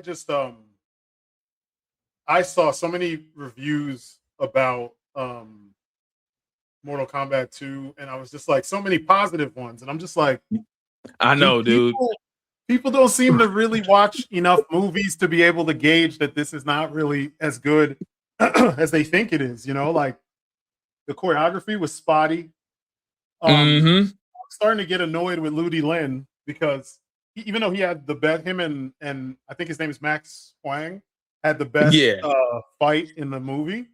just I saw so many reviews about Mortal Kombat 2, and I was just like so many positive ones, and I'm just like, I do know, dude. people don't seem to really watch enough movies to be able to gauge that this is not really as good as they think it is. Like the choreography was spotty. Mm-hmm. I'm starting to get annoyed with Ludi Lin because even though he had the best, him and I think his name is Max Huang had the best Yeah. fight in the movie.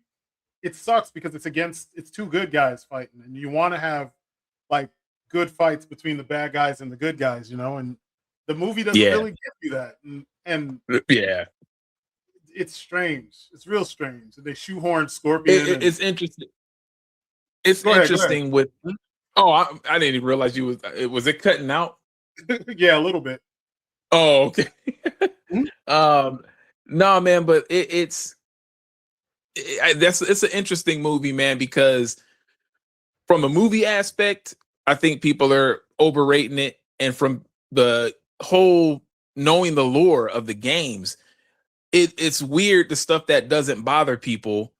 It sucks because it's two good guys fighting, and you want to have like good fights between the bad guys and the good guys, and the movie doesn't Yeah. really give you that, and Yeah. it's strange. It's real strange. They shoehorn Scorpion. It's interesting. It's Go ahead, go ahead. interesting with. Oh, I didn't even realize you was it cutting out? Yeah, a little bit. Oh, okay. Mhm. No, man, but it's an interesting movie, man, because from a movie aspect, I think people are overrating it, and from the whole knowing the lore of the games, it's weird the stuff that doesn't bother people,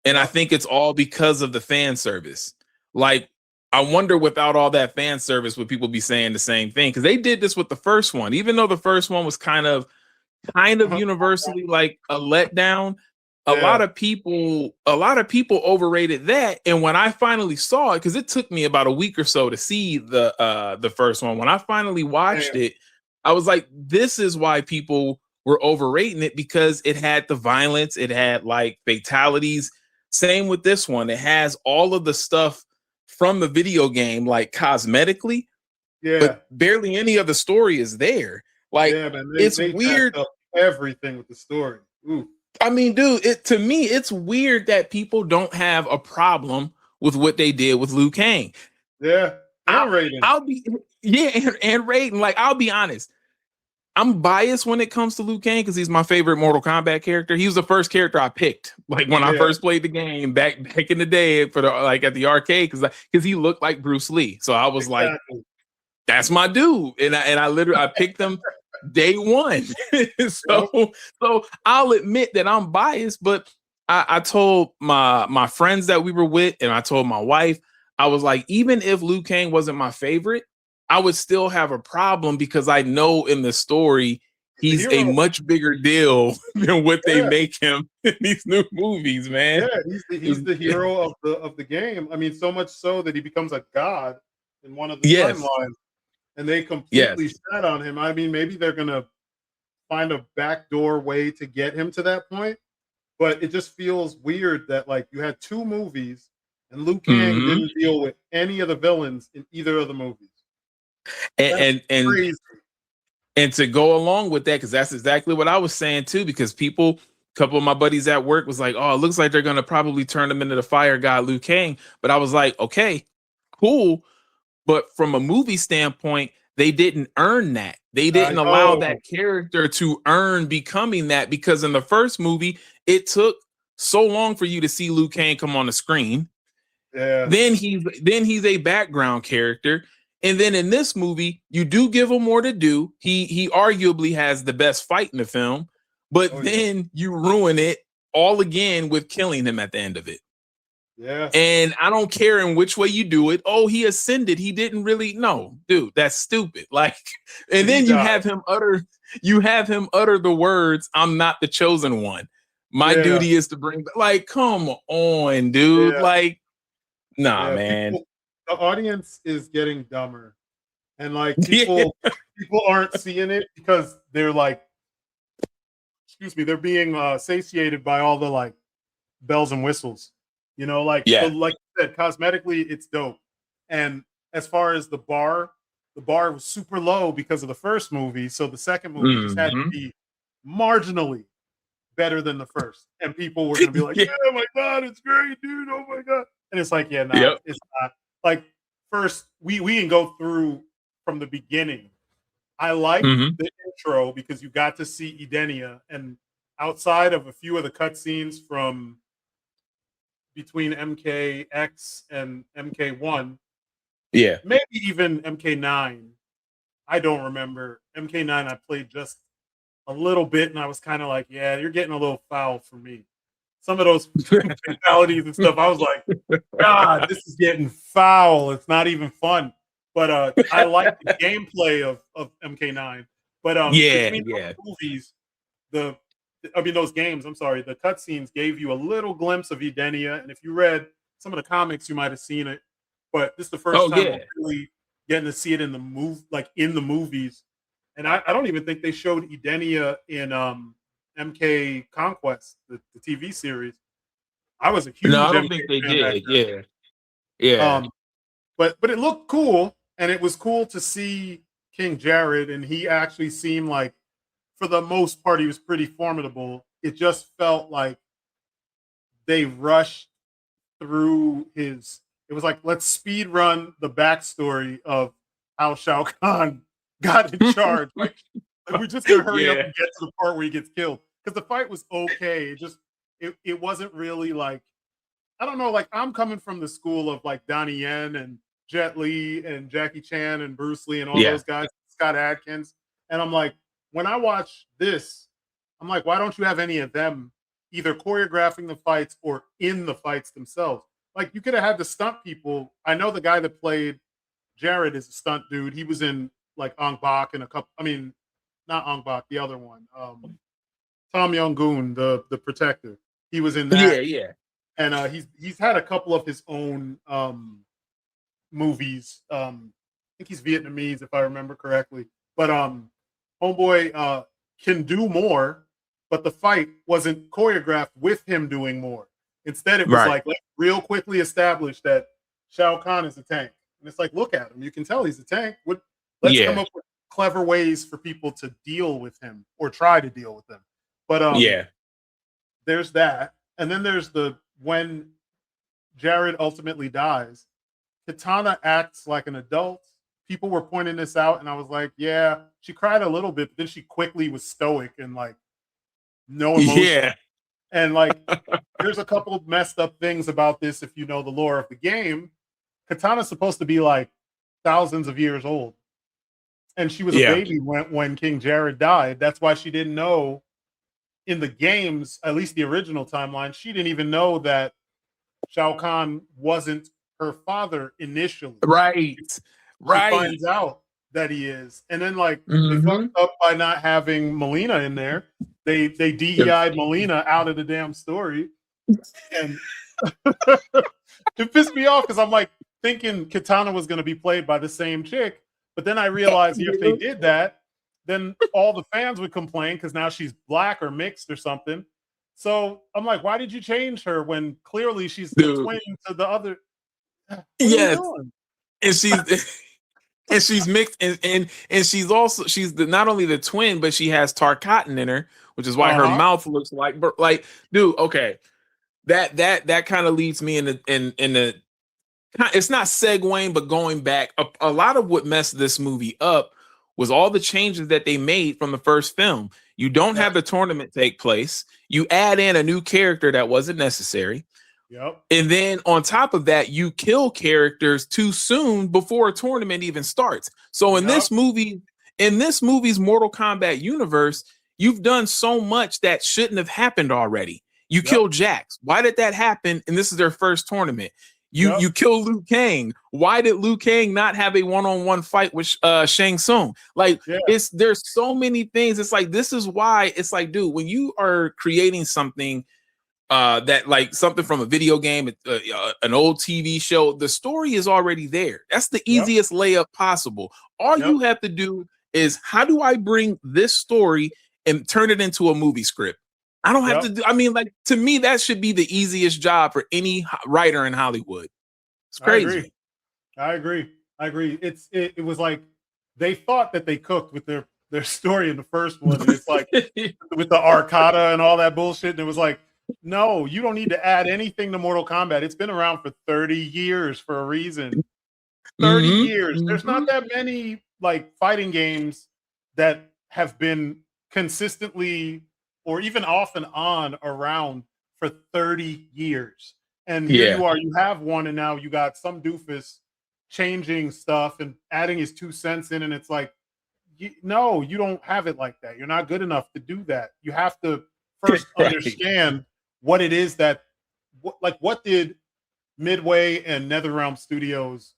and I Yeah. think it's all because of the fan service. Like, I wonder without all that fan service, would people be saying the same thing? Because they did this with the first one, even though the first one was kind of Uh-huh. universally like a letdown. Yeah. A lot of people overrated that. And when I finally saw it, because it took me about a week or so to see the first one, when I finally watched Damn. it, I was like, this is why people were overrating it, because it had the violence, it had like fatalities. Same with this one. It has all of the stuff from the video game, like cosmetically, Yeah. but barely any of the story is there. Like, Yeah, man. They it's they jacked weird. up everything with the story. Ooh. I mean, dude, to me, it's weird that people don't have a problem with what they did with Liu Kang. Yeah. I'll, And Raiden. I'll be, yeah, and Raiden. Like, I'll be honest, I'm biased when it comes to Liu Kang because he's my favorite Mortal Kombat character. He was the first character I picked, like when I Yeah. first played the game back in the day for the like at the arcade, because he looked like Bruce Lee. So I was like, Exactly. that's my dude, and I literally I picked him day one. Yep. so I'll admit that I'm biased, but I told my friends that we were with, and I told my wife, I was like, even if Liu Kang wasn't my favorite, I would still have a problem because I know in the story He's the he's a hero. much bigger deal than what they Yeah. make him in these new movies, man. Yeah. He's the hero of the game. I mean, so much so that he becomes a god in one of the Yes, timelines, and they yes, completely shat on him. I mean, maybe they're gonna find a backdoor way to get him to that point, but it just feels weird that like you had two movies and Liu Kang hmm didn't deal with any of the villains in either of the movies. and That's and crazy. And to go along with that, because that's exactly what I was saying too, because a couple of my buddies at work was like, oh, it looks like they're gonna probably turn him into the fire god Liu Kang. But I was like, okay, cool. But from a movie standpoint, they didn't earn that. They I didn't allow know. that character to earn becoming that, because in the first movie, it took so long for you to see Liu Kang come on the screen. Yeah. Then he's a background character, and then in this movie you do give him more to do. He arguably has the best fight in the film, but Oh yeah. then you ruin it all again with killing him at the end of it. Yeah. And I don't care in which way you do it. Oh, he ascended, he didn't really. No, dude, that's stupid. Like, and He then you died. have him utter the words, I'm not the chosen one, my Yeah. duty is to bring, like, come on, dude. Yeah. Like, nah, Yeah. man. The audience is getting dumber. And like Yeah. people aren't seeing it because they're like, excuse me, they're being satiated by all the like bells and whistles. Like Yeah. like you said, cosmetically it's dope. And as far as the bar was super low because of the first movie. So the second movie just had to Mhm. be marginally better than the first. And people were gonna be like, Yeah. yeah, my God, it's great, dude. Oh my God. And it's like, yeah, nah, Yep. it's not. Like first, we can go through from the beginning. I liked Mhm. the intro because you got to see Edenia, and outside of a few of the cutscenes from between MKX and MK1, Yeah. maybe even MK9. I don't remember. MK9 I played just a little bit, and I was kind of like, yeah, you're getting a little foul for me. Some of those fatalities and stuff, I was like, God, this is getting foul. It's not even fun. But I like the gameplay of MK9. But Yeah, between yeah. those movies, those games, I'm sorry, the cutscenes gave you a little glimpse of Edenia. And if you read some of the comics, you might have seen it. But this is the first Oh time we're yeah. really getting to see it in the in the movies. And I don't even think they showed Edenia in MK Conquest, the TV series. I was a No, huge I don't MK think they fan back did. then. Yeah. Yeah. But it looked cool, and it was cool to see King Jared, and he actually seemed like, for the most part, he was pretty formidable. It just felt like they rushed through his. It was like, let's speed run the backstory of how Shao Kahn got in charge. Like we're just gonna hurry up Yeah. and get to the part where he gets killed, because the fight was okay. It wasn't really like, I don't know, like, I'm coming from the school of like Donnie Yen and Jet Li and Jackie Chan and Bruce Lee and all Yeah. those guys, Scott Adkins. And I'm like, when I watch this, I'm like, why don't you have any of them either choreographing the fights or in the fights themselves? Like, you could have had the stunt people. I know the guy that played Jared is a stunt dude. He was in like Ong Bak and not Ong Bak, the other one. Tom Young-goon, the protector. He was in Yeah. that, Yeah. and he's had a couple of his own movies. I think he's Vietnamese, if I remember correctly. But homeboy can do more, but the fight wasn't choreographed with him doing more. Instead, it was Right. like, let's real quickly establish that Shao Kahn is a tank, and it's like, look at him, you can tell he's a tank. Let's come Yeah. up with clever ways for people to deal with him or try to deal with him. But Yeah. there's that, and then there's the when Jared ultimately dies, Katana acts like an adult. People were pointing this out, and I was like, yeah, she cried a little bit, but then she quickly was stoic and like no emotion. Yeah. And like, there's a couple of messed up things about this if you know the lore of the game. Katana's supposed to be like thousands of years old, and she was a Yeah. baby when King Jared died. That's why she didn't know in the games, at least the original timeline, she didn't even know that Shao Kahn wasn't her father initially. Right. She Right. finds out that he is, and then like they fucked Mm-hmm. up by not having Melina in there. They DEI'd Melina out of the damn story, and it pissed me off because I'm like thinking Katana was going to be played by the same chick, but then I realized if they did that, then all the fans would complain because now she's black or mixed or something. So I'm like, why did you change her when clearly she's the Dude. twin to the other? What Yes. are you doing? And she's mixed, and she's not only the twin, but she has Tarkatan in her, which is why her mouth looks like dude. Okay, that kind of leads me in the it's not segueing, but going back. A lot of what messed this movie up was all the changes that they made from the first film. You don't have the tournament take place. You add in a new character that wasn't necessary. Yep. And then on top of that, you kill characters too soon before a tournament even starts. So in this movie's Mortal Kombat universe, you've done so much that shouldn't have happened already. You killed Jax. Why did that happen? And this is their first tournament. You kill Liu Kang. Why did Liu Kang not have a one-on-one fight with Shang Tsung? Like, there's so many things. It's like, this is why it's like, dude, when you are creating something that like something from a video game, an old TV show, the story is already there. That's the easiest layup possible. All you have to do is, how do I bring this story and turn it into a movie script? I don't have to do, I mean, like, to me, that should be the easiest job for any writer in Hollywood. It's crazy. I agree. It was like they thought that they cooked with their story in the first one. And it's like with the Arcata and all that bullshit. And it was like, no, you don't need to add anything to Mortal Kombat. It's been around for 30 years for a reason. 30 years. There's not that many like fighting games that have been consistently or even off and on around for 30 years. And here you are, you have one, and now you got some doofus changing stuff and adding his 2 cents in, and it's like, no, you don't have it like that. You're not good enough to do that. You have to first Right. understand what it is that, what did Midway and NetherRealm Studios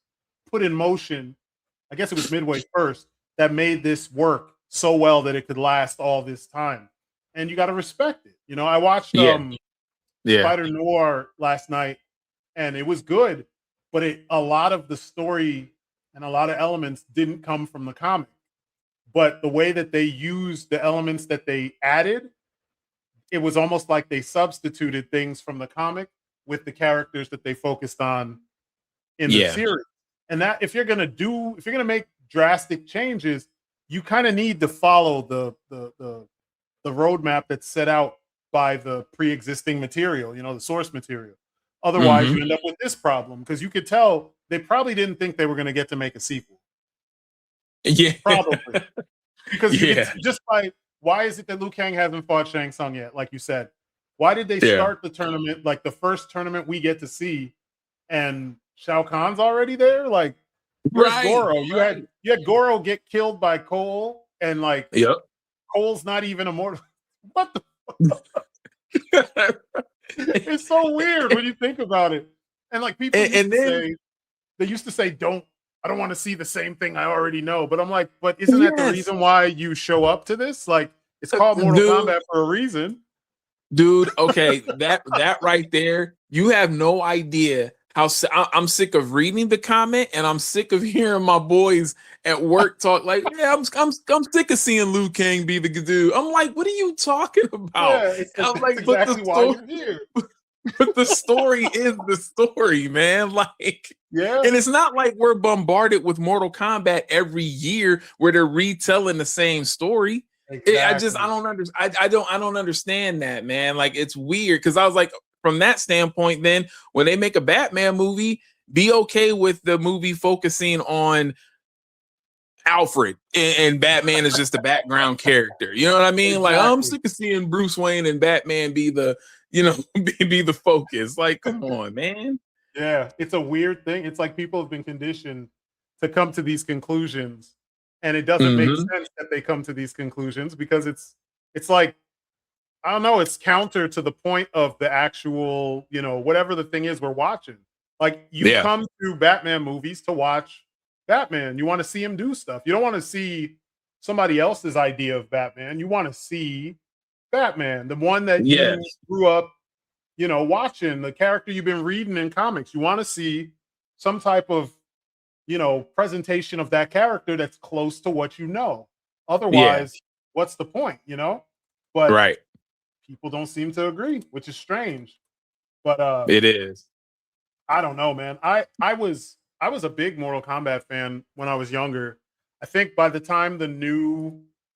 put in motion? I guess it was Midway first that made this work so well that it could last all this time. And you got to respect it. You know, I watched Yeah. Spider Noir last night, and it was good, but a lot of the story and a lot of elements didn't come from the comic. But the way that they used the elements that they added, it was almost like they substituted things from the comic with the characters that they focused on in the series. And that if you're gonna make drastic changes, you kind of need to follow the roadmap that's set out by the pre-existing material, the source material. Otherwise, you end up with this problem because you could tell they probably didn't think they were going to get to make a sequel. Yeah, probably because you could, just by why is it that Liu Kang hasn't fought Shang Tsung yet? Like you said, why did they start the tournament like the first tournament we get to see, and Shao Kahn's already there? Like, where's Goro? You had Goro get killed by Cole, and like, Cole's not even immortal. What the? It's so weird when you think about it. And like people they used to say, I don't want to see the same thing I already know. But I'm like, but isn't that the reason why you show up to this? Like, it's called Mortal Kombat for a reason. Dude, okay, that right there, you have no idea how I'm sick of reading the comment, and I'm sick of hearing my boys at work talk like, yeah, I'm sick of seeing Liu Kang be the dude. I'm like, what are you talking about? Yeah, I'm like, exactly why you're here. But the story is the story, man. Like, and it's not like we're bombarded with Mortal Kombat every year where they're retelling the same story. Exactly. I don't understand that, man. Like, it's weird because I was like, from that standpoint, then when they make a Batman movie, be okay with the movie focusing on Alfred and Batman is just a background character. You know what I mean? Exactly. Like, I'm sick of seeing Bruce Wayne and Batman be the, be the focus. Like, come on, man. Yeah, it's a weird thing. It's like people have been conditioned to come to these conclusions, and it doesn't make sense that they come to these conclusions because it's like, I don't know, it's counter to the point of the actual, whatever the thing is we're watching. Like, you come to Batman movies to watch Batman. You want to see him do stuff. You don't want to see somebody else's idea of Batman. You want to see Batman, the one that you grew up, watching, the character you've been reading in comics. You want to see some type of, presentation of that character that's close to what you know. Otherwise, what's the point, But people don't seem to agree, which is strange. But it is. I don't know, man. I was a big Mortal Kombat fan when I was younger. I think by the time the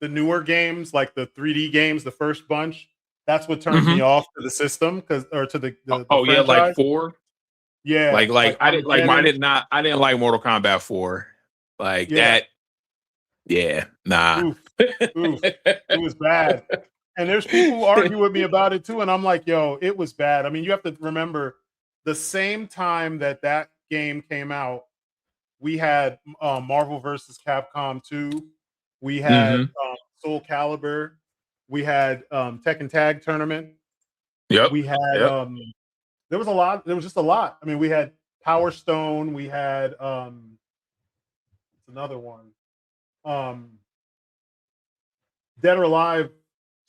newer games, like the 3D games, the first bunch, that's what turned me off to the system or to the franchise. Like 4. Yeah, like I didn't like Mortal Kombat 4. Like that. Yeah, nah. Oof. It was bad. And there's people who argue with me about it too, and I'm like, yo, it was bad. I mean, you have to remember the same time that game came out, we had Marvel versus Capcom 2, we had Soul Calibur, we had Tekken Tag Tournament. We had there was just a lot. I mean, we had Power Stone, we had another one. Dead or Alive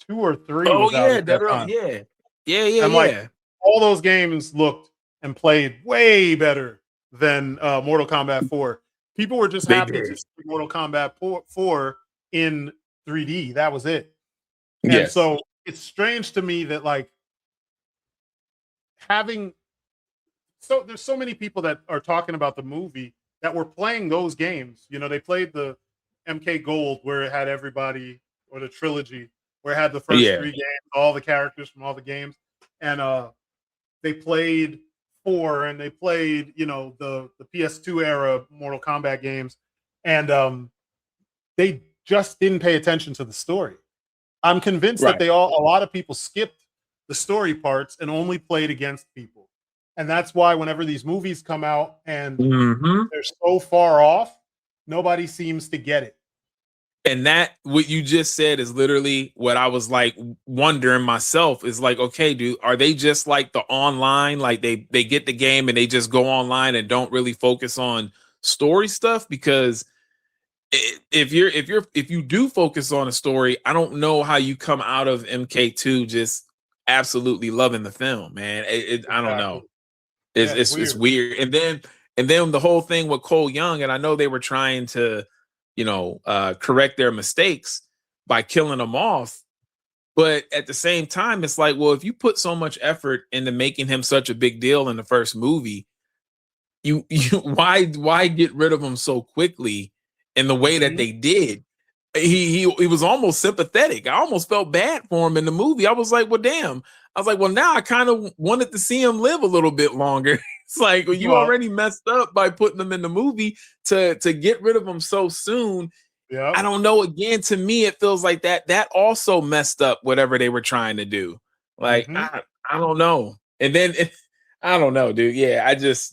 2 or 3. Oh yeah, Dead or Alive. Yeah. Like, all those games looked and played way better than Mortal Kombat 4. People were just happy to see Mortal Kombat 4 in 3D. That was it. And so it's strange to me that like there's so many people that are talking about the movie that were playing those games. They played the MK Gold where it had everybody, or the trilogy where it had the first 3 games, all the characters from all the games. And they played 4 and they played, the PS2 era Mortal Kombat games. And they just didn't pay attention to the story. I'm convinced that a lot of people skipped the story parts and only played against people. And that's why whenever these movies come out and they're so far off, nobody seems to get it. And that what you just said is literally what I was like wondering myself is like, okay, dude, are they just like the online, like they get the game and they just go online and don't really focus on story stuff? Because if you do focus on a story, I don't know how you come out of MK2 just absolutely loving the film, man. I don't Exactly. know. Yeah, It's weird. And then the whole thing with Cole Young, and I know they were trying to, correct their mistakes by killing him off. But at the same time, it's like, well, if you put so much effort into making him such a big deal in the first movie, you why get rid of him so quickly in the way that Mhm. they did? He was almost sympathetic. I almost felt bad for him in the movie. I was like, well, damn. I was like, well, now I kind of wanted to see him live a little bit longer. It's like, well, you Well, already messed up by putting him in the movie to get rid of him so soon. yeah. I don't know. Again, to me, it feels like that also messed up whatever they were trying to do. Like, Hmm. I don't know. And then I don't know, dude. Yeah, this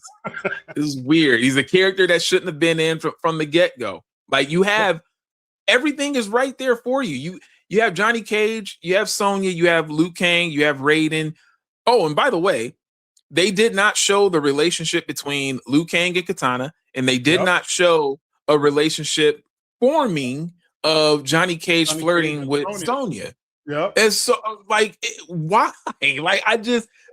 is weird. He's a character that shouldn't have been in from the get-go. Like, you have everything is right there for you. You have Johnny Cage, you have Sonya, you have Liu Kang, you have Raiden. Oh, and by the way, they did not show the relationship between Liu Kang and Katana, and they did Yep. not show a relationship forming of Johnny Cage Johnny Cage flirting and with Sonya. Sonya. Yep. And so, like, why? Like,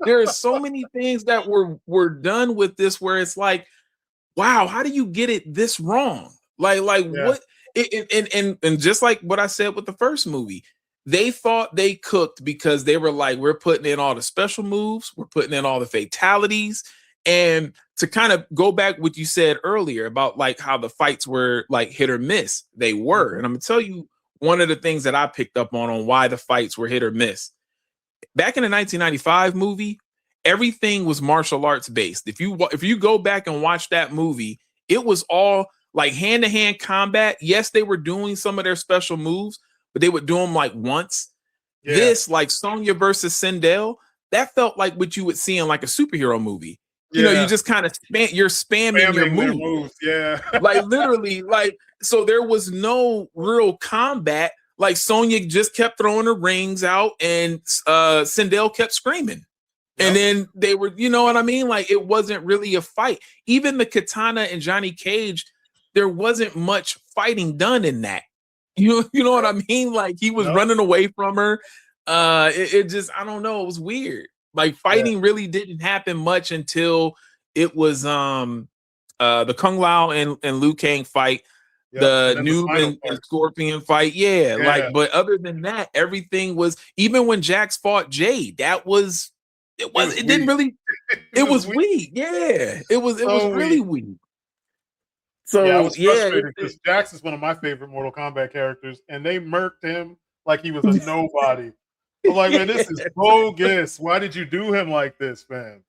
there are so many things that were done with this where it's like, wow, how do you get it this wrong? Like Yeah. what? And just like what I said with the first movie, they thought they cooked because they were like, we're putting in all the special moves, we're putting in all the fatalities, and to kind of go back what you said earlier about like how the fights were like hit or miss, they were. Mhm. And I'm gonna tell you one of the things that I picked up on why the fights were hit or miss. Back in the 1995 movie, everything was martial arts based. If you go back and watch that movie, it was all like hand to hand combat. Yes, they were doing some of their special moves, but they would do them like once. Yeah. This, like Sonya versus Sindel, that felt like what you would see in like a superhero movie. You Yeah. just kind of you're spamming your Spamming their move. moves. Yeah. Like literally, like so there was no real combat. Like Sonya just kept throwing her rings out, and Sindel kept screaming. And Yep. then they were, you know what I mean? Like it wasn't really a fight. Even the Katana and Johnny Cage, there wasn't much fighting done in that. You know what I mean? Like he was Yep. running away from her. It just, I don't know, it was weird. Like Yeah. fighting really didn't happen much until it was the Kung Lao and Liu Kang fight, Yep. And the then the Noob final and part. Scorpion fight. Yeah, Yeah. like, but other than that, everything was, even when Jax fought Jade, it didn't Weak. really, It it was was weak. weak. Yeah, it was So really weak. weak. Yeah, I So was yeah, frustrated because Jax is one of my favorite Mortal Kombat characters, and they murked him like he was a nobody. I'm like, man, this is bogus. Why did you do him like this, man?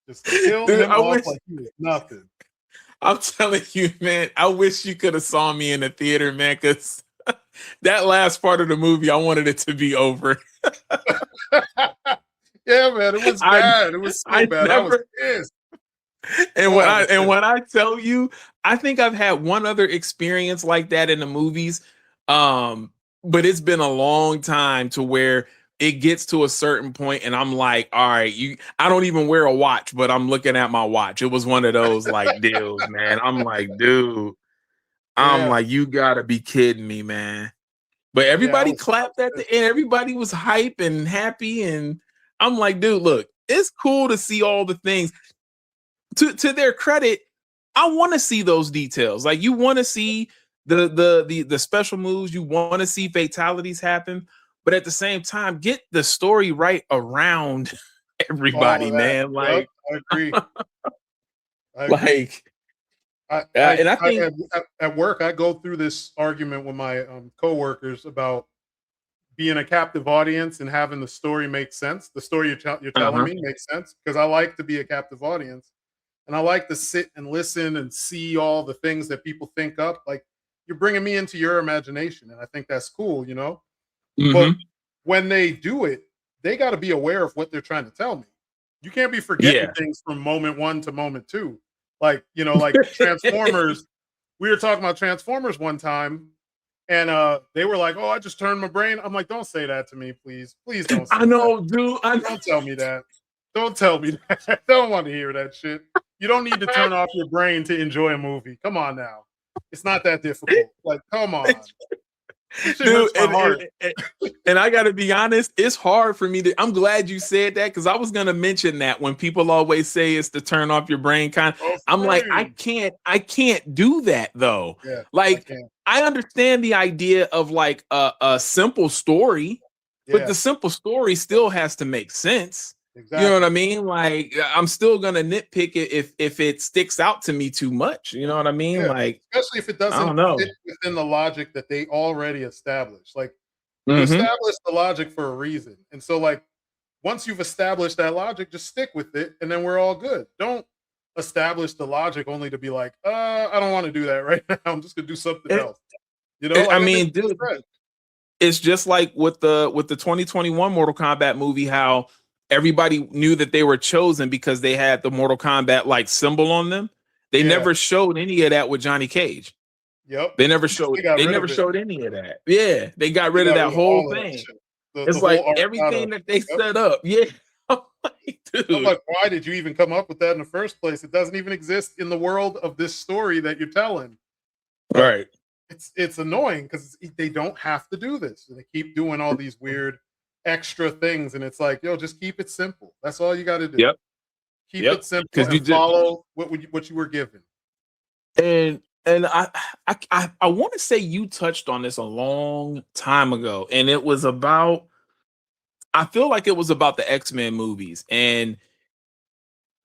Just killed dude, him off like he was nothing. I'm telling you, man, I wish you could have saw me in the theater, man, because that last part of the movie, I wanted it to be over. Yeah, man, it was I bad. It was so I bad. I was never pissed. and Oh, when I I was and pissed. when I tell you, I think I've had one other experience like that in the movies. Um, but it's been a long time to where it gets to a certain point and I'm like, all right, I don't even wear a watch, but I'm looking at my watch. It was one of those like deals, man. I'm like, dude, I'm Yeah, like, you gotta be kidding me, man. But yeah, everybody I was clapped at the pissed. end. Everybody was hype and happy. And I'm like, dude, look, it's cool to see all the things. To their credit, I want to see those details. Like you want to see the special moves, you want to see fatalities happen, but at the same time, get the story right around All everybody, of that. man. Yep, I agree. I agree. Like, and I I think, at work, I go through this argument with my coworkers about being a captive audience and having the story make sense. The story you're telling uh-huh, me makes sense because I like to be a captive audience and I like to sit and listen and see all the things that people think up. Like you're bringing me into your imagination, and I think that's cool, you know. But hmm when they do it, they got to be aware of what they're trying to tell me. You can't be forgetting yeah, things from moment one to moment two. Like, like Transformers. We were talking about Transformers one time, And they were like, "Oh, I just turned my brain." I'm like, "Don't say that to me, please. Please don't say I know, dude. I know. Don't tell me that. Don't tell me that. I don't want to hear that shit. You don't need to turn off your brain to enjoy a movie. Come on now. It's not that difficult. Like, come on. This shit hurts Dude, my heart. and I gotta be honest, it's hard for me to. I'm glad you said that because I was gonna mention that when people always say it's to turn off your brain, I'm like, I can't do that though. Yeah, like, I understand the idea of like a simple story, but the simple story still has to make sense. Exactly. You know what I mean? Like, I'm still gonna nitpick it if it sticks out to me too much. You know what I mean? Yeah. Like, especially if it doesn't fit within the logic that they already established. Like, you established the logic for a reason, and so like once you've established that logic, just stick with it, and then we're all good. Don't establish the logic only to be like, I don't want to do that right now. I'm just gonna do something else. You know? Like, I mean, dude, it's just like with the 2021 Mortal Kombat movie, how everybody knew that they were chosen because they had the Mortal Kombat like symbol on them. They never showed any of that with Johnny Cage. Yep. They never showed any of that. Yeah, they got rid of that whole thing. It's like everything that they set up. Yeah. I'm like, why did you even come up with that in the first place? It doesn't even exist in the world of this story that you're telling. But right. It's annoying because they don't have to do this. They keep doing all these weird extra things, and it's like, yo, just keep it simple. That's all you got to do. Yep. Keep it simple and follow what you were given. And I want to say you touched on this a long time ago, and it was about. I feel like it was about the X-Men movies, and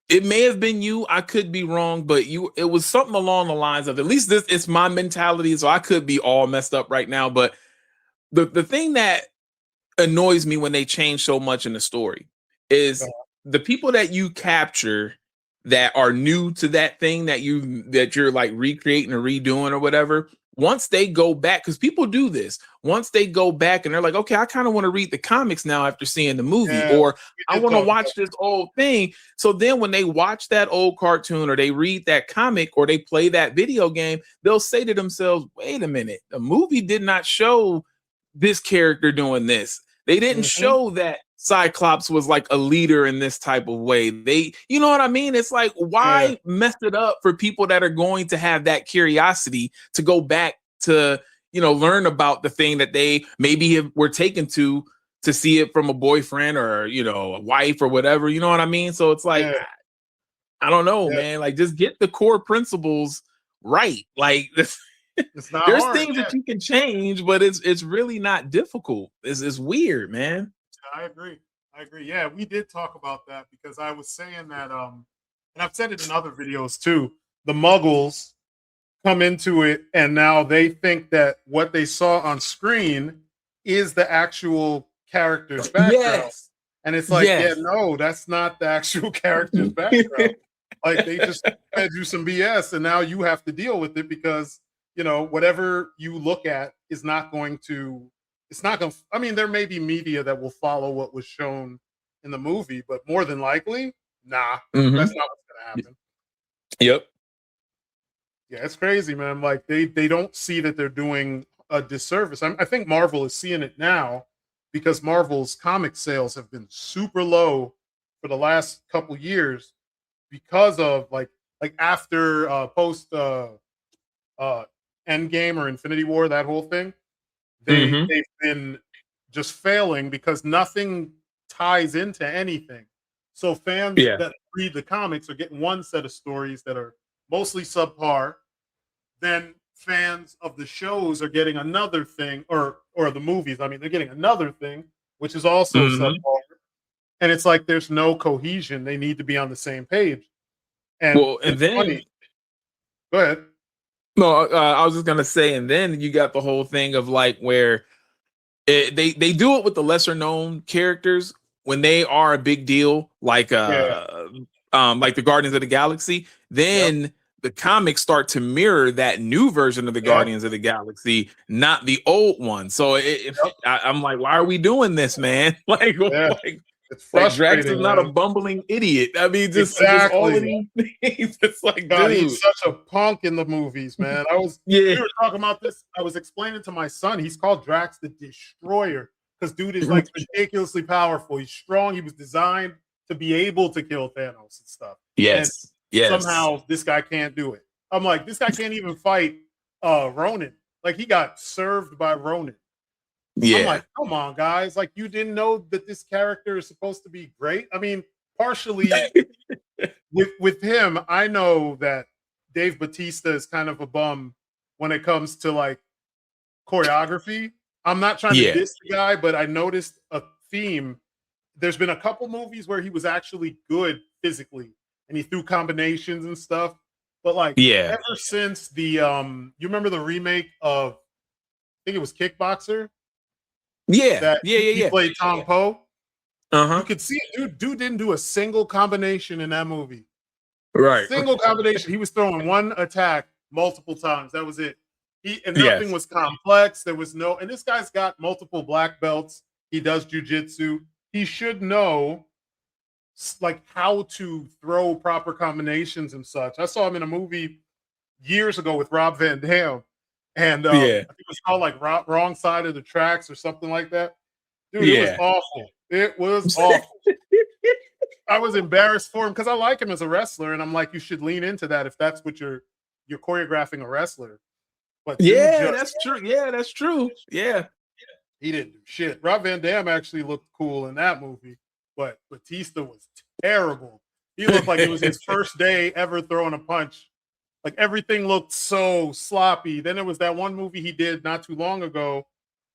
it may have been you. I could be wrong, but it was something along the lines of, at least it's my mentality, so I could be all messed up right now. But the thing that annoys me when they change so much in the story is the people that you capture that are new to that thing that you're like recreating or redoing or whatever. Once they go back, because people do this, once they go back and they're like, okay, I kind of want to read the comics now after seeing the movie, or I want to watch this old thing. So then when they watch that old cartoon or they read that comic or they play that video game, they'll say to themselves, wait a minute, the movie did not show this character doing this. They didn't show that Cyclops was like a leader in this type of way. You know what I mean? It's like, why mess it up for people that are going to have that curiosity to go back to, learn about the thing that they maybe were taken to see it from a boyfriend or, a wife or whatever. You know what I mean? So it's like, I don't know, man. Like, just get the core principles right. Like, it's not there's hard, things that you can change, but it's really not difficult. It's weird, man. I agree. Yeah, we did talk about that because I was saying that, and I've said it in other videos too, the Muggles come into it and now they think that what they saw on screen is the actual character's background. Yes. And it's like, no, that's not the actual character's background. Like, they just fed you some BS and now you have to deal with it because, whatever you look at is not going to, I mean, there may be media that will follow what was shown in the movie, but more than likely, that's not what's going to happen. Yep. Yeah, it's crazy, man. Like, they don't see that they're doing a disservice. I think Marvel is seeing it now because Marvel's comic sales have been super low for the last couple years because of like after post Endgame or Infinity War, that whole thing. They've been just failing because nothing ties into anything. So fans that read the comics are getting one set of stories that are mostly subpar. Then fans of the shows are getting another thing, or the movies. I mean, they're getting another thing, which is also subpar. And it's like there's no cohesion. They need to be on the same page. And then funny. Go ahead. No, I was just gonna say, and then you got the whole thing of like where they do it with the lesser known characters when they are a big deal, like the Guardians of the Galaxy. Then the comics start to mirror that new version of the Guardians of the Galaxy, not the old one. So I'm like, why are we doing this, man? Like It's Like Drax is frustrating, not a man. bumbling idiot. I mean, just all of Exactly. these things. It's like, God, he's dude. such a punk in the movies, man. Yeah. We were talking about this. I was explaining to my son, he's called Drax the Destroyer because dude is like ridiculously powerful. He's strong. He was designed to be able to kill Thanos and stuff. And Yes. Yes. somehow this guy can't do it. I'm like, this guy can't even fight Ronan. Like he got served by Ronan. I'm Yeah. like, come on, guys. Like, you didn't know that this character is supposed to be great. I mean, partially with him, I know that Dave Bautista is kind of a bum when it comes to like choreography. I'm not trying to Yeah. diss the guy, but I noticed a theme. There's been a couple movies where he was actually good physically and he threw combinations and stuff. But like Yeah. ever since the you remember the remake of, I think it was Kickboxer, Yeah. that Yeah. he Yeah. played Tom Poe. You Uh-huh. could see it, dude didn't do a single combination in that movie. Right. Single combination. He was throwing one attack multiple times. That was it. And Yes. nothing was complex. There was no, and this guy's got multiple black belts. He does jujitsu. He should know like how to throw proper combinations and such. I saw him in a movie years ago with Rob Van Dam, and I Yeah. think it was called like Wrong Side of the Tracks or something like that. Dude, it was Yeah. awful. It was awful. I was embarrassed for him because I like him as a wrestler, and I'm like, you should lean into that if that's what you're choreographing a wrestler. But Yeah, that's true. Yeah, that's true. Yeah. he didn't do shit. Rob Van Dam actually looked cool in that movie, but Batista was terrible. He looked like it was his first day ever throwing a punch. Like everything looked so sloppy. Then there was that one movie he did not too long ago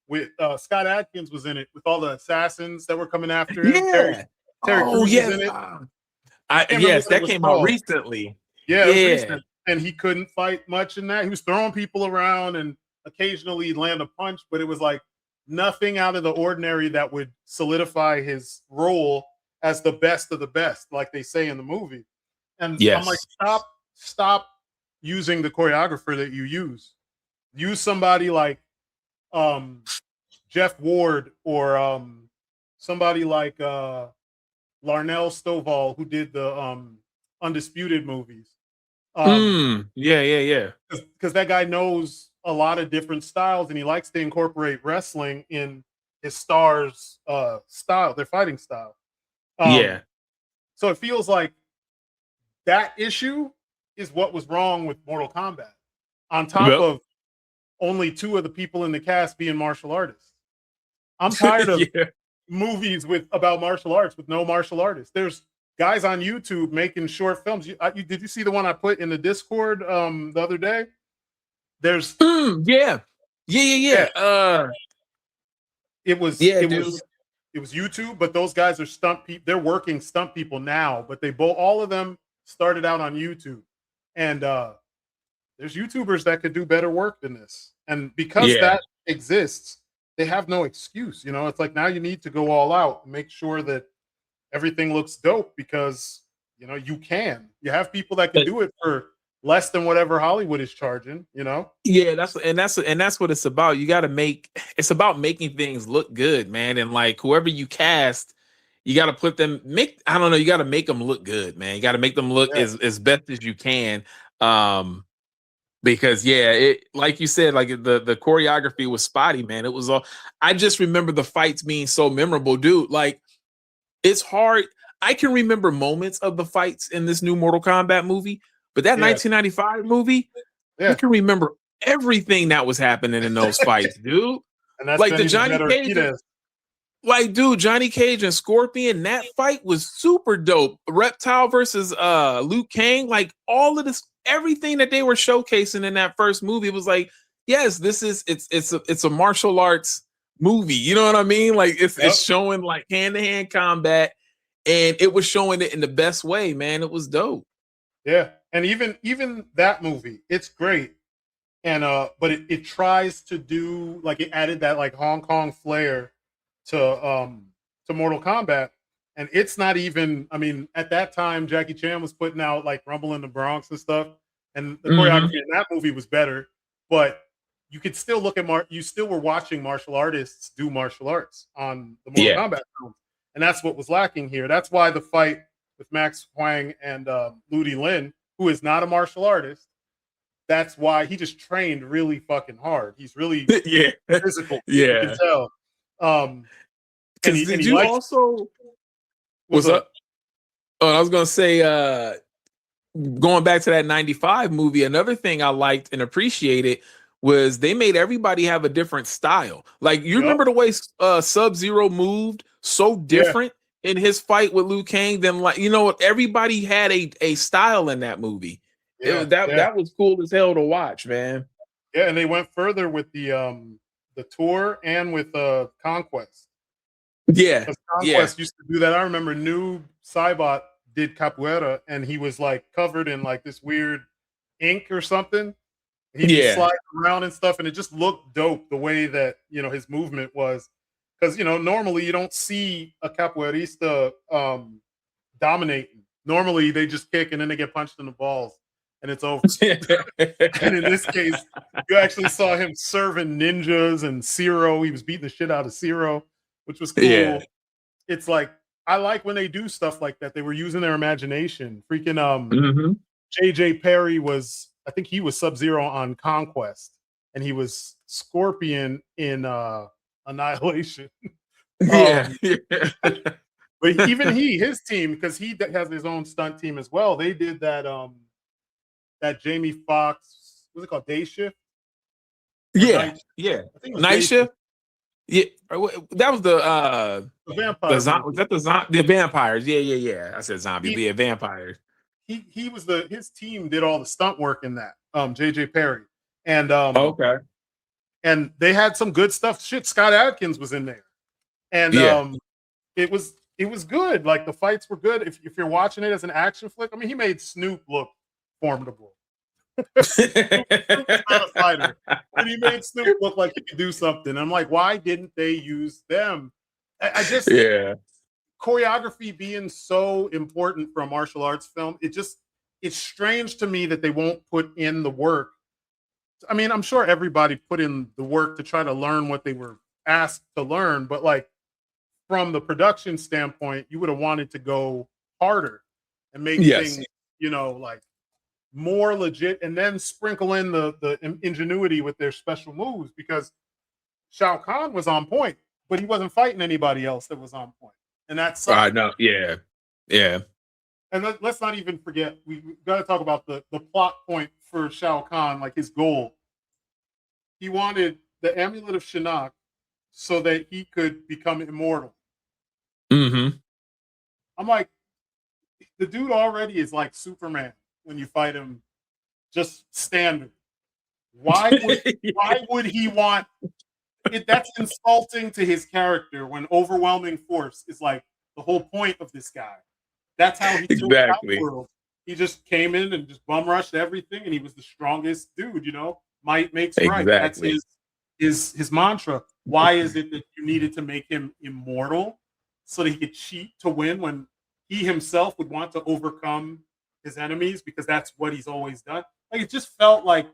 with Scott Adkins was in it with all the assassins that were coming after him. Yeah. Terry Crews yes. was in it. Yes, that was came called. out recently. Yeah, it was recent. And he couldn't fight much in that. He was throwing people around and occasionally land a punch, but it was like nothing out of the ordinary that would solidify his role as the best of the best, like they say in the movie. And I'm like, stop using the choreographer that you use. Use somebody like Jeff Ward or somebody like Larnell Stovall, who did the Undisputed movies. Yeah. Because that guy knows a lot of different styles and he likes to incorporate wrestling in his stars style, their fighting style. Yeah. So it feels like that issue is what was wrong with Mortal Kombat, on top of only 2 of the people in the cast being martial artists. I'm tired of movies about martial arts with no martial artists. There's guys on YouTube making short films. Did you see the one I put in the Discord the other day? There's yeah. It was YouTube, but those guys are stunt people. They're working stunt people now, but all of them started out on YouTube. And there's YouTubers that could do better work than this. And because that exists, they have no excuse. You know, it's like now you need to go all out and make sure that everything looks dope because, you know, you have people that can do it for less than whatever Hollywood is charging, you know? Yeah, that's what it's about. You got to it's about making things look good, man. And like whoever you cast, you got to you got to make them look good, man. You got to make them look as best as you can. Because it, like you said, like the choreography was spotty, man. It was all, I just remember the fights being so memorable, dude. Like it's hard. I can remember moments of the fights in this new Mortal Kombat movie, but that 1995 movie, I can remember everything that was happening in those fights, dude. And that's like the Johnny Cage, Johnny Cage and Scorpion, that fight was super dope. Reptile versus Liu Kang, like all of this, everything that they were showcasing in that first movie was like, yes, it's a martial arts movie. You know what I mean? Like it's showing like hand-to-hand combat, and it was showing it in the best way, man. It was dope. Yeah. And even that movie, it's great. And but it tries to do, like, it added that like Hong Kong flair to Mortal Kombat. And it's not even, I mean, at that time, Jackie Chan was putting out like Rumble in the Bronx and stuff. And the choreography in that movie was better. But you could still look at you still were watching martial artists do martial arts on the Mortal Kombat films. and that's what was lacking here. That's why the fight with Max Huang and Ludi Lin, who is not a martial artist, that's why he just trained really fucking hard. He's really Yeah. physical. You can Yeah. tell. And Because he did you likes also what's what's up? Oh, I was gonna say going back to that 95 movie, another thing I liked and appreciated was they made everybody have a different style. Like you Yup. remember the way Sub-Zero moved so Yeah. different in his fight with Liu Kang than like everybody had a style in that movie. Yeah. That was cool as hell to watch, man. Yeah, and they went further with the tour and with Conquest. Yeah. Because Yeah. Conquest used to do that. I remember Noob Saibot did capoeira, and he was like covered in like this weird ink or something. He'd be Yeah. sliding around and stuff, and it just looked dope the way that his movement was. Because normally you don't see a capoeirista dominating. Normally they just kick and then they get punched in the balls and it's over. And in this case, you actually saw him serving ninjas and Zero. He was beating the shit out of Zero, which was cool. Yeah. It's like I like when they do stuff like that. They were using their imagination. Freaking Mhm. JJ Perry was, I think he was Sub-Zero on Conquest, and he was Scorpion in Annihilation. Yeah. But even his team, because he has his own stunt team as well. They did that that Jamie Foxx, what's it called, Day Shift? Yeah. Night, Yeah. I think it was Night Day Shift. Yeah, that was the vampire. was that the vampires? Yeah. I said zombie. Yeah, vampires. He was his team did all the stunt work in that. JJ Perry. And Okay. and they had some good stuff. Shit, Scott Adkins was in there. And Yeah. it was good. Like the fights were good. If you're watching it as an action flick, I mean, he made Snoop look formidable. Snoop's not a fighter, and he made Snoop look like he could do something. I'm like, why didn't they use them? I just choreography being so important for a martial arts film, it's strange to me that they won't put in the work. I mean, I'm sure everybody put in the work to try to learn what they were asked to learn, but like from the production standpoint, you would have wanted to go harder and make things, like more legit, and then sprinkle in the ingenuity with their special moves, because Shao Kahn was on point, but he wasn't fighting anybody else that was on point. And that's I know. Yeah. And let's not even forget, we got to talk about the plot point for Shao Kahn, like his goal. He wanted the amulet of Shinnok so that he could become immortal. Mm-hmm. I'm like, the dude already is like Superman when you fight him, just standard. Why would he want it? That's insulting to his character when overwhelming force is like the whole point of this guy. That's how he took out the world. He just came in and just bum rushed everything, and he was the strongest dude. Might makes right. That's his mantra. Why is it that you needed to make him immortal so that he could cheat to win when he himself would want to overcome his enemies, because that's what he's always done? Like, it just felt like,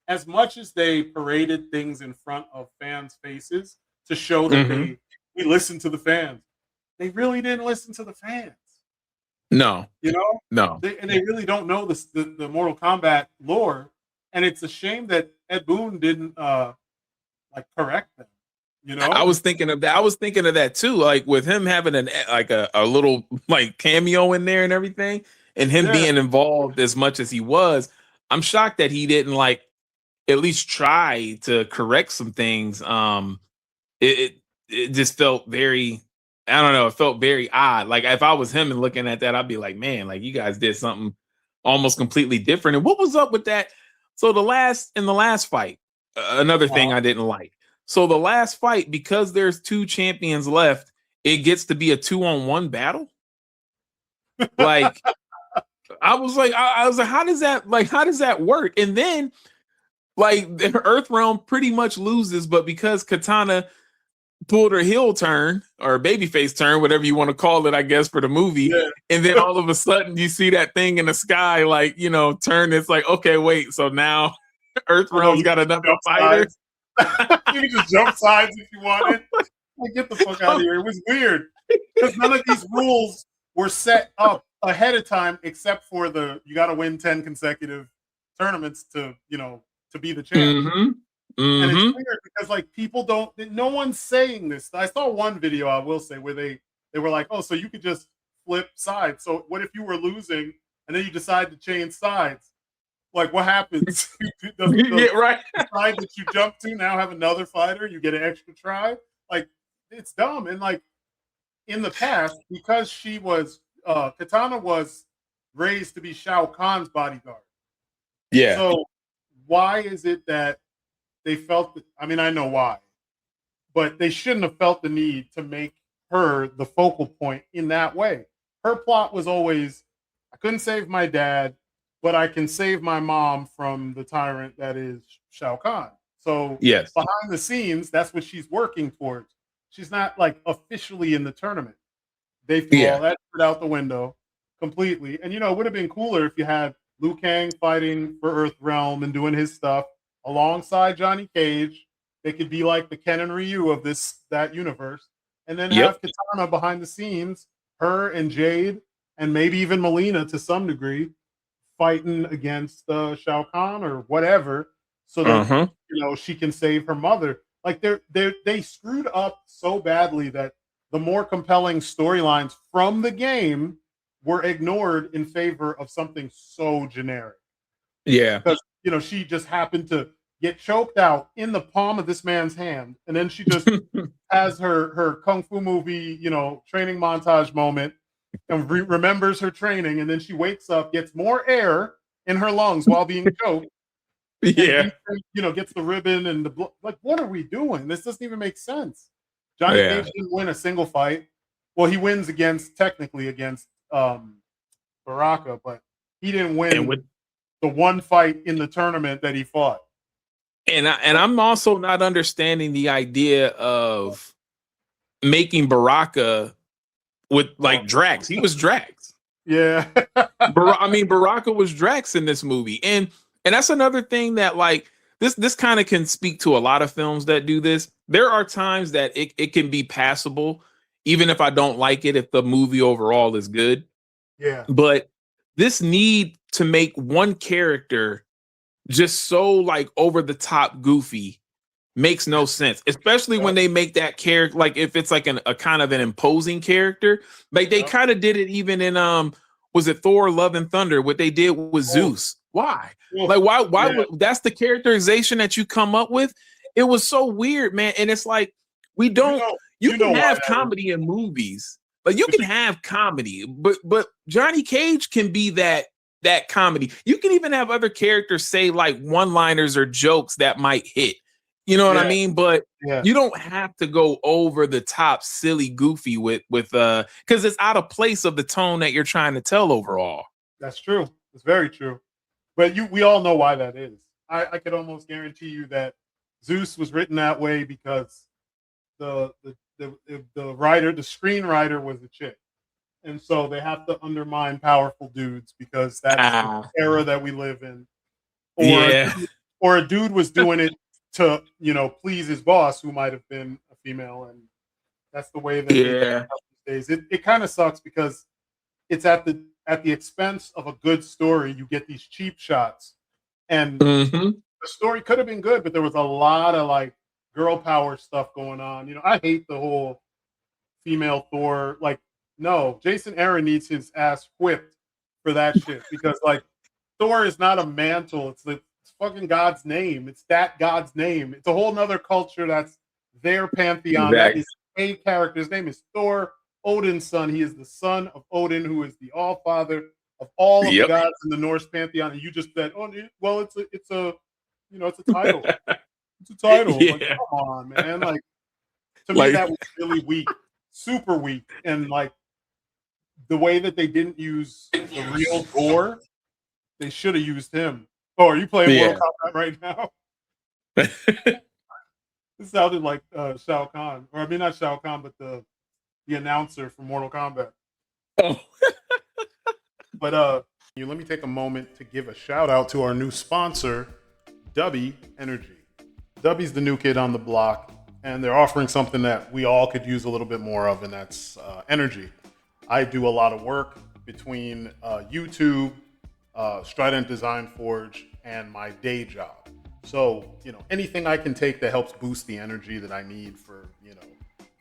as much as they paraded things in front of fans' faces to show that we listen to the fans, they really didn't listen to the fans. No. No. They really don't know the Mortal Kombat lore, and it's a shame that Ed Boon didn't correct them. I was thinking of that. I was thinking of that too. Like with him having a little like cameo in there and everything, and him being involved as much as he was. I'm shocked that he didn't at least try to correct some things. It just felt very, I don't know, it felt very odd. Like if I was him and looking at that, I'd be like, man, like you guys did something almost completely different. And what was up with that? So in the last fight, another thing I didn't like. So the last fight, because there's 2 champions left, it gets to be a 2-on-1 battle. Like I was like, how does that work? And then like the Earthrealm pretty much loses, but because Katana pulled her heel turn or babyface turn, whatever you want to call it, I guess, for the movie. Yeah. And then all of a sudden you see that thing in the sky, like, turn. It's like, okay, wait. So now Earthrealm's got another fighter. You can just jump sides if you wanted. Like, get the fuck out of here. It was weird because none of these rules were set up ahead of time, except for you got to win 10 consecutive tournaments to be the champ. Mm-hmm. And it's Mm-hmm. weird because like people don't, no one's saying this. I saw one video, I will say, where they were like, oh, so you could just flip sides. So what if you were losing and then you decide to change sides? Like, what happens? Does Yeah, right. the side that you jump to now have another fighter? You get an extra try? Like, it's dumb. And like in the past, because she was Katana was raised to be Shao Kahn's bodyguard. Yeah. So why is it that they felt that, I mean, I know why, but they shouldn't have felt the need to make her the focal point in that way. Her plot was always, I couldn't save my dad, but I can save my mom from the tyrant that is Shao Kahn. So Yes. behind the scenes, that's what she's working towards. She's not like officially in the tournament. They threw all that shit out the window completely. And it would have been cooler if you had Liu Kang fighting for Earth Realm and doing his stuff alongside Johnny Cage. They could be like the Ken and Ryu of that universe, and then have Katana behind the scenes, her and Jade, and maybe even Melina to some degree, fighting against Shao Kahn or whatever, so that she can save her mother. Like they screwed up so badly that the more compelling storylines from the game were ignored in favor of something so generic. Yeah. Because she just happened to get choked out in the palm of this man's hand, and then she just has her kung fu movie, training montage moment, and remembers her training, and then she wakes up, gets more air in her lungs while being choked, Yeah. and gets the ribbon and the blood. Like, what are we doing? This doesn't even make sense. Johnny Cage didn't win a single fight. Well, he wins technically against Baraka, but he didn't win the one fight in the tournament that he fought. And I'm also not understanding the idea of making Baraka with like Drax. He was Drax. Yeah. I mean, Baraka was Drax in this movie. And that's another thing that like this kind of can speak to a lot of films that do this. There are times that it can be passable, even if I don't like it, if the movie overall is good. Yeah. But this need to make one character just so like over the top goofy makes no sense, especially when they make that character, like if it's like a kind of an imposing character, like they kind of did it even in was it Thor Love and Thunder, what they did with Zeus. Why like why would, that's the characterization that you come up with. It was so weird, man. And it's like we don't you can have comedy in movies, like you can have comedy, but Johnny Cage can be that comedy. You can even have other characters say like one-liners or jokes that might hit. You know what I mean? But you don't have to go over the top, silly, goofy with because it's out of place of the tone that you're trying to tell overall. That's true. It's very true. But we all know why that is. I could almost guarantee you that Zeus was written that way because the writer, the screenwriter was a chick. And so they have to undermine powerful dudes because that's the era that we live in. Or a dude was doing it to, please his boss, who might have been a female. And that's the way that these days. It kind of sucks because it's at the expense of a good story. You get these cheap shots. And the story could have been good, but there was a lot of like girl power stuff going on. I hate the whole female Thor, like, no, Jason Aaron needs his ass whipped for that shit because like Thor is not a mantle. It's fucking God's name. It's that God's name. It's a whole nother culture that's their pantheon. That is a character. His name is Thor, Odin's son. He is the son of Odin, who is the all father of all of the gods in the Norse pantheon. And you just said, oh, well, it's a title. It's a title. Yeah. Like, come on, man. Like, to me, that was really weak, super weak, and like. The way that they didn't use the real Gore, they should have used him. Oh, are you playing Mortal Kombat right now? It sounded like Shao Kahn. Or I mean, not Shao Kahn, but the announcer for Mortal Kombat. Oh. But let me take a moment to give a shout out to our new sponsor, Dubby Energy. Dubby's the new kid on the block. and they're offering something that we all could use a little bit more of, and that's energy. I do a lot of work between YouTube, Strydent Design Forge, and my day job. So, anything I can take that helps boost the energy that I need for,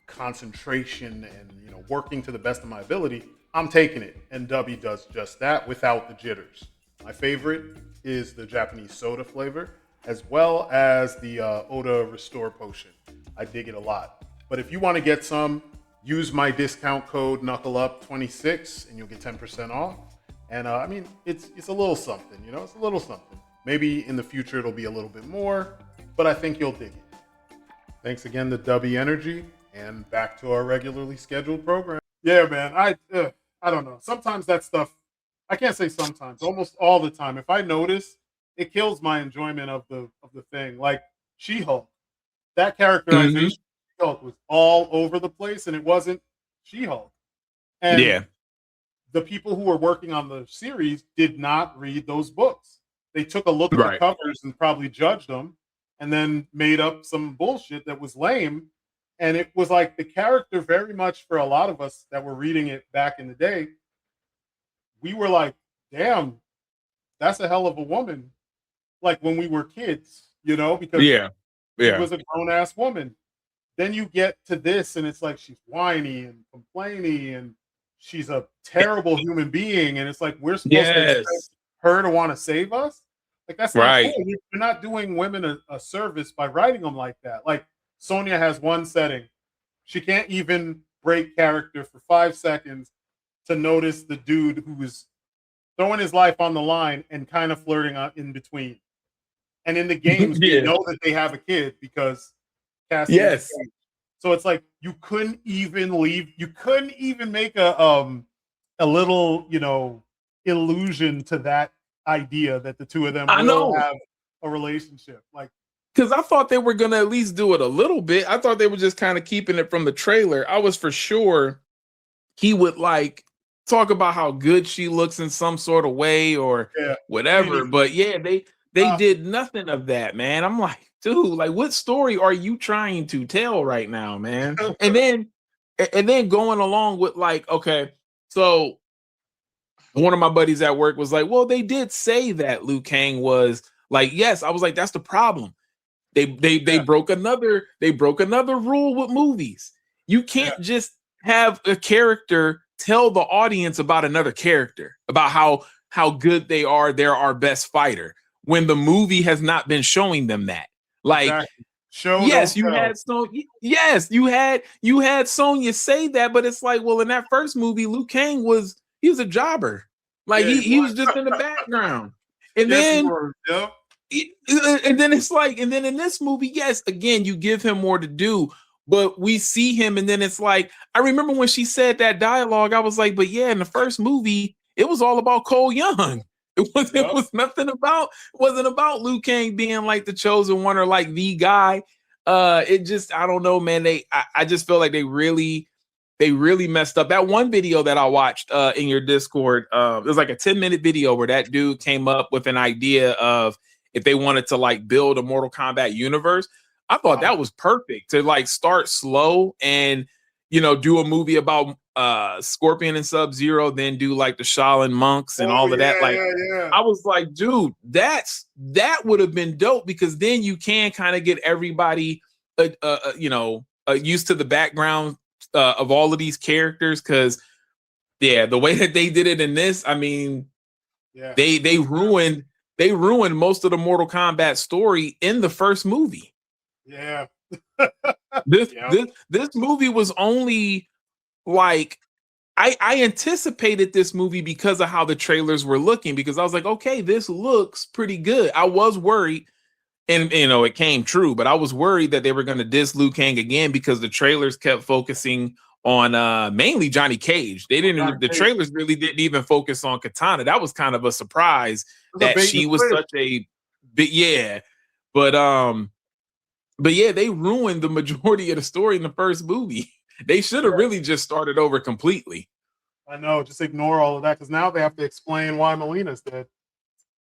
concentration and, working to the best of my ability, I'm taking it. And W does just that without the jitters. My favorite is the Japanese soda flavor, as well as the Oda Restore Potion. I dig it a lot. But if you want to get some, use my discount code KnuckleUp26 and you'll get 10% off. And I mean, it's a little something, it's a little something. Maybe in the future it'll be a little bit more, but I think you'll dig it. Thanks again to W Energy, and back to our regularly scheduled program. Yeah, man, I don't know. Sometimes that stuff, I can't say sometimes, almost all the time. If I notice, it kills my enjoyment of the thing. Like She-Hulk, that characterization of She-Hulk was all over the place, and it wasn't She-Hulk. And yeah, the people who were working on the series did not read those books. They took a look at the covers and probably judged them, and then made up some bullshit that was lame. And it was like the character, very much for a lot of us that were reading it back in the day, we were like, damn, that's a hell of a woman. Like when we were kids, because she was a grown-ass woman. Then you get to this, and it's like she's whiny and complaining, and she's a terrible human being. And it's like, we're supposed to expect her to want to save us? Like, that's not cool. You're not doing women a service by writing them like that. Like, Sonya has one setting. She can't even break character for 5 seconds to notice the dude who was throwing his life on the line and kind of flirting in between. And in the games, we know that they have a kid because Cassie. Yes. So it's like you couldn't even leave. You couldn't even make a little, illusion to that idea that the two of them will have a relationship. Like, because I thought they were gonna at least do it a little bit. I thought they were just kind of keeping it from the trailer. I was for sure he would like talk about how good she looks in some sort of way or whatever. But they did nothing of that, man. I'm like, dude, like, what story are you trying to tell right now, man? and then going along with like, okay, so one of my buddies at work was like, well, they did say that Liu Kang was like, yes. I was like, that's the problem. They broke another rule with movies. You can't just have a character tell the audience about another character, about how good they are, they're our best fighter, when the movie has not been showing them that. Like, you had Sonya say that, but it's like, well, in that first movie, Liu Kang was a jobber. Like he was just in the background. And then and then it's like, and then in this movie, yes, again, you give him more to do, but we see him, and then it's like, I remember when she said that dialogue, I was like, but yeah, in the first movie, it was all about Cole Young. It wasn't about Liu Kang being like the chosen one or like the guy. It just, I don't know, man. I just feel like they really messed up. That one video that I watched in your Discord, it was like a 10-minute video where that dude came up with an idea of if they wanted to like build a Mortal Kombat universe. I thought that was perfect to like start slow and, do a movie about Scorpion and Sub-Zero, then do like the Shaolin monks and all of that. Like, I was like, dude, that would have been dope, because then you can kind of get everybody, used to the background of all of these characters. Because the way that they did it in this, I mean, they ruined most of the Mortal Kombat story in the first movie. Yeah. This movie was only like, I anticipated this movie because of how the trailers were looking, because I was like, okay, this looks pretty good. I was worried, and it came true, but I was worried that they were going to diss Liu Kang again, because the trailers kept focusing on mainly Johnny Cage. The trailers really didn't even focus on Katana. That was kind of a surprise that she was such a big, but they ruined the majority of the story in the first movie. They should have really just started over completely. I know, just ignore all of that, because now they have to explain why Melina's dead.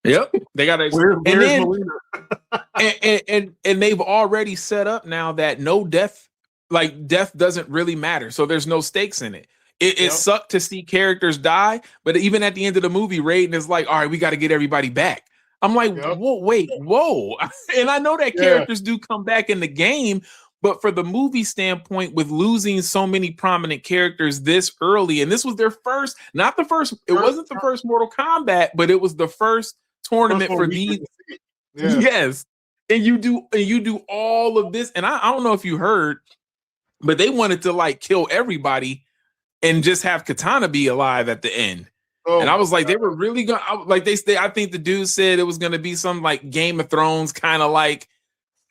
Yep, they got to, Where's and then Melina? and they've already set up now that no death, like death doesn't really matter, so there's no stakes in it. It Yep. sucked to see characters die, but even at the end of the movie, Raiden is like, "All right, we got to get everybody back." I'm like, Yep. "Whoa, wait, whoa!" And I know that Yeah. characters do come back in the game, but for the movie standpoint, with losing so many prominent characters this early, and this was their first, not the first, it wasn't the first Mortal Kombat, but it was the first tournament First for one we these. get to see. Yeah. Yes. And you do all of this. And I don't know if you heard, but they wanted to like kill everybody and just have Katana be alive at the end. Oh And I was like, my they were really gonna like I think the dude said it was gonna be some like Game of Thrones kind of like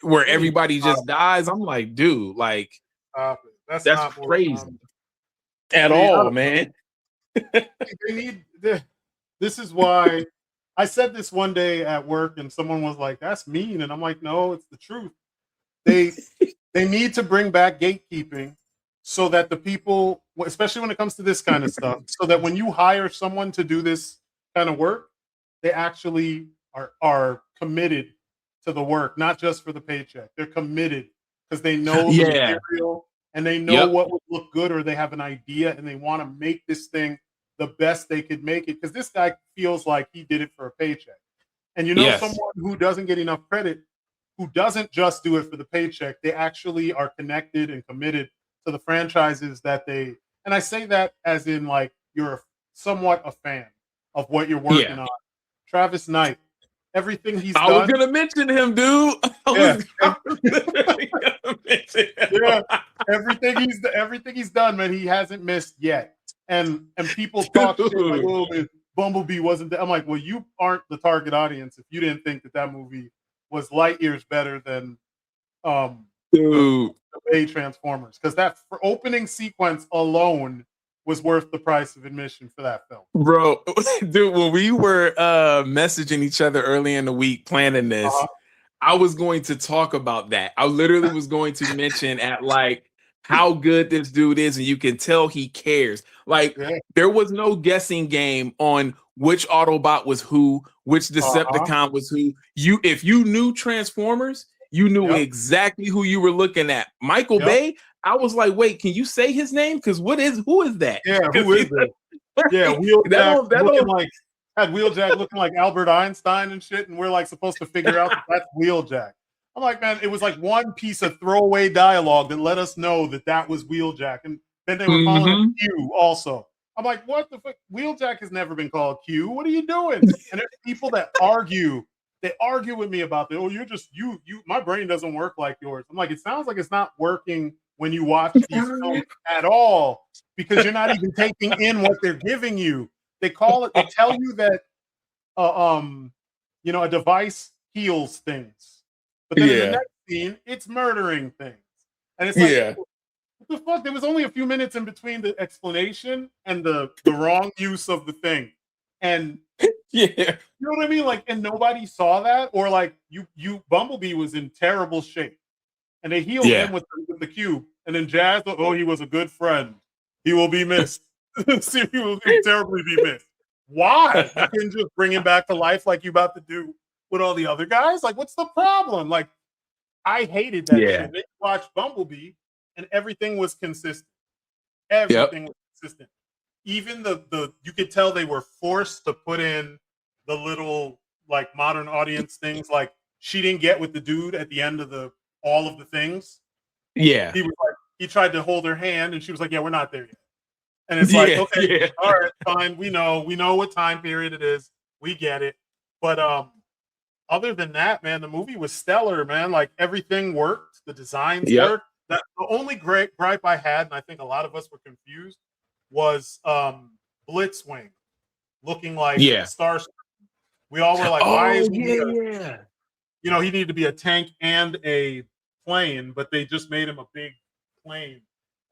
where everybody just dies. I'm like, dude, like Stop it. That's that's not Mortal crazy Kombat. at See, I all, don't- man. they need this is why I said this one day at work and someone was like, that's mean. And I'm like, no, it's the truth. They need to bring back gatekeeping so that the people, especially when it comes to this kind of stuff, so that when you hire someone to do this kind of work, they actually are committed to the work, not just for the paycheck. They're committed because they know the Yeah. material and they know Yep. what would look good, or they have an idea and they want to make this thing the best they could make it, because this guy feels like he did it for a paycheck. And you know, Yes. someone who doesn't get enough credit, who doesn't just do it for the paycheck, they actually are connected and committed to the franchises that they, and I say that as in like you're somewhat a fan of what you're working on. Travis Knight, everything he's I done. was gonna mention him, dude. I was literally gonna mention him. Yeah, everything he's done, man, he hasn't missed yet. And people talk shit like, oh, man, Bumblebee wasn't there. I'm like, well, you aren't the target audience if you didn't think that movie was light years better than the A Transformers, because that for opening sequence alone was worth the price of admission for that film. Bro, dude, when we were messaging each other early in the week planning this, I was going to talk about that. I literally was going to mention at like how good this dude is, and you can tell he cares. Like there was no guessing game on which Autobot was who, which Decepticon was who. If you knew Transformers, you knew exactly who you were looking at. Michael Bay, I was like, wait, can you say his name? Because who is that? Yeah, who is that? Yeah, Wheeljack had Wheeljack looking like Albert Einstein and shit, and we're like supposed to figure out that's Wheeljack. I'm like, man, it was like one piece of throwaway dialogue that let us know that was Wheeljack, and then they were calling him Q also. I'm like, what the fuck? Wheeljack has never been called Q. What are you doing? And there's people that argue. They argue with me about that. Oh, you're just you. My brain doesn't work like yours. I'm like, it sounds like it's not working when you watch these films at all, because you're not even taking in what they're giving you. They tell you that a device heals things, but then in the next scene it's murdering things, and it's like, what the fuck? There was only a few minutes in between the explanation and the wrong use of the thing, and you know what I mean? Like, and nobody saw that, or like Bumblebee was in terrible shape, and they healed him with the cube, and then Jazz, he was a good friend. He will be missed. He will terribly be missed. Why? You can just bring him back to life like you about to do with all the other guys? Like, what's the problem? Like, I hated that shit. They watched Bumblebee, and everything was consistent. Everything was consistent. Even the you could tell they were forced to put in the little like modern audience things, like she didn't get with the dude at the end of all of the things. Yeah. He was like, he tried to hold her hand, and she was like, yeah, we're not there yet. And it's like, okay, all right, fine. We know what time period it is. We get it. But other than that, man, the movie was stellar, man. Like, everything worked. The designs worked. The only gripe I had, and I think a lot of us were confused, was Blitzwing looking like Starscream. We all were like, why is he he needed to be a tank and a plane, but they just made him a big plane.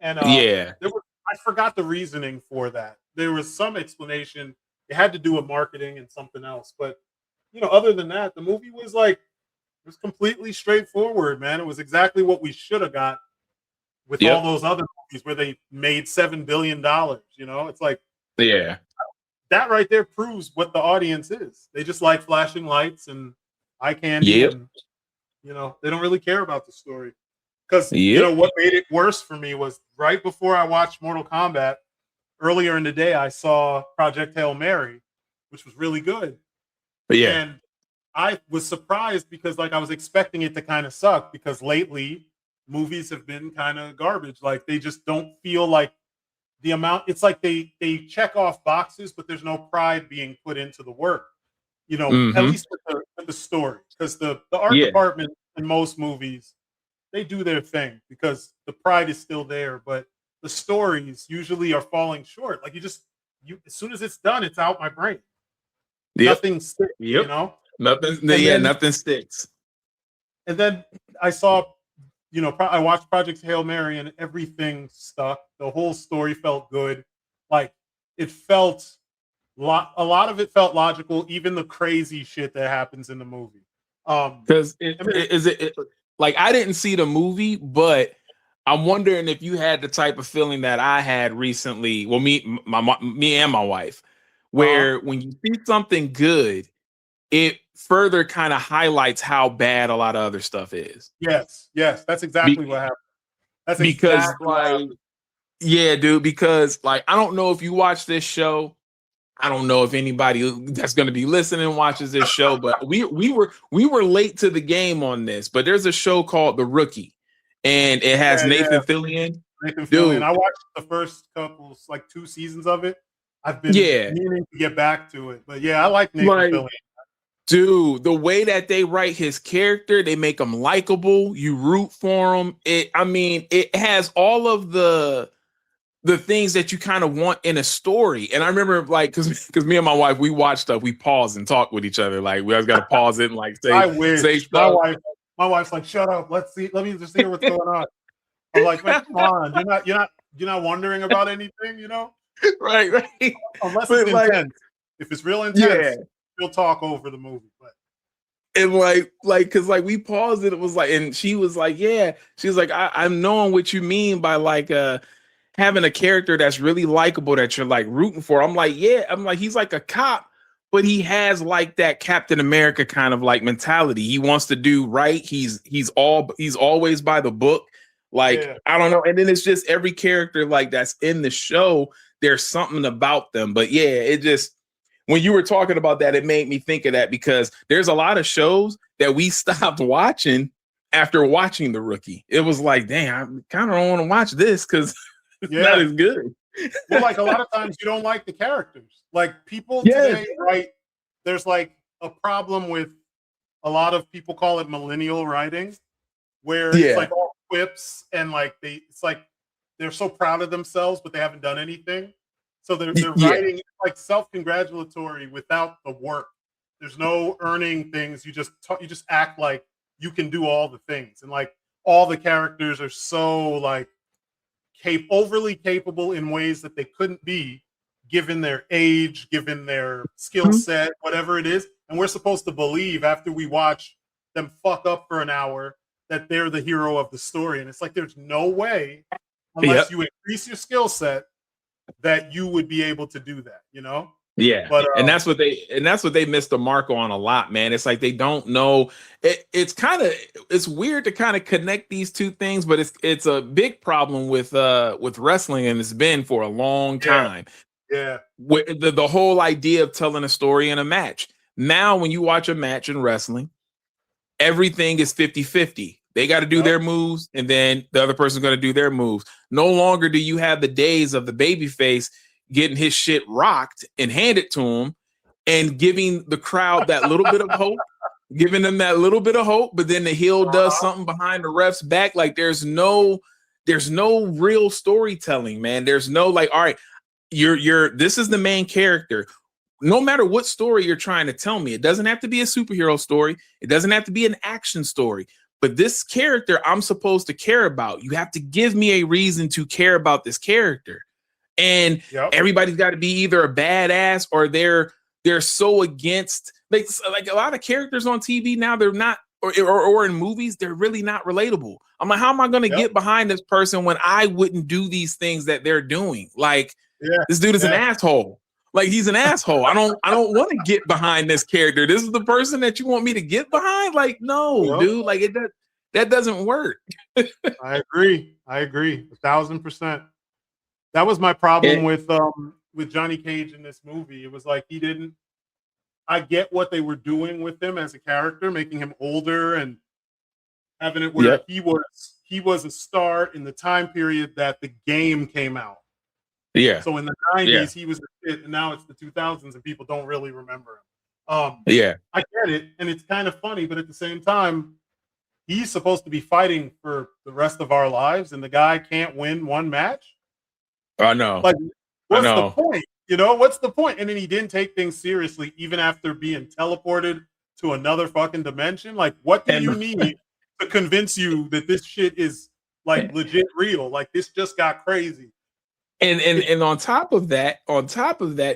And I forgot the reasoning for that. There was some explanation. It had to do with marketing and something else. But other than that, the movie was like, it was completely straightforward, man. It was exactly what we should have got with all those other movies where they made $7 billion. It's like, that right there proves what the audience is. They just like flashing lights and eye candy, and they don't really care about the story. Because what made it worse for me was right before I watched Mortal Kombat, earlier in the day, I saw Project Hail Mary, which was really good. But and I was surprised because I was expecting it to kind of suck, because lately movies have been kind of garbage. Like, they just don't feel like the amount. It's like they check off boxes, but there's no pride being put into the work. At least with the story, because the art department in most movies, they do their thing because the pride is still there, but the stories usually are falling short. Like, as soon as it's done, it's out my brain. Nothing sticks, nothing sticks. And then I saw, I watched Project Hail Mary, and everything stuck. The whole story felt good. Like, it felt a lot of it felt logical, even the crazy shit that happens in the movie. Because like, I didn't see the movie, but I'm wondering if you had the type of feeling that I had recently. Well, me and my wife, where when you see something good, it further kind of highlights how bad a lot of other stuff is. Yes, that's exactly what happened. That's because exactly what happened. Yeah, dude. Because I don't know if you watch this show. I don't know if anybody that's going to be listening watches this show, but we were late to the game on this. But there's a show called The Rookie, and it has Nathan Fillion. Dude, I watched the first couple, 2 seasons of it. I've been meaning to get back to it, but I like Nathan Fillion. Dude, the way that they write his character, they make him likable. You root for him. It has all of the things that you kind of want in a story. And I remember, because me and my wife, we watch stuff, we pause and talk with each other. Like, we always got to pause it and say, I wish. Say stuff. My wife's like, shut up. Let me just hear what's going on. I'm like, man, come on. You're not wondering about anything, Right. Unless it's intense. If it's real intense, we'll talk over the movie. But and because we paused it, it was and she was like, she was like, I'm knowing what you mean by having a character that's really likable that you're rooting for. I'm like, he's like a cop, but he has that Captain America kind of mentality. He wants to do right. He's always by the book. I don't know. And then it's just every character that's in the show, there's something about them. But it just, when you were talking about that, it made me think of that, because there's a lot of shows that we stopped watching after watching The Rookie. It was like, dang, I kind of don't want to watch this because it's not as good. Well, a lot of times you don't like the characters. People today, right? There's a problem with a lot of people call it millennial writing, where it's all quips and they're so proud of themselves, but they haven't done anything. So they're writing self-congratulatory without the work. There's no earning things. You just act like you can do all the things, and all the characters are so overly capable in ways that they couldn't be, given their age, given their skill set, whatever it is. And we're supposed to believe, after we watch them fuck up for an hour, that they're the hero of the story. And it's there's no way, unless you increase your skill set, that you would be able to do that, But and that's what they missed the mark on a lot, man. It's they don't know. It's weird to kind of connect these two things, but it's a big problem with wrestling, and it's been for a long time. With the whole idea of telling a story in a match. Now, when you watch a match in wrestling, everything is 50-50. They got to do their moves, and then the other person's going to do their moves. No longer do you have the days of the babyface getting his shit rocked and handed to him and giving the crowd that little bit of hope, giving them that little bit of hope, but then the heel does something behind the ref's back. There's no real storytelling, man. There's no all right, this is the main character. No matter what story you're trying to tell me, it doesn't have to be a superhero story. It doesn't have to be an action story. But this character I'm supposed to care about. You have to give me a reason to care about this character. And everybody's got to be either a badass or they're so against a lot of characters on TV now, they're not, or in movies, they're really not relatable. I'm like, how am I going to get behind this person when I wouldn't do these things that they're doing? This dude is an asshole. Like he's an asshole. I don't want to get behind this character. This is the person that you want me to get behind? Like, no, dude. Like that doesn't work. I agree. 1,000%. That was my problem with Johnny Cage in this movie. It was like he didn't. I get what they were doing with him as a character, making him older and having it where he was a star in the time period that the game came out. Yeah. So in the 90s, he was a kid, and now it's the 2000s, and people don't really remember him. Yeah. I get it, and it's kind of funny, but at the same time, he's supposed to be fighting for the rest of our lives, and the guy can't win one match. I know. Like, what's the point? You know, what's the point? And then he didn't take things seriously, even after being teleported to another fucking dimension. Like, what do you need to convince you that this shit is like legit real? Like, this just got crazy. And on top of that,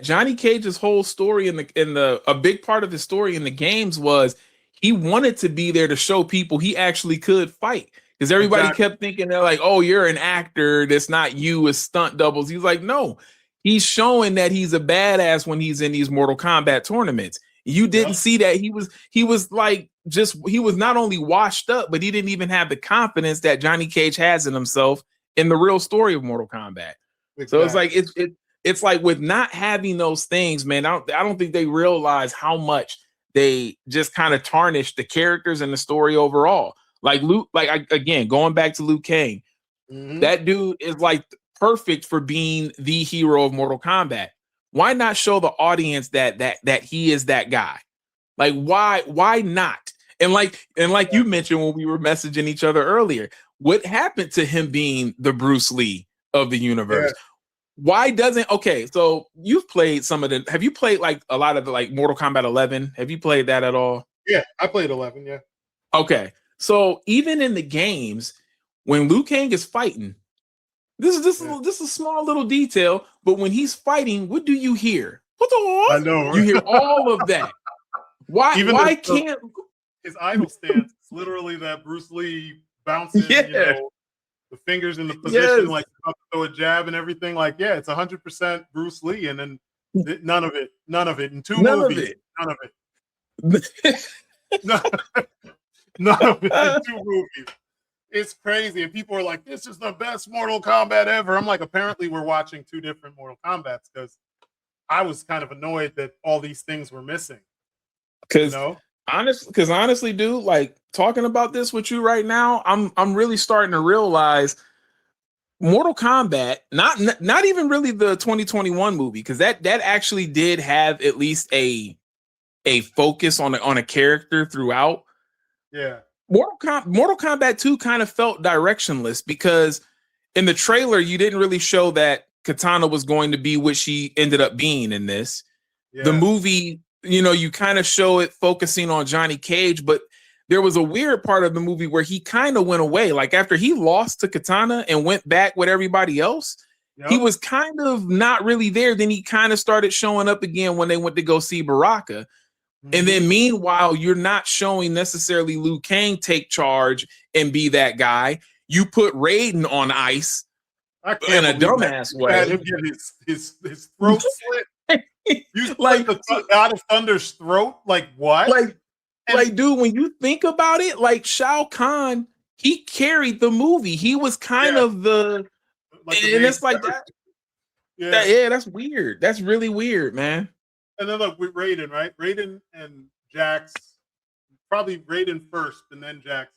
Johnny Cage's whole story a big part of his story in the games was he wanted to be there to show people he actually could fight. Because everybody kept thinking they're like, oh, you're an actor. That's not you as stunt doubles. He's like, no, he's showing that he's a badass when he's in these Mortal Kombat tournaments. You didn't see that. He was not only washed up, but he didn't even have the confidence that Johnny Cage has in himself in the real story of Mortal Kombat. Exactly. So it's like it's like with not having those things, man. I don't think they realize how much they just kind of tarnish the characters and the story overall. Like Luke, again, going back to Liu Kang, that dude is like perfect for being the hero of Mortal Kombat. Why not show the audience that he is that guy? Like, why not? And like you mentioned when we were messaging each other earlier, what happened to him being the Bruce Lee of the universe? Why doesn't so you've played have you played like a lot of the like Mortal Kombat 11? Have you played that at all? Yeah, I played 11, yeah. Okay. So even in the games, when Liu Kang is fighting, this is a small little detail, but when he's fighting, what do you hear? What the I know, right? You hear all of that. Why can't his idol stance? It's literally that Bruce Lee bouncing, the fingers in the position, like about to throw a jab and everything. Like, it's 100% Bruce Lee, and then none of it in two movies. None of it. None of it in two movies. It's crazy, and people are like, "This is the best Mortal Kombat ever." I'm like, apparently, we're watching two different Mortal Kombats because I was kind of annoyed that all these things were missing. Because honestly, dude, like talking about this with you right now, I'm really starting to realize Mortal Kombat, not even really the 2021 movie, because that actually did have at least a focus on a character throughout. Yeah. Mortal Kombat 2 kind of felt directionless because in the trailer you didn't really show that Katana was going to be what she ended up being in this. Yeah. The movie, you kind of show it focusing on Johnny Cage, but there was a weird part of the movie where he kind of went away. Like after he lost to Katana and went back with everybody else, he was kind of not really there. Then he kind of started showing up again when they went to go see Baraka. And then meanwhile, you're not showing necessarily Liu Kang take charge and be that guy. You put Raiden on ice in a dumbass way. Had him get his throat slit. You like the God of Thunder's throat? Like what? Like, dude, when you think about it, like Shao Kahn, he carried the movie. He was kind of and it's like that. Yeah, that's weird. That's really weird, man. And then look with Raiden, right? Raiden and Jax, probably Raiden first and then Jax.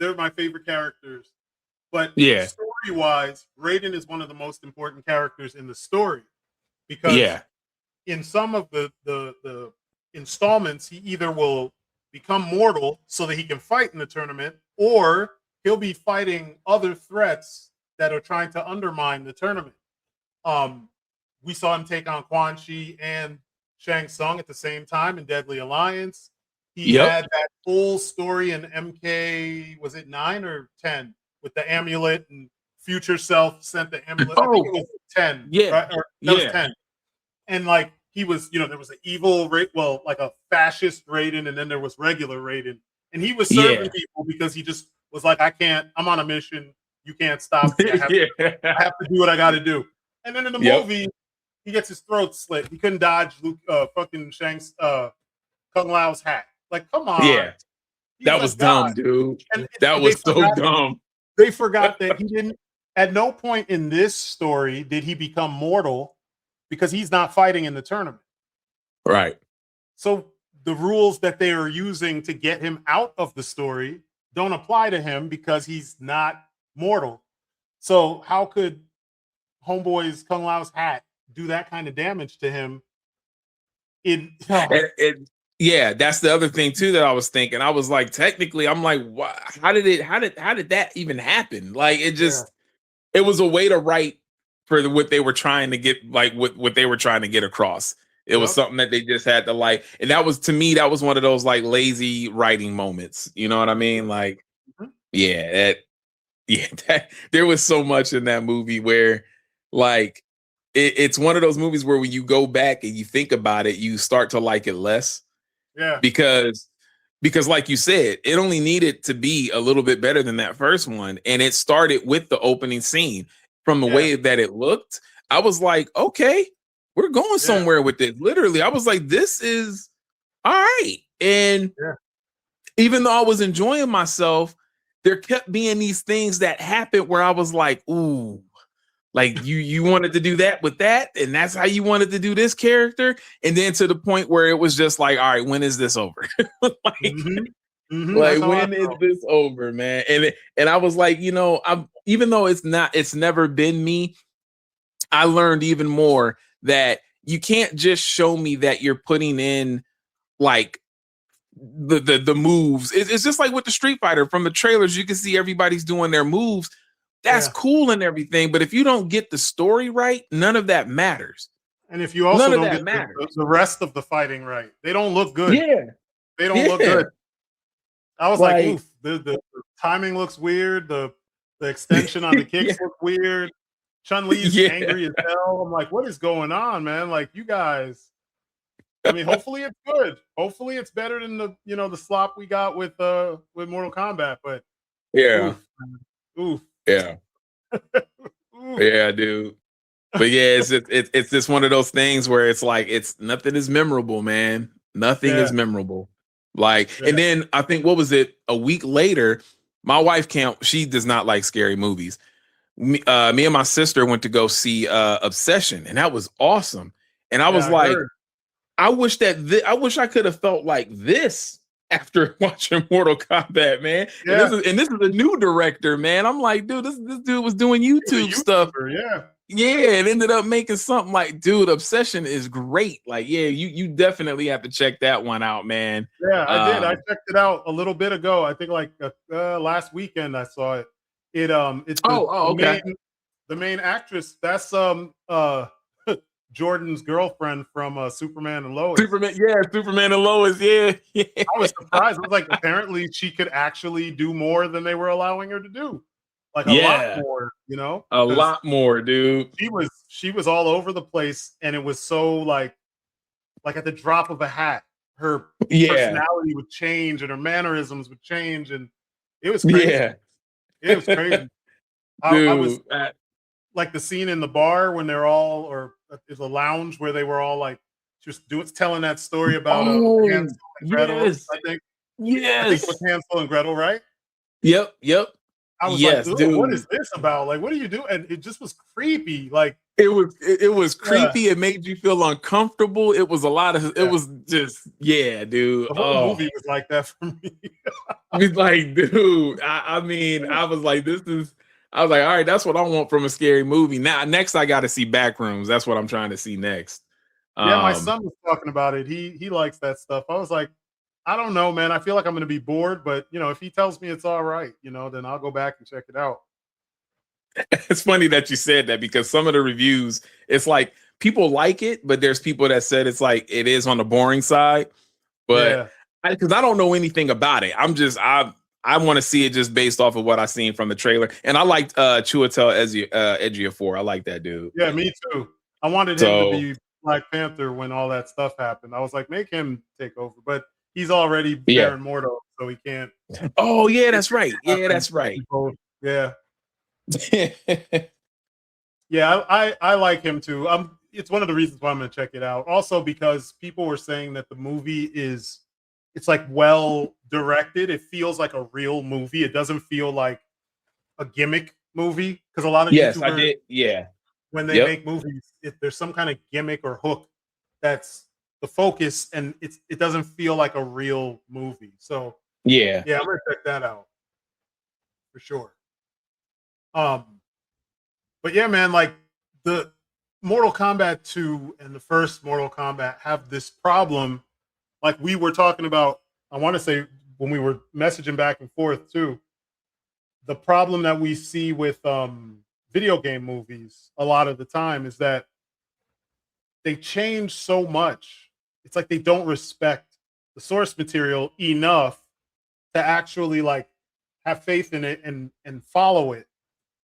They're my favorite characters. But story-wise, Raiden is one of the most important characters in the story. Because in some of the installments, he either will become mortal so that he can fight in the tournament, or he'll be fighting other threats that are trying to undermine the tournament. We saw him take on Quan Chi and Shang Tsung at the same time in Deadly Alliance. He had that full story in MK, was it 9 or 10? With the amulet and future self sent the amulet. I think it was 10. Yeah. Right? Or that was 10. And like he was, there was an evil, like a fascist Raiden, and then there was regular Raiden. And he was serving people because he just was like, I'm on a mission. You can't stop me. I have to do what I got to do. And then in the movie, he gets his throat slit. He couldn't dodge Luke, fucking Shanks, Kung Lao's hat. Like, come on, Yeah, he's that a was god. dumb, dude. And That they was so forgot. dumb. They forgot that he didn't. At no point in this story did he become mortal because he's not fighting in the tournament. Right. So the rules that they are using to get him out of the story don't apply to him because he's not mortal. So how could Homeboy's Kung Lao's hat do that kind of damage to him? Yeah, that's the other thing too that I was thinking. I was like, technically, I'm like, why, how did that even happen? Like, it was a way to write for what they were trying to get, like what they were trying to get across. It was something that they just had to like, and that was, to me, that was one of those like lazy writing moments. You know what I mean? Like, yeah, there was so much in that movie where, like, it's one of those movies where when you go back and you think about it, you start to like it less. Yeah. Because like you said, it only needed to be a little bit better than that first one. And it started with the opening scene. From the way that it looked, I was like, okay, we're going somewhere with this. Literally, I was like, this is all right. And even though I was enjoying myself, there kept being these things that happened where I was like, ooh, like you wanted to do that with that, and that's how you wanted to do this character, and then to the point where it was just like, all right, when is this over? Like, like when is this over, man? And I was like, I'm, even though it's never been me, I learned even more that you can't just show me that you're putting in like the moves. It's just like with the Street Fighter. From the trailers, you can see everybody's doing their moves. That's cool and everything, but if you don't get the story right, none of that matters. And if you also don't get the rest of the fighting right, they don't look good. Yeah, they don't look good. I was like, oof, the timing looks weird. The extension on the kicks look weird. Chun-Li's angry as hell. I'm like, what is going on, man? Like, you guys. I mean, hopefully it's good. Hopefully it's better than the slop we got with Mortal Kombat. But oof. Yeah. Yeah, dude. But yeah, it's just one of those things where it's like, it's nothing is memorable, man. Nothing is memorable. Like, and then I think, what was it? A week later, my wife she does not like scary movies. Me and my sister went to go see Obsession, and that was awesome. And I was like, I wish I could have felt like this after watching Mortal Kombat, man. Yeah. And this is a new director, man. I'm like, dude, this dude was doing YouTube stuff. Yeah, it ended up making something like, dude, Obsession is great. Like, yeah, you definitely have to check that one out, man. Yeah, I did. I checked it out a little bit ago. I think like last weekend I saw it. It's the main actress. That's Jordan's girlfriend from Superman and Lois. Superman and Lois. Yeah. I was surprised. I was like, apparently she could actually do more than they were allowing her to do. Like a lot more, a lot more, dude. She was all over the place, and it was so like at the drop of a hat, her personality would change and her mannerisms would change, and it was crazy. It was crazy. I was like the scene in the bar when they're all, or is a lounge where they were all like just telling that story about Hansel and Gretel. I think it was Hansel and Gretel, right? Yep. I was like, dude, what is this about? Like, what do you do? And it just was creepy. Like, it was creepy. It made you feel uncomfortable. It was a lot of. It was just, dude. The whole movie was like that for me. It's like, dude. I mean, I was like, I was like, all right, that's what I want from a scary movie. Now, next, I got to see Backrooms. That's what I'm trying to see next. Yeah, my son was talking about it. He likes that stuff. I was like, I don't know, man. I feel like I'm going to be bored, but if he tells me it's all right, then I'll go back and check it out. It's funny that you said that, because some of the reviews, it's like people like it, but there's people that said it's like it is on the boring side. But because I don't know anything about it, I want to see it just based off of what I seen from the trailer. And I liked Chiwetel Ejiofor. I like that dude. Yeah, me too. I wanted him to be Black Panther when all that stuff happened. I was like, make him take over, but he's already Baron Mordo, so he can't. Oh yeah, that's right. Yeah, that's right. Yeah. Yeah, I like him too. it's one of the reasons why I'm going to check it out. Also, because people were saying that the movie it's like well directed. It feels like a real movie. It doesn't feel like a gimmick movie because a lot of Yes, I YouTubers, did. Yeah. when they Yep. make movies, if there's some kind of gimmick or hook that's the focus, and it doesn't feel like a real movie. So Yeah. yeah, I'm gonna check that out for sure. Um, but yeah, man, like the Mortal Kombat 2 and the first Mortal Kombat have this problem, like we were talking about. I want to say when we were messaging back and forth too, the problem that we see with video game movies a lot of the time is that they change so much. It's like they don't respect the source material enough to actually like have faith in it and follow it,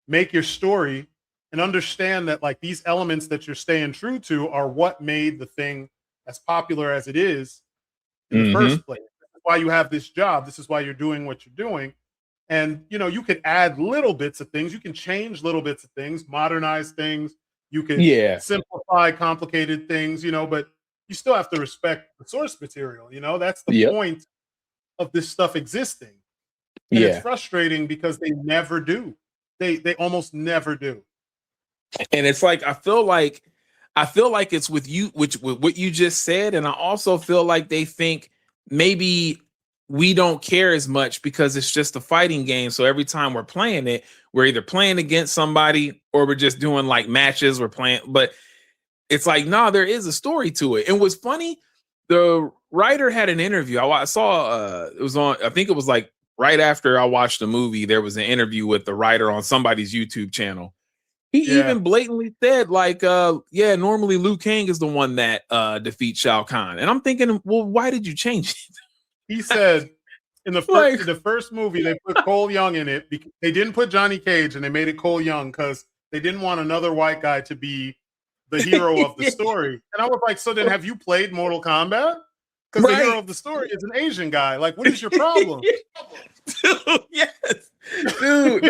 make your story, and understand that like these elements that you're staying true to are what made the thing as popular as it is in the Mm-hmm. first place. This is why you have this job. This is why you're doing what you're doing. And you could add little bits of things. You can change little bits of things, modernize things. You could Yeah. simplify complicated things, but you still have to respect the source material. That's the Yep. point of this stuff existing. And it's Yeah. frustrating because they never do. They almost never do. And it's like I feel like it's with you, with what you just said, and I also feel like they think maybe we don't care as much because it's just a fighting game. So every time we're playing it, we're either playing against somebody or we're just doing like matches. We're playing, but it's like, no, there is a story to it. And what's funny, the writer had an interview. I saw it was on, I think it was like right after I watched the movie, there was an interview with the writer on somebody's YouTube channel. He even blatantly said, like, yeah, normally Liu Kang is the one that defeats Shao Kahn. And I'm thinking, well, why did you change it? He said in the first movie they put Cole Young in it because they didn't put Johnny Cage and they made it Cole Young because they didn't want another white guy to be the hero of the story. And I was like, so then have you played Mortal Kombat? Because the hero of the story is an Asian guy. Like, what is your problem? Dude, yes. Dude,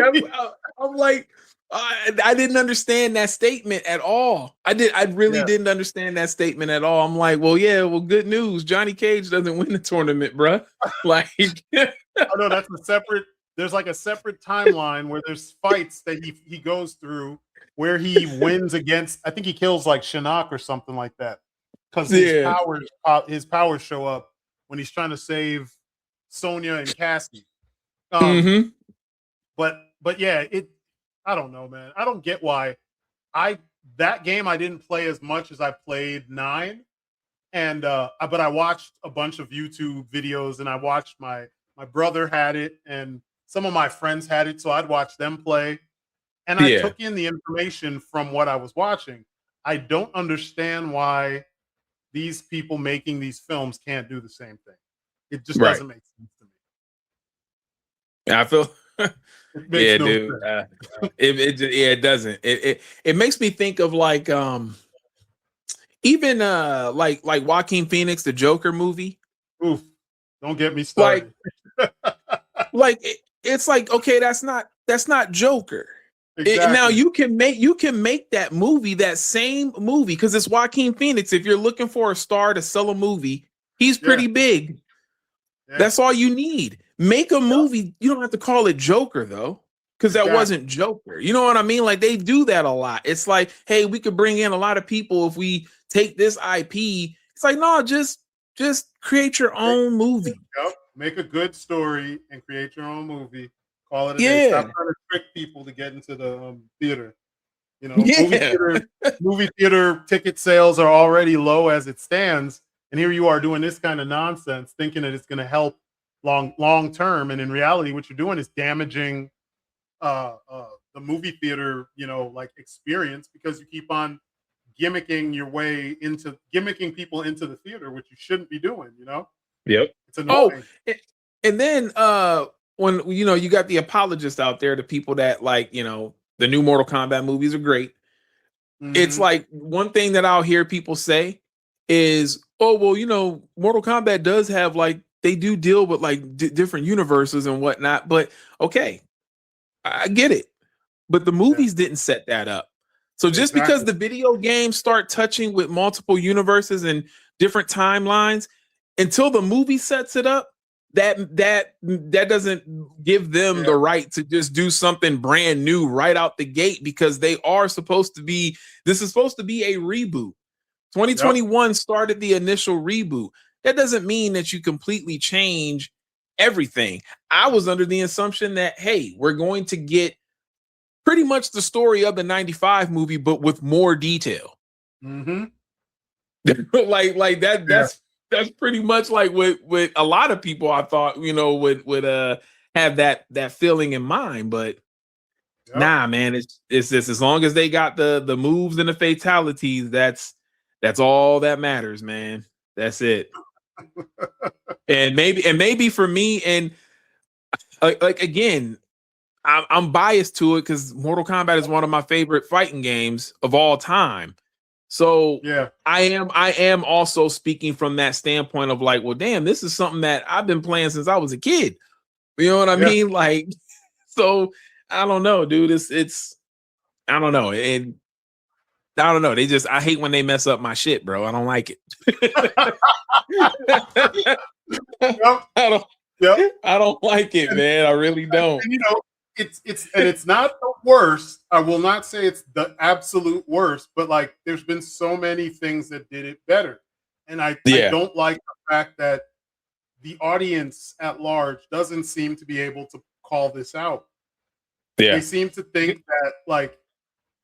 I'm like, I didn't understand that statement at all. I really didn't understand that statement at all. I'm like, well, good news. Johnny Cage doesn't win the tournament, bruh. Like, oh no, that's a separate. There's like a separate timeline where there's fights that he goes through where he wins against. I think he kills like Shinnok or something like that because his powers show up when he's trying to save Sonya and Cassie. But yeah, I don't know, man. I don't get why. That game I didn't play as much as I played 9, and but I watched a bunch of YouTube videos, and I watched my brother had it, and some of my friends had it, so I'd watch them play, and I took in the information from what I was watching. I don't understand why these people making these films can't do the same thing. It just doesn't make sense to me. I feel. Dude. It doesn't. It makes me think of like even like Joaquin Phoenix, the Joker movie. Oof! Don't get me started. Like it's like, okay, that's not Joker. Exactly. Now you can make that movie, that same movie, because it's Joaquin Phoenix. If you're looking for a star to sell a movie, he's pretty big. Yeah. That's all you need. Make a movie. You don't have to call it Joker though, because that wasn't Joker. You know what I mean? Like they do that a lot. It's like, hey, we could bring in a lot of people if we take this IP. It's like, no, just create your own movie. Yep. Make a good story and create your own movie. Call it a day. Stop trying to trick people to get into the theater. Movie theater ticket sales are already low as it stands, and here you are doing this kind of nonsense, thinking that it's going to help long term, and in reality, what you're doing is damaging the movie theater, like experience, because you keep on gimmicking people into the theater, which you shouldn't be doing. Yep. It's annoying. And then when you got the apologists out there, the people that like, the new Mortal Kombat movies are great. Mm-hmm. It's like one thing that I'll hear people say is, oh, well, Mortal Kombat does have like, they do deal with like different universes and whatnot, but okay, I get it. But the movies didn't set that up. So just because Exactly. the video games start touching with multiple universes and different timelines, until the movie sets it up, that doesn't give them Yeah. the right to just do something brand new right out the gate, because they are supposed to be, this is supposed to be a reboot. Yep. 2021 started the initial reboot. That doesn't mean that you completely change everything. I was under the assumption that, hey, we're going to get pretty much the story of the 95 movie, but with more detail. Mm-hmm. like that Yeah. that's pretty much like with a lot of people, I thought, would have that feeling in mind. But Yep. nah, man, it's just, as long as they got the moves and the fatalities, that's all that matters, man. That's it. And maybe for me, and like again, I'm biased to it because Mortal Kombat is one of my favorite fighting games of all time. So Yeah. I am also speaking from that standpoint of like, well, damn, this is something that I've been playing since I was a kid. You know what I Yeah. mean? Like, so I don't know, dude. It's I don't know. And I don't know. I hate when they mess up my shit, bro. I don't like it. Yep. I don't Yep. I don't like it, man. I really don't. And it's not the worst. I will not say it's the absolute worst, but like there's been so many things that did it better. And I Yeah. don't like the fact that the audience at large doesn't seem to be able to call this out. Yeah. They seem to think that like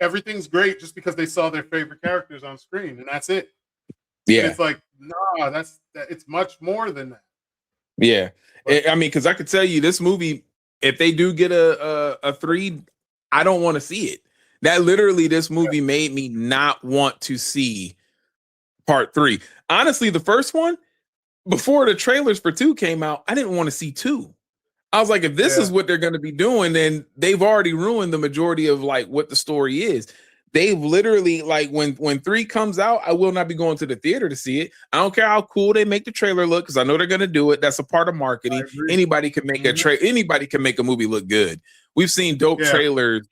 everything's great just because they saw their favorite characters on screen and that's it. And Yeah. it's like, nah, it's much more than that. Yeah. But I mean, because I could tell you this movie, if they do get a 3, I don't want to see it. That literally, this movie made me not want to see part 3. Honestly, the first one, before the trailers for 2 came out, I didn't want to see 2. I was like, if this yeah, is what they're going to be doing, then they've already ruined the majority of like what the story is. They've literally, like, when 3 comes out, I will not be going to the theater to see it. I don't care how cool they make the trailer look, because I know they're going to do it. That's a part of I marketing. agree. Anybody can make anybody can make a movie look good. We've seen dope Yeah. trailers.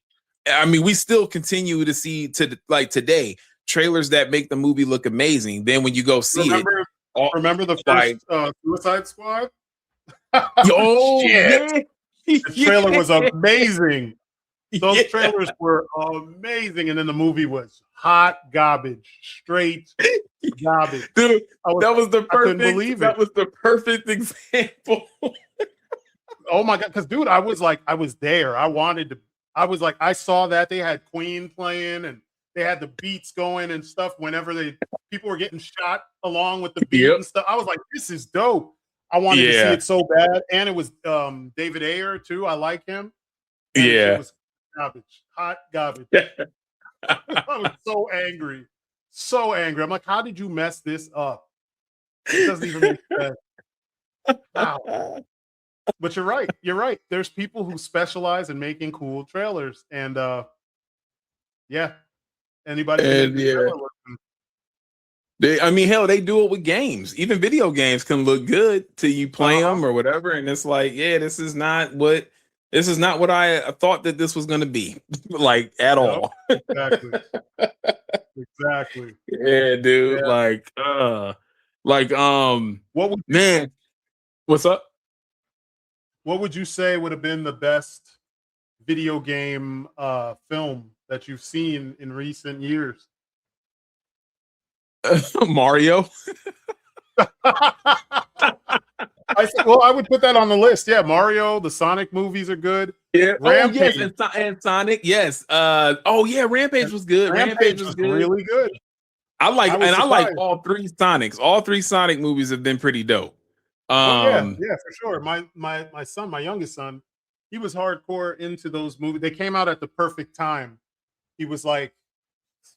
I mean, we still continue to see like today trailers that make the movie look amazing. Then when you go see Remember the like, first Suicide Squad? oh Shit. yeah, The trailer was amazing. Those Yeah. trailers were amazing, and then the movie was hot garbage, straight garbage. Dude, that was the I couldn't perfect. believe That it. was the perfect example. Oh my god! Because dude, I was there. I was like, I saw that they had Queen playing, and they had the beats going and stuff. Whenever people were getting shot along with the beat Yep. and stuff, I was like, this is dope. I wanted to see it so bad, and it was David Ayer too. I like him. And Yeah. it was garbage, hot garbage. I was so angry, so angry. I'm like, how did you mess this up? It doesn't even make sense. Wow. But you're right. You're right. There's people who specialize in making cool trailers, and yeah, anybody can make And the yeah, trailer look good. I mean, hell, they do it with games. Even video games can look good till you play Uh-huh. them or whatever, and it's like, yeah, this is not what I thought that this was going to be, like, at Yep, all. exactly. Exactly. Yeah, dude. Yeah. What would Man, what's up? what would you say would have been the best video game film that you've seen in recent years? Mario. I would put that on the list. Yeah, Mario, the Sonic movies are good. Yeah. Rampage. Oh yes, and Sonic. Yes. Oh yeah, Rampage was good. Rampage was good. Really good. I like surprised. all 3 Sonics. All 3 Sonic movies have been pretty dope. Oh yeah, for sure. My son, my youngest son, he was hardcore into those movies. They came out at the perfect time. He was like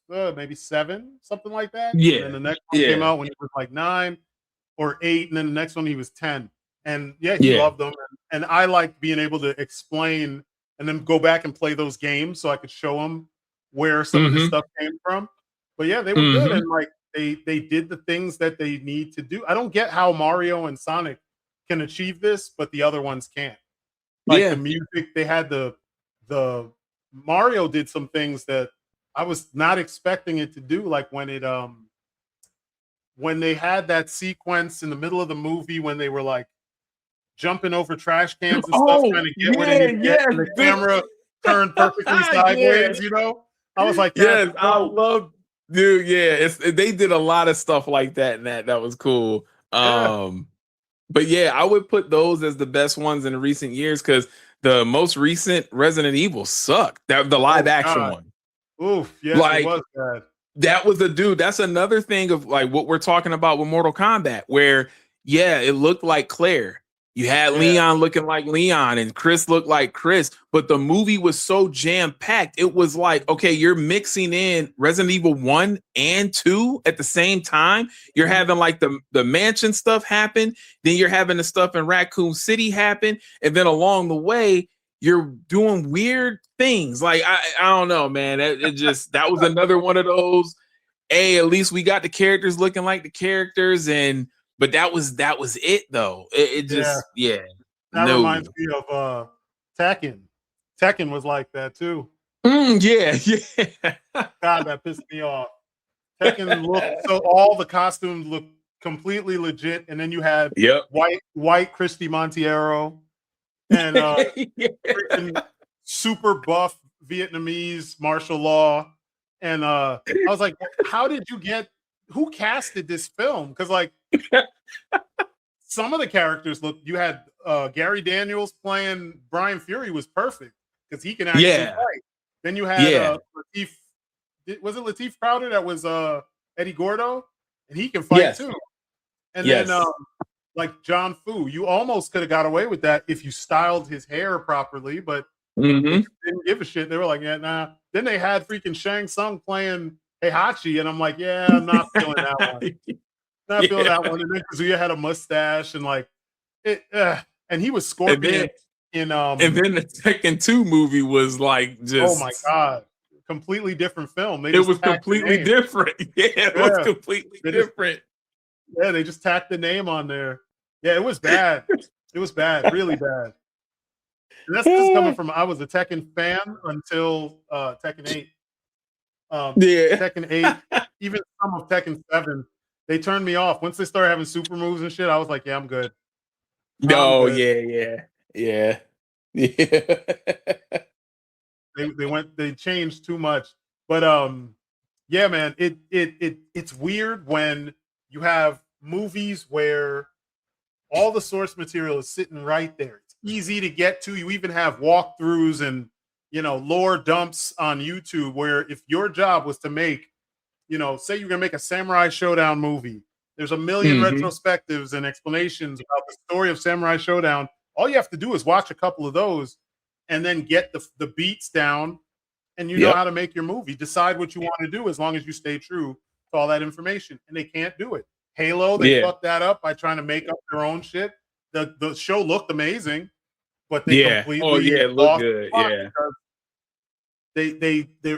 maybe 7, something like that. Yeah. And then the next one came out when he was like 9 or 8, and then the next one he was 10. And yeah, he loved them. And I liked being able to explain and then go back and play those games so I could show him where some of this stuff came from. But yeah, they were good, and like they did the things that they need to do. I don't get how Mario and Sonic can achieve this, but the other ones can't. Like the music, they had the Mario did some things that I was not expecting it to do like when they had that sequence in the middle of the movie when they were like jumping over trash cans and stuff Oh, trying to get where they yeah, need to get, yes, and the dude. camera turned perfectly Yeah. sideways, I was like, that's Yes, I love, dude. Yeah, they did a lot of stuff like that, and that was cool. yeah. But yeah, I would put those as the best ones in recent years because the most recent Resident Evil sucked. That the live Oh action god. one, Oof, yes, it like was bad. that was a dude. That's another thing of like what we're talking about with Mortal Kombat, where yeah, it looked like Claire. You had Yeah. Leon looking like Leon, and Chris looked like Chris, but the movie was so jam packed. It was like, okay, you're mixing in Resident Evil 1 and 2 at the same time. You're Mhm. having like the mansion stuff happen, then you're having the stuff in Raccoon City happen, and then along the way, you're doing weird things. Like I don't know, man. It just that was another one of those. Hey, at least we got the characters looking like the characters, and but that was it though. It Yeah. just yeah. That No. reminds me of Tekken. Tekken was like that too. Yeah, yeah. God, that pissed me off. Tekken looked so all the costumes looked completely legit, and then you had Yep. white Christy Montiero and Yeah. freaking super buff Vietnamese martial law. And I was like, how did you get who casted this film? Because like some of the characters look you had Gary Daniels playing Brian Fury was perfect because he can actually Yeah. fight. Then you had Yeah. Lateef, was it Lateef Crowder that was Eddie Gordo? And he can fight Yes. too. And Yes. then like John Fu, you almost could have got away with that if you styled his hair properly, but they Mhm. just didn't give a shit. They were like, yeah, nah. Then they had freaking Shang Tsung playing Heihachi, and I'm like, yeah, I'm not feeling that one. Not feeling that Yeah. one. And then Kazuya had a mustache and like it, and he was And Scorpion then in the Tekken 2 movie was like oh my just god, completely different film. They it just was tacked the completely name. different. Yeah, it was Yeah, completely they just different. yeah, they just tacked the name on there. Yeah, it was bad. It was bad, really bad. And that's just coming from I was a Tekken fan until Tekken 8. Yeah. Tekken 8, even some of Tekken 7, they turned me off. Once they started having super moves and shit, I was like, yeah, I'm good. I'm No, good. yeah, yeah. Yeah. They changed too much. But yeah, man, it's weird when you have movies where all the source material is sitting right there. It's easy to get to. You even have walkthroughs and lore dumps on YouTube where if your job was to make, say you're gonna make a Samurai Showdown movie, there's a million Mhm. retrospectives and explanations about the story of Samurai Showdown. All you have to do is watch a couple of those and then get the beats down and you know Yep. how to make your movie. Decide what you want to do as long as you stay true to all that information. And they can't do it. Halo, they Yeah. fucked that up by trying to make up their own shit. The show looked amazing, but they Yeah. Oh, completely yeah, it looked lost the good. plot Yeah. because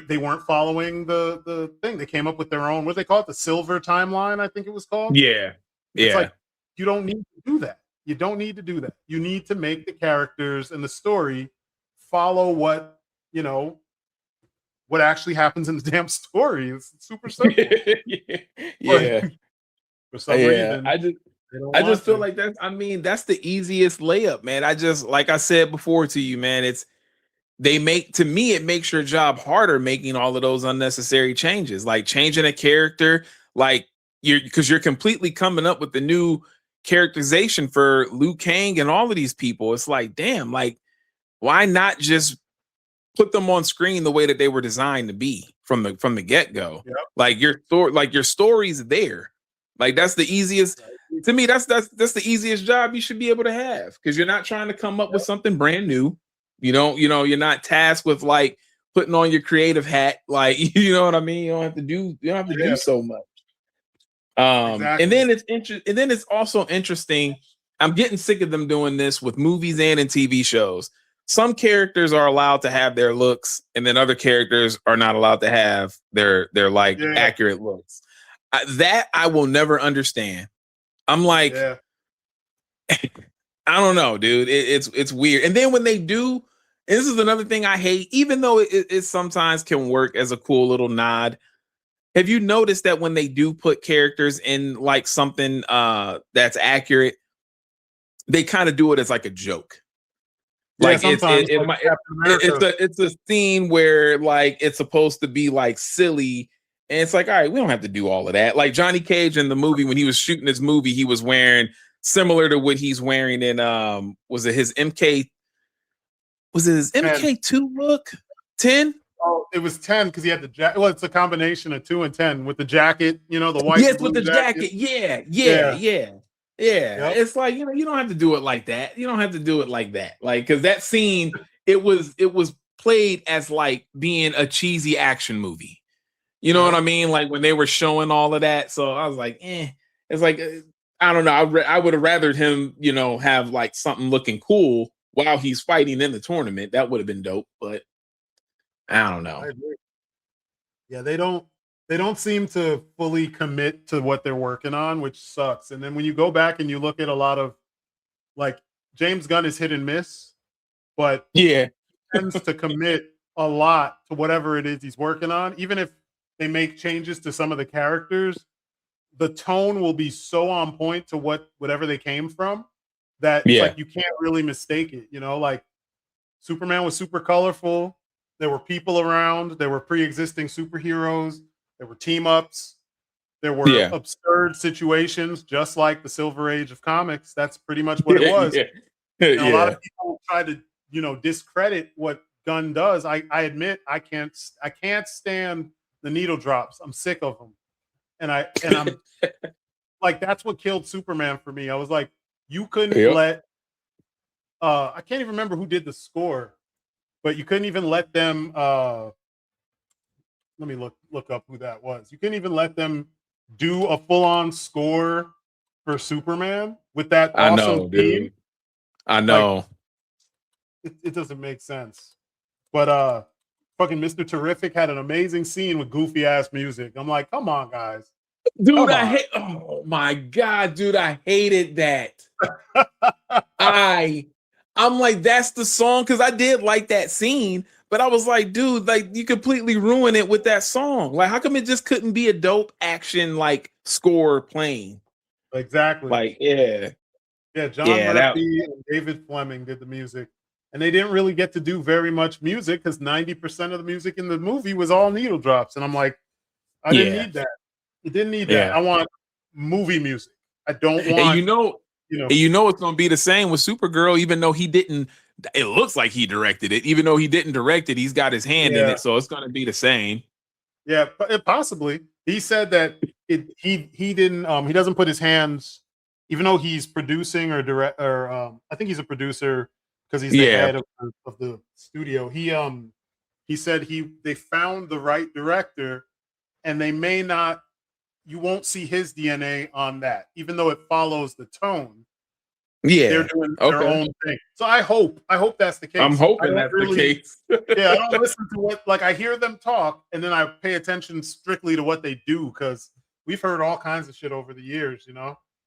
they weren't following the thing. They came up with their own, what do they call it? The silver timeline, I think it was called. Yeah. It's Yeah. like you don't need to do that. You don't need to do that. You need to make the characters and the story follow you know what actually happens in the damn story. It's super simple. Yeah. But for some Yeah. reason, they don't I want just feel to. like that's the easiest layup, man. I just like I said before to you, man, they make to me it makes your job harder making all of those unnecessary changes, like changing a character, like you're completely coming up with the new characterization for Liu Kang and all of these people. It's like, damn, like why not just put them on screen the way that they were designed to be from the get-go? Yep. Like your story's there. Like that's the easiest to me, that's the easiest job you should be able to have because you're not trying to come up with something brand new. You're not tasked with like putting on your creative hat, like you know what I mean. You don't have to do Yeah, so much. And exactly. then and then it's also interesting. I'm getting sick of them doing this with movies and in TV shows. Some characters are allowed to have their looks, and then other characters are not allowed to have their like Yeah, accurate looks. That I will never understand. I'm like, yeah. I don't know, dude. It's weird. And then when they do, And this is another thing I hate, even though it sometimes can work as a cool little nod. Have you noticed that when they do put characters in like something that's accurate, they kind of do it as like a joke? Yeah, Like sometimes like Captain America. it's a scene where like it's supposed to be like silly, and it's like, all right, we don't have to do all of that. Like Johnny Cage in the movie, when he was shooting his movie, he was wearing similar to what he's wearing in was it his MK, was it his 10. MK2 look? 10? Oh, it was 10 because he had the jacket. Well, it's a combination of 2 and 10 with the jacket, you know, the white Yes, and with blue the jacket. Yeah. Yeah. Yeah. Yep. It's like, you don't have to do it like that. You don't have to do it like that. Like, because that scene, it was played as like being a cheesy action movie. You know what I mean? Like when they were showing all of that. So I was like, it's like, I don't know. I would have rathered him, have like something looking cool while he's fighting in the tournament. That would have been dope, but I don't know. I agree. Yeah, they don't seem to fully commit to what they're working on, which sucks. And then when you go back and you look at a lot of like James Gunn is hit and miss, but Yeah. tends to commit a lot to whatever it is he's working on. Even if they make changes to some of the characters, the tone will be so on point to whatever they came from that it's like you can't really mistake it. Like Superman was super colorful. There were people around. There were pre-existing superheroes. There were team ups. There were absurd situations, just like the Silver Age of comics. That's pretty much what it was. And a lot of people try to, discredit what Gunn does. I admit I can't stand the needle drops. I'm sick of them. And I'm like, that's what killed Superman for me. I was like, you couldn't let I can't even remember who did the score, but you couldn't even let them let me look up who that was. You couldn't even let them do a full-on score for Superman with that awesome theme. I know. Like, it doesn't make sense. But fucking Mr. Terrific had an amazing scene with goofy ass music. I'm like, come on, guys. Dude, oh my God, dude, I hated that. I'm like, that's the song, because I did like that scene, but I was like, dude, like you completely ruin it with that song. Like, how come it just couldn't be a dope action like score playing? Exactly. Like, yeah, John Murphy and David Fleming did the music, and they didn't really get to do very much music because 90% of the music in the movie was all needle drops, and I'm like, I didn't need that. It didn't need that. I want movie music. I don't want. And it's going to be the same with Supergirl, even though he didn't. It looks like he directed it, even though he didn't direct it. He's got his hand in it, so it's going to be the same. Yeah, possibly. He said that he didn't. He doesn't put his hands, even though he's producing or direct, or I think he's a producer because he's the head of the studio. He said they found the right director, and they may not. You won't see his DNA on that, even though it follows the tone. Yeah, they're doing their own thing. So I hope that's the case. I'm hoping that's the case. Yeah, I don't listen to what, like, I hear them talk, and then I pay attention strictly to what they do, because we've heard all kinds of shit over the years,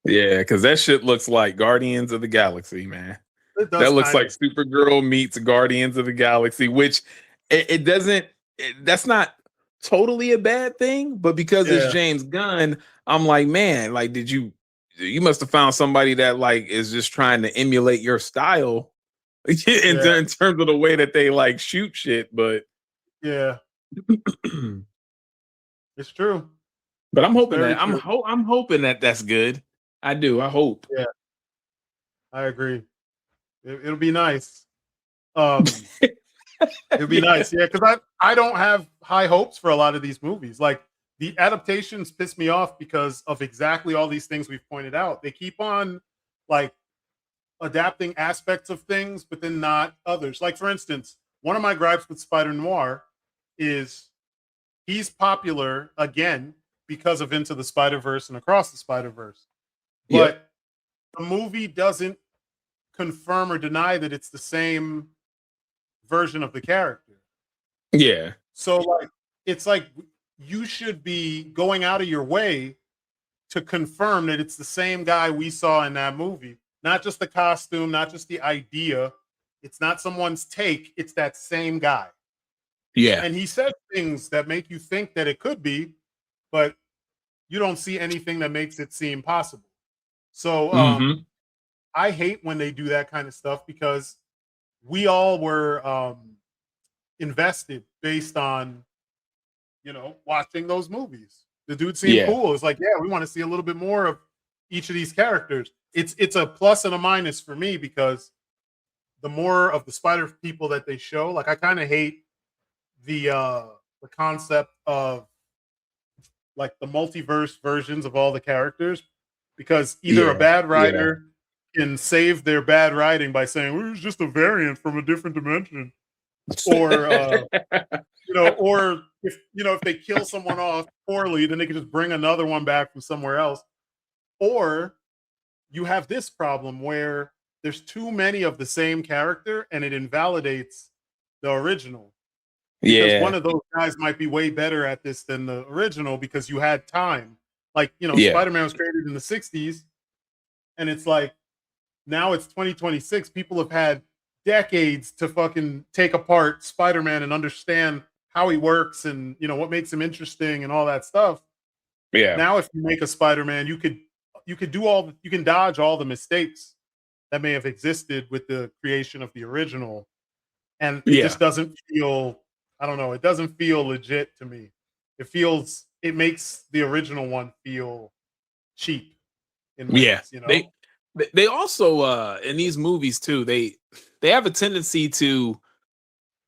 Yeah, because that shit looks like Guardians of the Galaxy, man. That looks like Supergirl meets Guardians of the Galaxy, which it doesn't. That's not totally a bad thing, but because it's James Gunn, I'm like, man, like, you must have found somebody that like is just trying to emulate your style in terms of the way that they like shoot shit. But it's true. But I'm hoping I'm hoping that that's good. I do. I hope. Yeah, I agree. It'll be nice. It'd be nice, because I don't have high hopes for a lot of these movies. Like, the adaptations piss me off because of exactly all these things we've pointed out. They keep on like adapting aspects of things, but then not others. Like, for instance, one of my gripes with Spider Noir is he's popular again because of Into the Spider-Verse and Across the Spider-Verse. But the movie doesn't confirm or deny that it's the same version of the character. Yeah. So like, it's like you should be going out of your way to confirm that it's the same guy we saw in that movie, not just the costume, not just the idea. It's not someone's take. It's that same guy. Yeah. And he says things that make you think that it could be, but you don't see anything that makes it seem possible. So Mm-hmm. I hate when they do that kind of stuff because we all were invested based on, watching those movies. The dude seemed Yeah. cool. It's like, yeah, we want to see a little bit more of each of these characters. It's a plus and a minus for me because the more of the Spider people that they show, like I kind of hate the concept of like the multiverse versions of all the characters because either a Yeah. bad Yeah. writer can save their bad writing by saying well, it was just a variant from a different dimension, or or if they kill someone off poorly, then they can just bring another one back from somewhere else. Or you have this problem where there's too many of the same character and it invalidates the original because Yeah. one of those guys might be way better at this than the original because you had time. Like, Yeah. Spider-Man was created in the 60s and it's like now it's 2026. People have had decades to fucking take apart Spider-Man and understand how he works and what makes him interesting and all that stuff. Yeah. Now if you make a Spider-Man, you could you can dodge all the mistakes that may have existed with the creation of the original. And it Yeah. just doesn't feel, I don't know, it doesn't feel legit to me. It makes the original one feel cheap in Yeah. ways. They also in these movies too, they have a tendency to,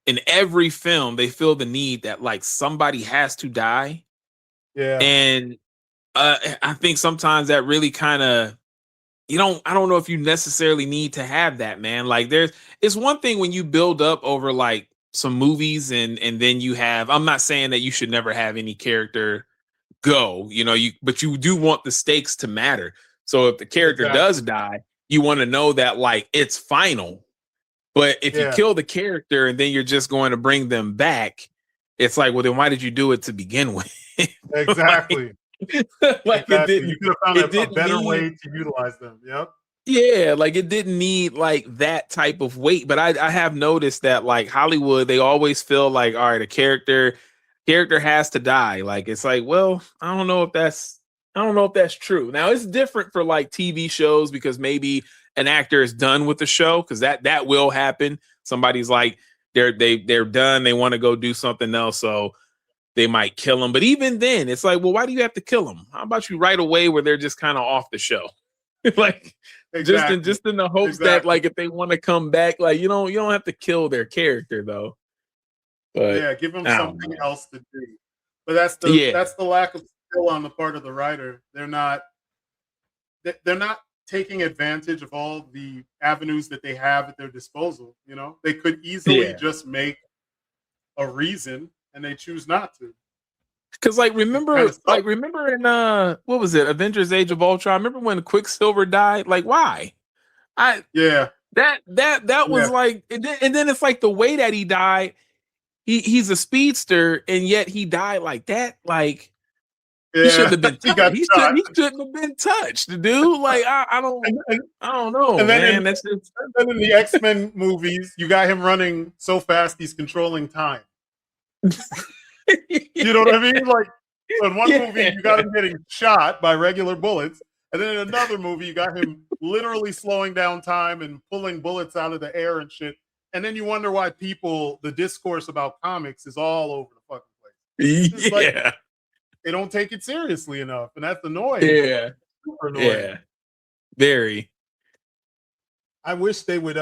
in every film, they feel the need that like somebody has to die. Yeah. And I think sometimes that really kind of I don't know if you necessarily need to have that, man. Like it's one thing when you build up over like some movies and then you have, I'm not saying that you should never have any character go, but you do want the stakes to matter. So if the character Exactly. does die, you want to know that like it's final. But if you Yeah. kill the character and then you're just going to bring them back, it's like, well, then why did you do it to begin with? Exactly. Like Exactly. it didn't, You could have found a better way to utilize them. Yep. yeah, like it didn't need like that type of weight. But I have noticed that like Hollywood, they always feel like, all right, a character has to die. Like it's like, well, I don't know if that's true. Now it's different for like TV shows because maybe an actor is done with the show because that will happen. Somebody's like they're done, they want to go do something else, so they might kill them. But even then, it's like, well, why do you have to kill them? How about you right away where they're just kind of off the show? Like Exactly. just in the hopes that like if they want to come back, like you don't have to kill their character though. But Yeah, give them I don't something know. else to do. But that's Yeah. the lack of skill on the part of the writer. They're not taking advantage of all the avenues that they have at their disposal. They could easily Yeah. just make a reason, and they choose not to. Cause like Kinda remember sucks. in what was it, Avengers Age of Ultron? Remember when Quicksilver died? Like why? I Yeah, that was yeah, like and then it's like the way that he died, he's a speedster and yet he died like that. Like he shouldn't yeah. have been He touched. got shot, He shouldn't have been touched, dude. Like and, and, I don't know, and then man. That's just in the X-Men movies, you got him running so fast he's controlling time. You know what I mean? Like, so in one movie, you got him getting shot by regular bullets. And then in another movie, you got him literally slowing down time and pulling bullets out of the air and shit. And then you wonder why the discourse about comics is all over the fucking place. It's like yeah. they don't take it seriously enough. And that's annoying. Yeah. Super annoying. Yeah. Very. I wish they would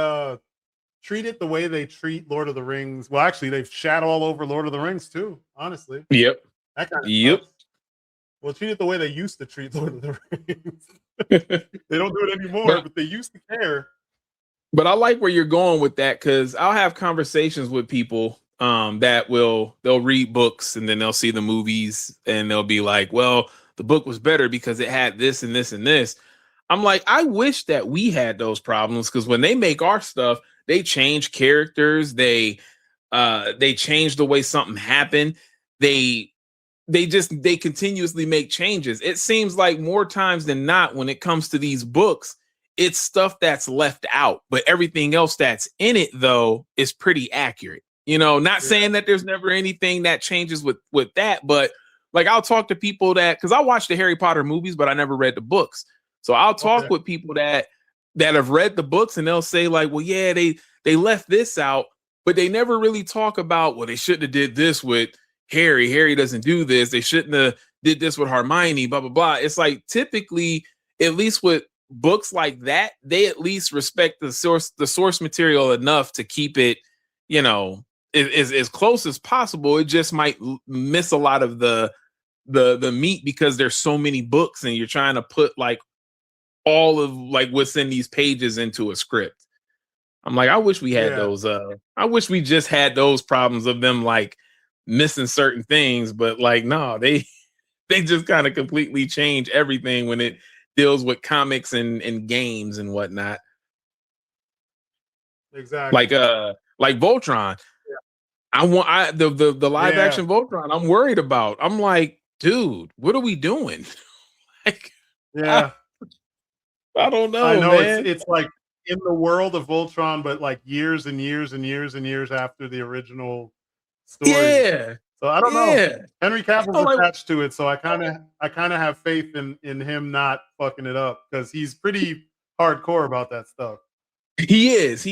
treat it the way they treat Lord of the Rings. Well, actually, they've shat all over Lord of the Rings too, honestly. Yep. That kind of Yep. sucks. Well, treat it the way they used to treat Lord of the Rings. They don't do it anymore, but they used to care. But I like where you're going with that because I'll have conversations with people that they'll read books and then they'll see the movies and they'll be like, well, the book was better because it had this and this and this. I'm like, I wish that we had those problems because when they make our stuff, they change characters, they change the way something happened. They continuously make changes. It seems like more times than not when it comes to these books, it's stuff that's left out, but everything else that's in it though is pretty accurate. You know, not saying that there's never anything that changes with that, but like I'll talk to people that, because I watch the Harry Potter movies, but I never read the books. So I'll talk with people that have read the books, and they'll say like, well, yeah, they left this out, but they never really talk about, well, they shouldn't have did this with Harry. Harry doesn't do this. They shouldn't have did this with Hermione, blah, blah, blah. It's like typically, at least with books like that, they at least respect the source material enough to keep it, you know, as close as possible. It just might miss a lot of the meat because there's so many books and you're trying to put like all of like what's in these pages into a script. I'm like, I wish we had those. I wish we just had those problems of them like missing certain things, but like, no, they just kind of completely change everything when it deals with comics and games and whatnot. Exactly. Like Voltron. The live action Voltron I'm worried about. I'm like, dude, what are we doing? Like, I don't know. I know, man. It's like in the world of Voltron, but like years and years and years and years after the original story. Yeah. So I don't know. Henry Cavill's attached to it, so I kind of have faith in him not fucking it up because he's pretty hardcore about that stuff. He is.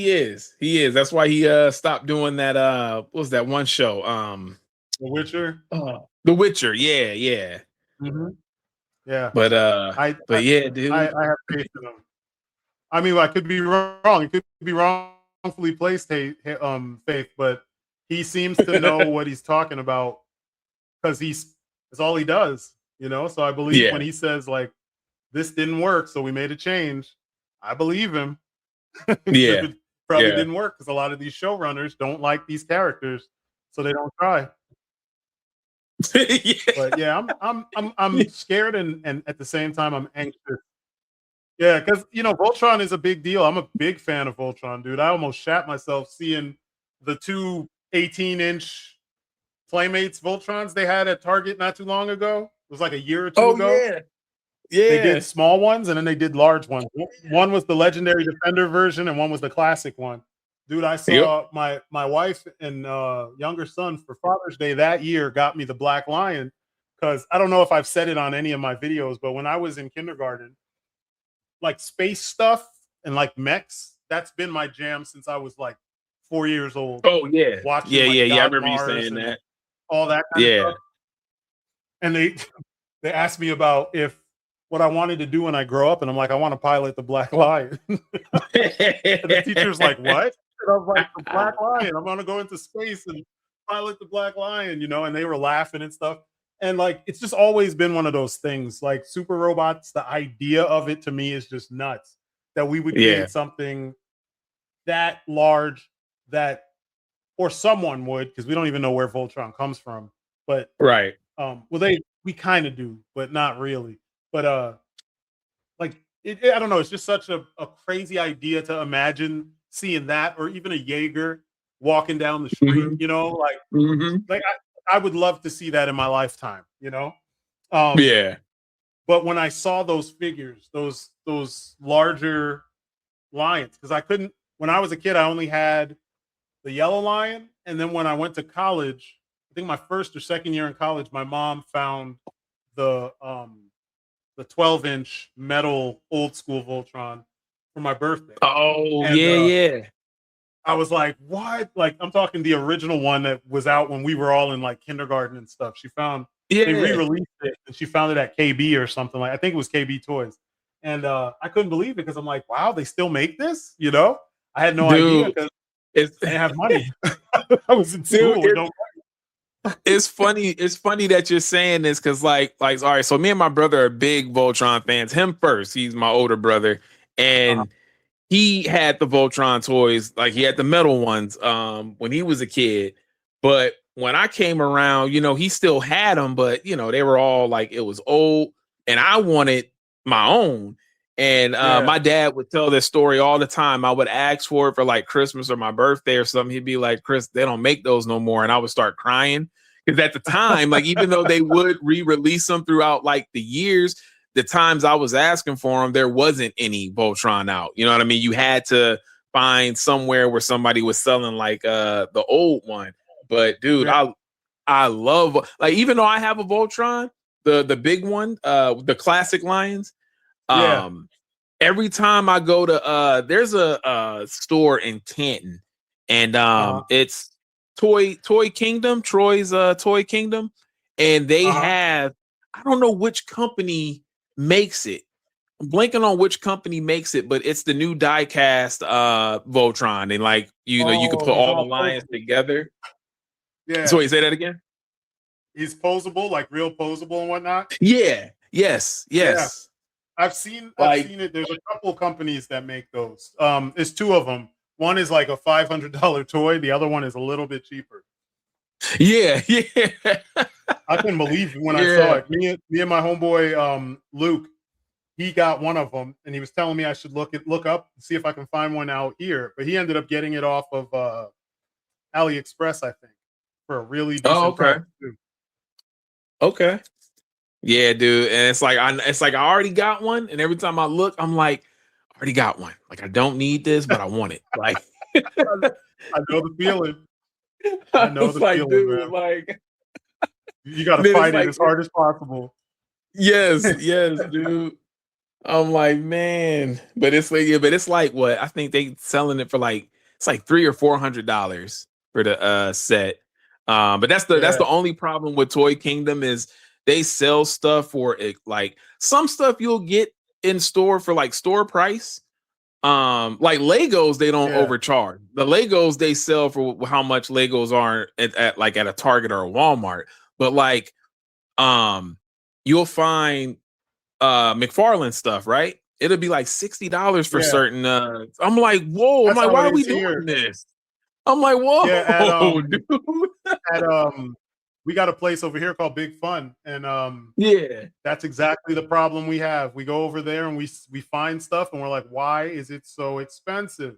That's why he stopped doing that. What was that one show? The Witcher. The Witcher. Yeah. Mm-hmm. Yeah. But yeah, dude. I have faith in him. I mean, I could be wrong. It could be wrongfully placed faith, but he seems to know what he's talking about because it's all he does, you know. So I believe when he says like, "This didn't work, so we made a change," I believe him. It probably didn't work because a lot of these showrunners don't like these characters, so they don't try. But yeah, I'm scared and at the same time I'm anxious. Yeah, because you know Voltron is a big deal. I'm a big fan of Voltron, dude. I almost shat myself seeing the two 18-inch Playmates Voltrons they had at Target not too long ago. It was like a year or two ago. Yeah. They did small ones and then they did large ones. One was the Legendary Defender version and one was the classic one. Dude, I saw my wife and younger son for Father's Day that year got me the Black Lion because I don't know if I've said it on any of my videos, but when I was in kindergarten, like space stuff and like mechs, that's been my jam since I was like 4 years old. Oh yeah. Watching, I remember you saying that. All that kind of stuff. And they asked me about what I wanted to do when I grow up, and I'm like, I want to pilot the Black Lion. And the teacher's like, what? And I was like, the Black Lion. I'm gonna go into space and pilot the Black Lion, you know, and they were laughing and stuff. And like it's just always been one of those things. Like super robots, the idea of it to me is just nuts. That we would create something that large that or someone would, because we don't even know where Voltron comes from. But well we kind of do, but not really. But like I don't know, it's just such a crazy idea to imagine seeing that, or even a Jaeger walking down the street, you know, like I would love to see that in my lifetime, you know. But when I saw those figures, those larger lions, because I couldn't, when I was a kid, I only had the yellow lion, and then when I went to college, I think my first or second year in college, my mom found the 12-inch metal old school Voltron for my birthday. I was like, what? Like, I'm talking the original one that was out when we were all in like kindergarten and stuff. She found they re-released it, and she found it at KB or something. Like, I think it was KB Toys. And I couldn't believe it because I'm like, wow, they still make this? You know? I had no idea because I didn't have money. I was in school. It's funny that you're saying this because like all right, so me and my brother are big Voltron fans. Him first, he's my older brother, and he had the Voltron toys, like he had the metal ones when he was a kid. But when I came around, you know, he still had them, but you know, they were all like, it was old, and I wanted my own. And my dad would tell this story all the time. I would ask for it for like Christmas or my birthday or something. He'd be like, Chris, they don't make those no more. And I would start crying because at the time, like, even though they would re-release them throughout like the years, the times I was asking for them, there wasn't any Voltron out. You know what I mean? You had to find somewhere where somebody was selling like the old one. But dude, I love, like, even though I have a Voltron, the big one, the classic Lions. Every time I go to there's a store in Canton, and it's Toy Kingdom, Troy's Toy Kingdom, and they have, I don't know which company makes it. I'm blanking on which company makes it, but it's the new die-cast Voltron, and like you know, you could put all the Lions together. Yeah. So you say that again? He's posable, like real posable and whatnot. Yeah. Yes. Yeah. I've seen it. There's a couple companies that make those. There's two of them. One is like a $500 toy. The other one is a little bit cheaper. Yeah. I couldn't believe it when I saw it. Me and my homeboy Luke, he got one of them, and he was telling me I should look up and see if I can find one out here. But he ended up getting it off of AliExpress, I think, for a really decent price too. Okay. Yeah, dude. And it's like I already got one, and every time I look, I'm like, I already got one. Like, I don't need this, but I want it. Like, I know the feeling. I know the feeling, dude, man. like, you got to fight it as hard as possible. Yes, dude. I'm like, man, but it's like what I think they selling it for, like it's like $300 or $400 for the set. But that's the only problem with Toy Kingdom is they sell stuff for it, like some stuff you'll get in store for like store price. Like Legos, they don't overcharge. The Legos they sell for how much Legos are at like at a Target or a Walmart. But like, you'll find McFarlane stuff, right? It'll be like $60 for certain. I'm like, whoa! I'm like, why are we doing this? I'm like, whoa, dude. We got a place over here called Big Fun, and that's exactly the problem we have. We go over there and we find stuff, and we're like, why is it so expensive?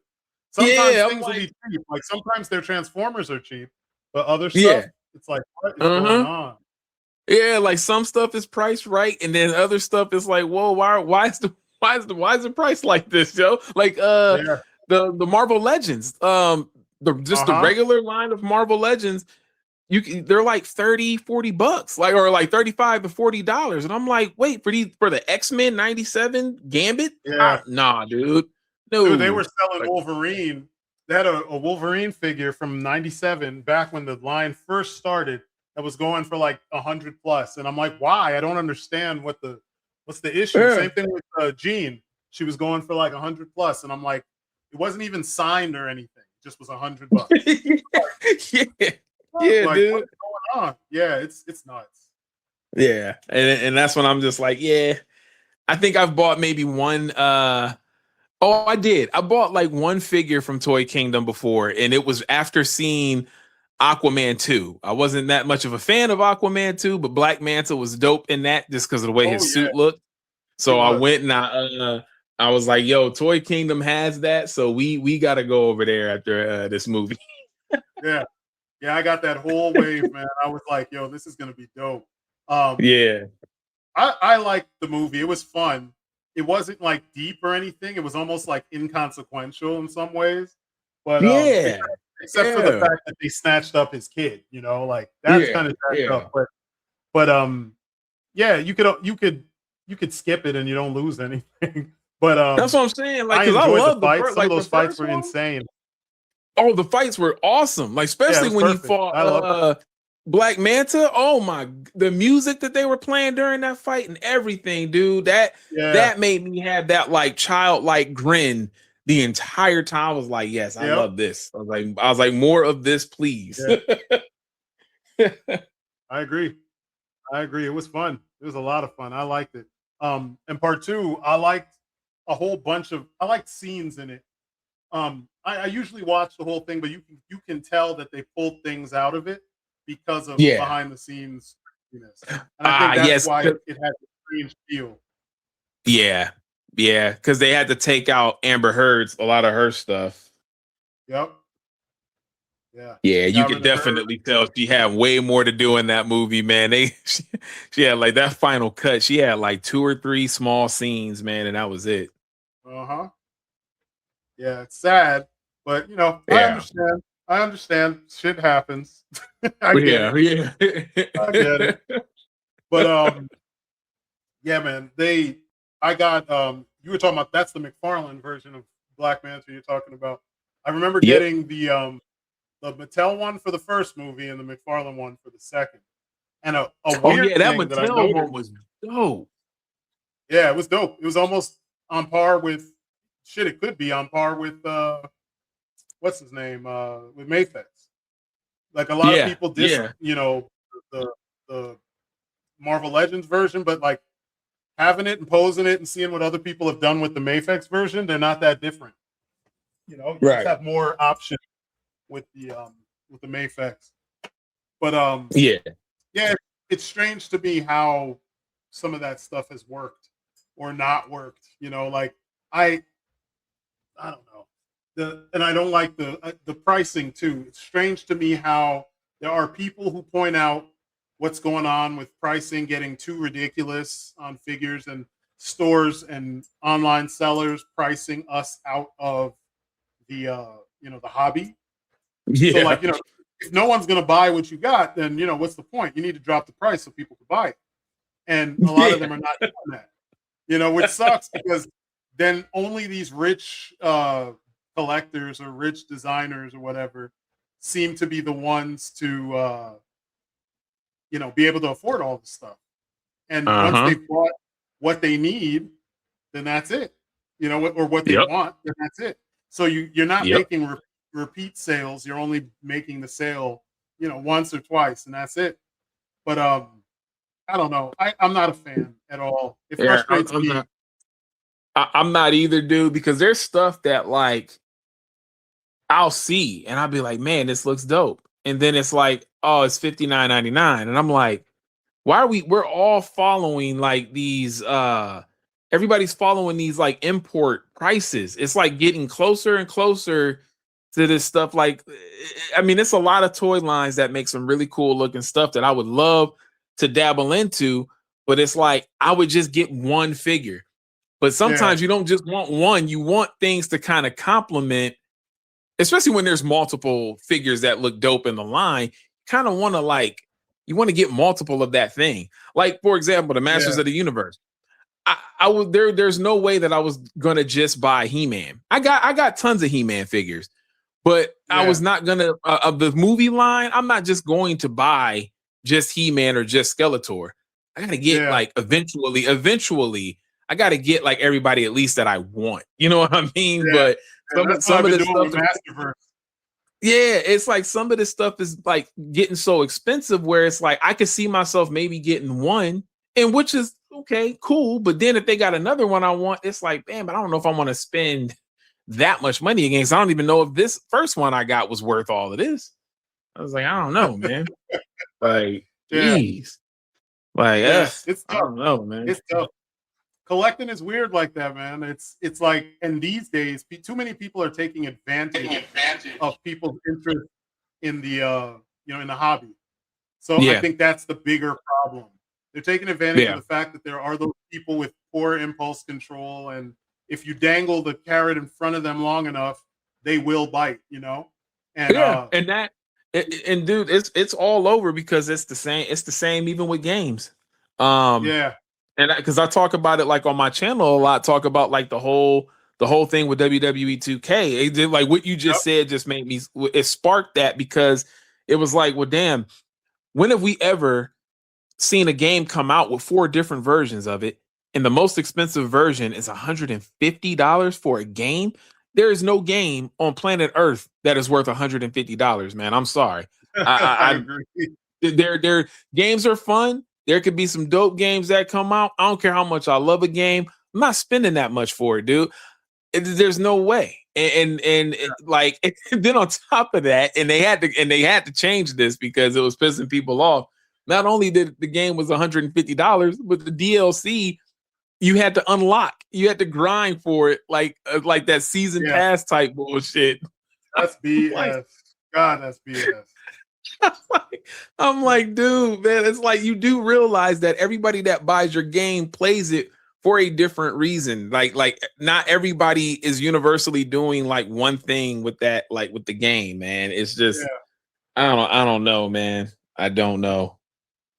Sometimes things will be cheap. Like sometimes their Transformers are cheap, but other stuff, it's like, what is going on? Yeah, like some stuff is priced right, and then other stuff is like, whoa, why is the price like this, yo? Like the Marvel Legends, the regular line of Marvel Legends, they're like $30-$40, like, or like $35 to $40, and I'm like, wait, for the X-Men 97 Gambit? Nah, dude. No, dude, they were selling Wolverine. They had a Wolverine figure from 97 back when the line first started. That was going for like 100 plus, and I'm like, why? I don't understand what's the issue. Same thing with Jean. She was going for like 100 plus, and I'm like, it wasn't even signed or anything. It just was $100. Yeah, like, dude. What's going on? Yeah, it's nuts. Yeah, and that's when I'm just like, yeah. I think I've bought maybe one. I did. I bought like one figure from Toy Kingdom before, and it was after seeing Aquaman 2. I wasn't that much of a fan of Aquaman 2, but Black Manta was dope in that just because of the way his suit looked. So I went and I was like, yo, Toy Kingdom has that, so we got to go over there after this movie. Yeah, I got that whole wave, man. I was like, yo, this is gonna be dope. I liked the movie. It was fun. It wasn't like deep or anything. It was almost like inconsequential in some ways. But except for the fact that they snatched up his kid, you know, like that's kind of jacked up. But you could skip it and you don't lose anything. But that's what I'm saying. Like, I love the fights. Some of those fights were insane. Oh, the fights were awesome. Like, especially when perfect. he fought Black Manta. Oh my, the music that they were playing during that fight and everything, dude. That made me have that like childlike grin the entire time. I was like, yes, I love this. I was like, more of this, please. I agree. It was fun. It was a lot of fun. I liked it. And part 2, I liked a whole bunch of scenes in it. I usually watch the whole thing, but you can tell that they pulled things out of it because of behind the scenes. And I think that's why it had a strange feel. Yeah, because they had to take out Amber Heard's a lot of her stuff. Yep. Yeah. Yeah, She you got could rid of her. definitely tell she had way more to do in that movie, man. She had like that final cut. She had like 2 or 3 small scenes, man, and that was it. Uh-huh. Yeah, it's sad, but I Yeah, understand. I understand. Shit happens. I get yeah, it. yeah. I get it. But yeah, man. I got you were talking about that's the McFarlane version of Black Manta you're talking about. I remember Yep. getting the Mattel one for the first movie and the McFarlane one for the second. And a Oh weird yeah, that thing that I Mattel noticed, one was dope. yeah, it was dope. It was almost on par with shit. It could be on par with what's his name with Mayfex. Like a lot of Yeah, people diss, yeah, the the Marvel Legends version, but like having it and posing it and seeing what other people have done with the Mayfex version, they're not that different. You just right. have more options with the Mayfex. But Yeah, yeah, it's strange to me how some of that stuff has worked or not worked. Like I I don't know. And I don't like the pricing too. It's strange to me how there are people who point out what's going on with pricing getting too ridiculous on figures and stores and online sellers pricing us out of the hobby. So yeah, like, if no one's going to buy what you got, then what's the point? You need to drop the price so people can buy it. And a lot of yeah, them are not doing that. Which sucks because then only these rich collectors or rich designers or whatever seem to be the ones to be able to afford all this stuff. And uh once huh. they've bought what they need, then that's it. Or what they Yep, want, then that's it. So you're not yep. making repeat sales. You're only making the sale, once or twice, and that's it. But I don't know. I'm not a fan at all. It Yeah, frustrates I'm me. not. I'm not either, dude, because there's stuff that like I'll see and I'll be like, man, this looks dope. And then it's like, oh, it's 59.99. And I'm like, why are we're all following like these everybody's following these like import prices. It's like getting closer and closer to this stuff. Like, I mean, it's a lot of toy lines that make some really cool looking stuff that I would love to dabble into, but it's like I would just get one figure. But Yeah, sometimes you don't just want one, you want things to kind of complement, especially when there's multiple figures that look dope in the line. Kind of want to like, you want to get multiple of that thing. Like, for example, the Masters yeah, of the Universe. I would there's no way that I was gonna just buy He-Man. I got tons of He-Man figures, but I yeah, was not gonna of the movie line, I'm not just going to buy just He-Man or just Skeletor. I gotta get yeah, like eventually, I gotta get like everybody at least that I want. You know what I mean? yeah. But And that's what some I've of been this doing stuff with is Masterverse. yeah, it's like some of this stuff is like getting so expensive where it's like I could see myself maybe getting one, and which is okay, cool. But then if they got another one I want, it's like, man, but I don't know if I want to spend that much money again. 'Cause I don't even know if this first one I got was worth all of this. I was like, I don't know, man. Like, Yeah, geez. Like, yeah. It's I tough. don't know, man. It's tough. Collecting is weird like that, man. It's like, and these days, too many people are taking advantage of people's interest in the hobby. So I Yeah, think that's the bigger problem. They're taking advantage of yeah. the fact that there are those people with poor impulse control, and if you dangle the carrot in front of them long enough, they will bite. And Yeah, and and dude, it's all over because it's the same. It's the same even with games. Um, yeah, and because I talk about it like on my channel a lot, talk about like the whole thing with WWE 2K. It did like what you yep, just said just made me it sparked that because it was like, well, damn, when have we ever seen a game come out with 4 different versions of it, and the most expensive version is $150 for a game? There is no game on planet Earth that is worth $150, man. I'm sorry. I I agree. their games are fun. There could be some dope games that come out. I don't care how much I love a game. I'm not spending that much for it, dude. There's no way. Like and then on top of that, and they had to change this because it was pissing people off. Not only did the game was $150, but the DLC you had to unlock. You had to grind for it, like that season Yeah, pass type bullshit. that's Like, BS. God, that's BS. I'm like, dude, man, it's like you do realize that everybody that buys your game plays it for a different reason. Like not everybody is universally doing like one thing with that, like with the game, man. It's just Yeah, I don't know, man. I don't know.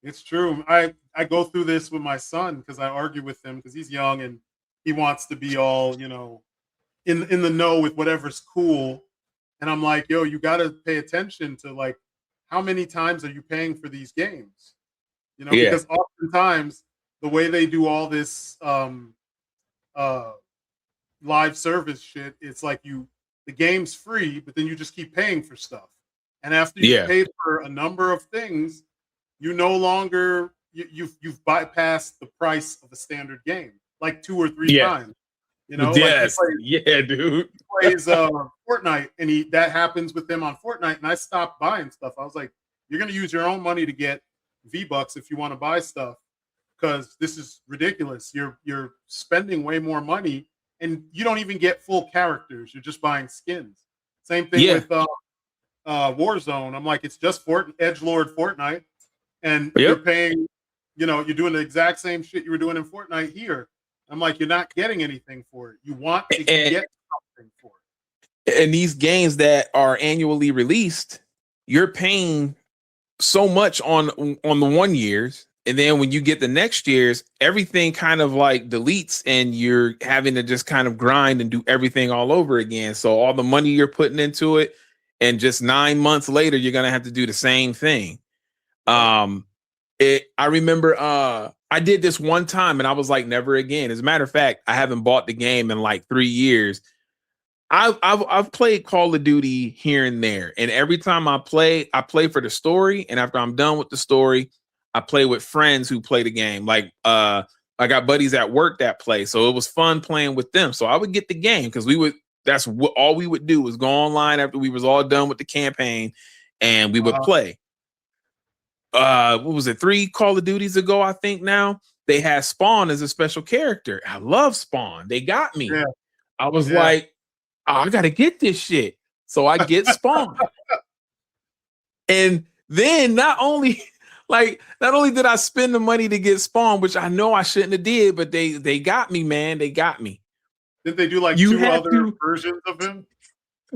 it's true. I go through this with my son because I argue with him because he's young and he wants to be all, in the know with whatever's cool. And I'm like, yo, you got to pay attention to like how many times are you paying for these games? Yeah. Because oftentimes the way they do all this uh live service shit, it's like the game's free, but then you just keep paying for stuff. And after you've Yeah. paid for a number of things, you no longer you've bypassed the price of a standard game like 2 or 3 Yeah. times. Yes. Yeah, dude. Plays Fortnite, and that happens with him on Fortnite, and I stopped buying stuff. I was like, you're gonna use your own money to get V-Bucks if you want to buy stuff, because this is ridiculous. You're spending way more money, and you don't even get full characters. You're just buying skins. Same thing with Warzone. I'm like, it's just Edgelord Fortnite, and you're paying. You're doing the exact same shit you were doing in Fortnite here. I'm like, you're not getting anything for it. You want to get something for it. And these games that are annually released, you're paying so much on the 1 years, and then when you get the next years, everything kind of like deletes, and you're having to just kind of grind and do everything all over again. So all the money you're putting into it, and just 9 months later, you're gonna have to do the same thing. I remember I did this one time and I was like, never again. As a matter of fact, I haven't bought the game in like 3 years. I've played Call of Duty here and there, and every time I play for the story. And after I'm done with the story, I play with friends who play the game. Like I got buddies at work that play, so it was fun playing with them. So I would get the game because that's what all we would do was go online after we was all done with the campaign, and we would play. What was it, 3 Call of Duties ago, I think now, they had Spawn as a special character. I love Spawn. They got me. Yeah. I was like, oh, I gotta get this shit. So I get Spawn. And then not only did I spend the money to get Spawn, which I know I shouldn't have did, but they got me, man. They got me. Did they do like 2 other versions of him?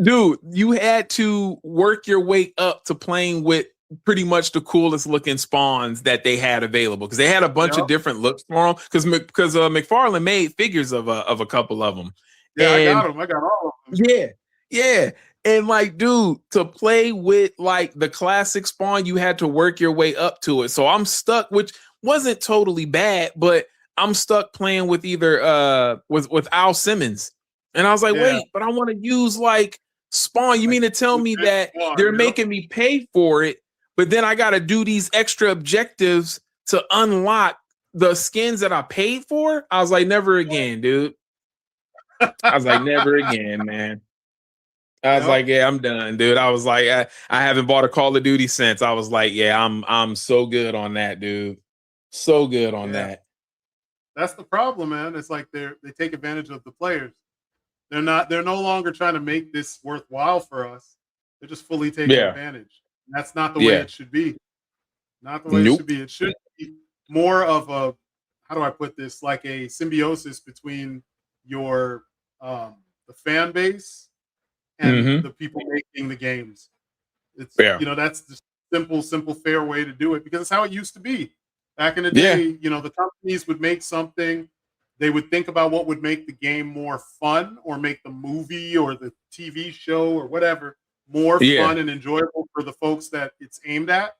Dude, you had to work your way up to playing with pretty much the coolest looking spawns that they had available, because they had a bunch of different looks for them. Because McFarlane made figures of a couple of them. Yeah, I got them. I got all of them. Yeah. And like, dude, to play with like the classic Spawn, you had to work your way up to it. So I'm stuck, which wasn't totally bad, but I'm stuck playing with either with Al Simmons. And I was like, wait, but I want to use like Spawn. You mean to tell me that they're making me pay for it, but then I got to do these extra objectives to unlock the skins that I paid for? I was like, never again, dude. I was like, never again, man. I was like, yeah, I'm done, dude. I was like, I haven't bought a Call of Duty since. I was like, yeah, I'm so good on that, dude. So good on that. That's the problem, man. It's like they take advantage of the players. They're no longer trying to make this worthwhile for us. They're just fully taking advantage. And that's not the way it should be. Not the way it should be. It should be more of a, how do I put this? Like a symbiosis between your the fan base and the people making the games. It's that's the simple, fair way to do it, because it's how it used to be. Back in the day, the companies would make something. They would think about what would make the game more fun, or make the movie or the TV show or whatever more fun and enjoyable for the folks that it's aimed at.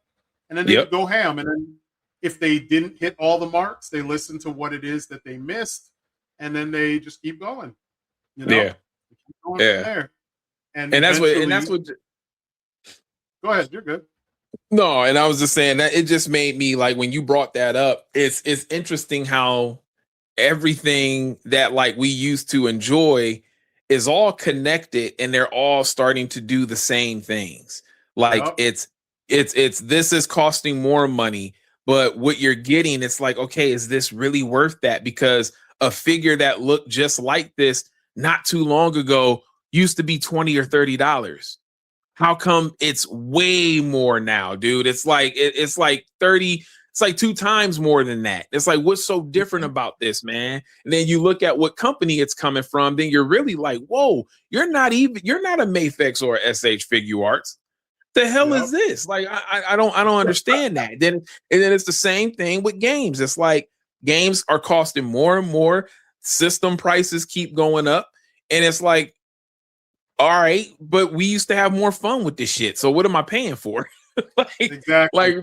And then they would go ham. And then if they didn't hit all the marks, they listen to what it is that they missed, and then they just keep going. Keep going from there. And that's what. Go ahead, you're good. No, and I was just saying that it just made me like, when you brought that up, it's interesting how everything that like we used to enjoy is all connected, and they're all starting to do the same things. Like it's this is costing more money, but what you're getting, it's like, okay, is this really worth that? Because a figure that looked just like this not too long ago used to be $20 or $30. how come it's way more now, dude? It's like it's like 30, it's like 2 times more than that. It's like, what's so different about this, man? And then you look at what company it's coming from, then you're really like, whoa, you're not a Mafex or SH Figure Arts. The hell is this? Like, I don't understand that. Then it's the same thing with games. It's like games are costing more and more, system prices keep going up, and it's like, all right, but we used to have more fun with this shit. So what am I paying for? Exactly.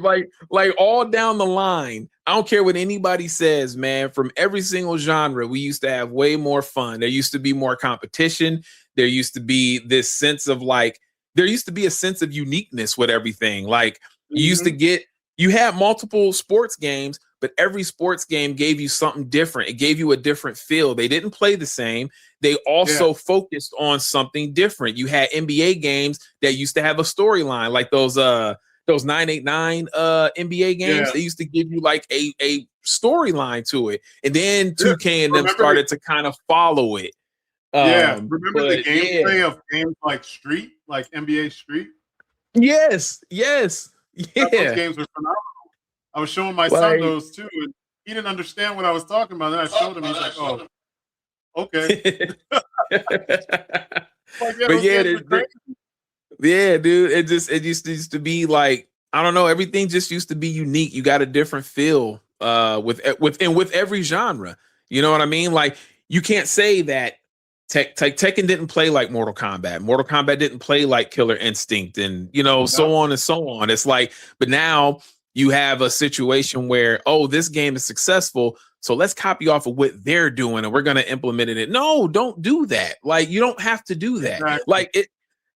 Like all down the line. I don't care what anybody says, man. From every single genre, we used to have way more fun. There used to be more competition. There used to be this sense of like, there used to be a sense of uniqueness with everything. Like you used to get, you had multiple sports games, but every sports game gave you something different. It gave you a different feel. They didn't play the same. They also focused on something different. You had NBA games that used to have a storyline, like those 989 NBA games. They used to give you like a storyline to it. And then 2K and them started to kind of follow it. Remember the gameplay of games like Street, like NBA Street? Yes. Those games were phenomenal. I was showing my son those too, and he didn't understand what I was talking about. Then I showed him. He's like, "Oh, okay." Dude, it just used to be like, I don't know, everything just used to be unique. You got a different feel with every genre. You know what I mean? Like you can't say that Tekken didn't play like Mortal Kombat. Mortal Kombat didn't play like Killer Instinct, and so on and so on. It's like, but now you have a situation where, oh, this game is successful, so let's copy off of what they're doing and we're going to implement it. No, don't do that. Like, you don't have to do that. Exactly. Like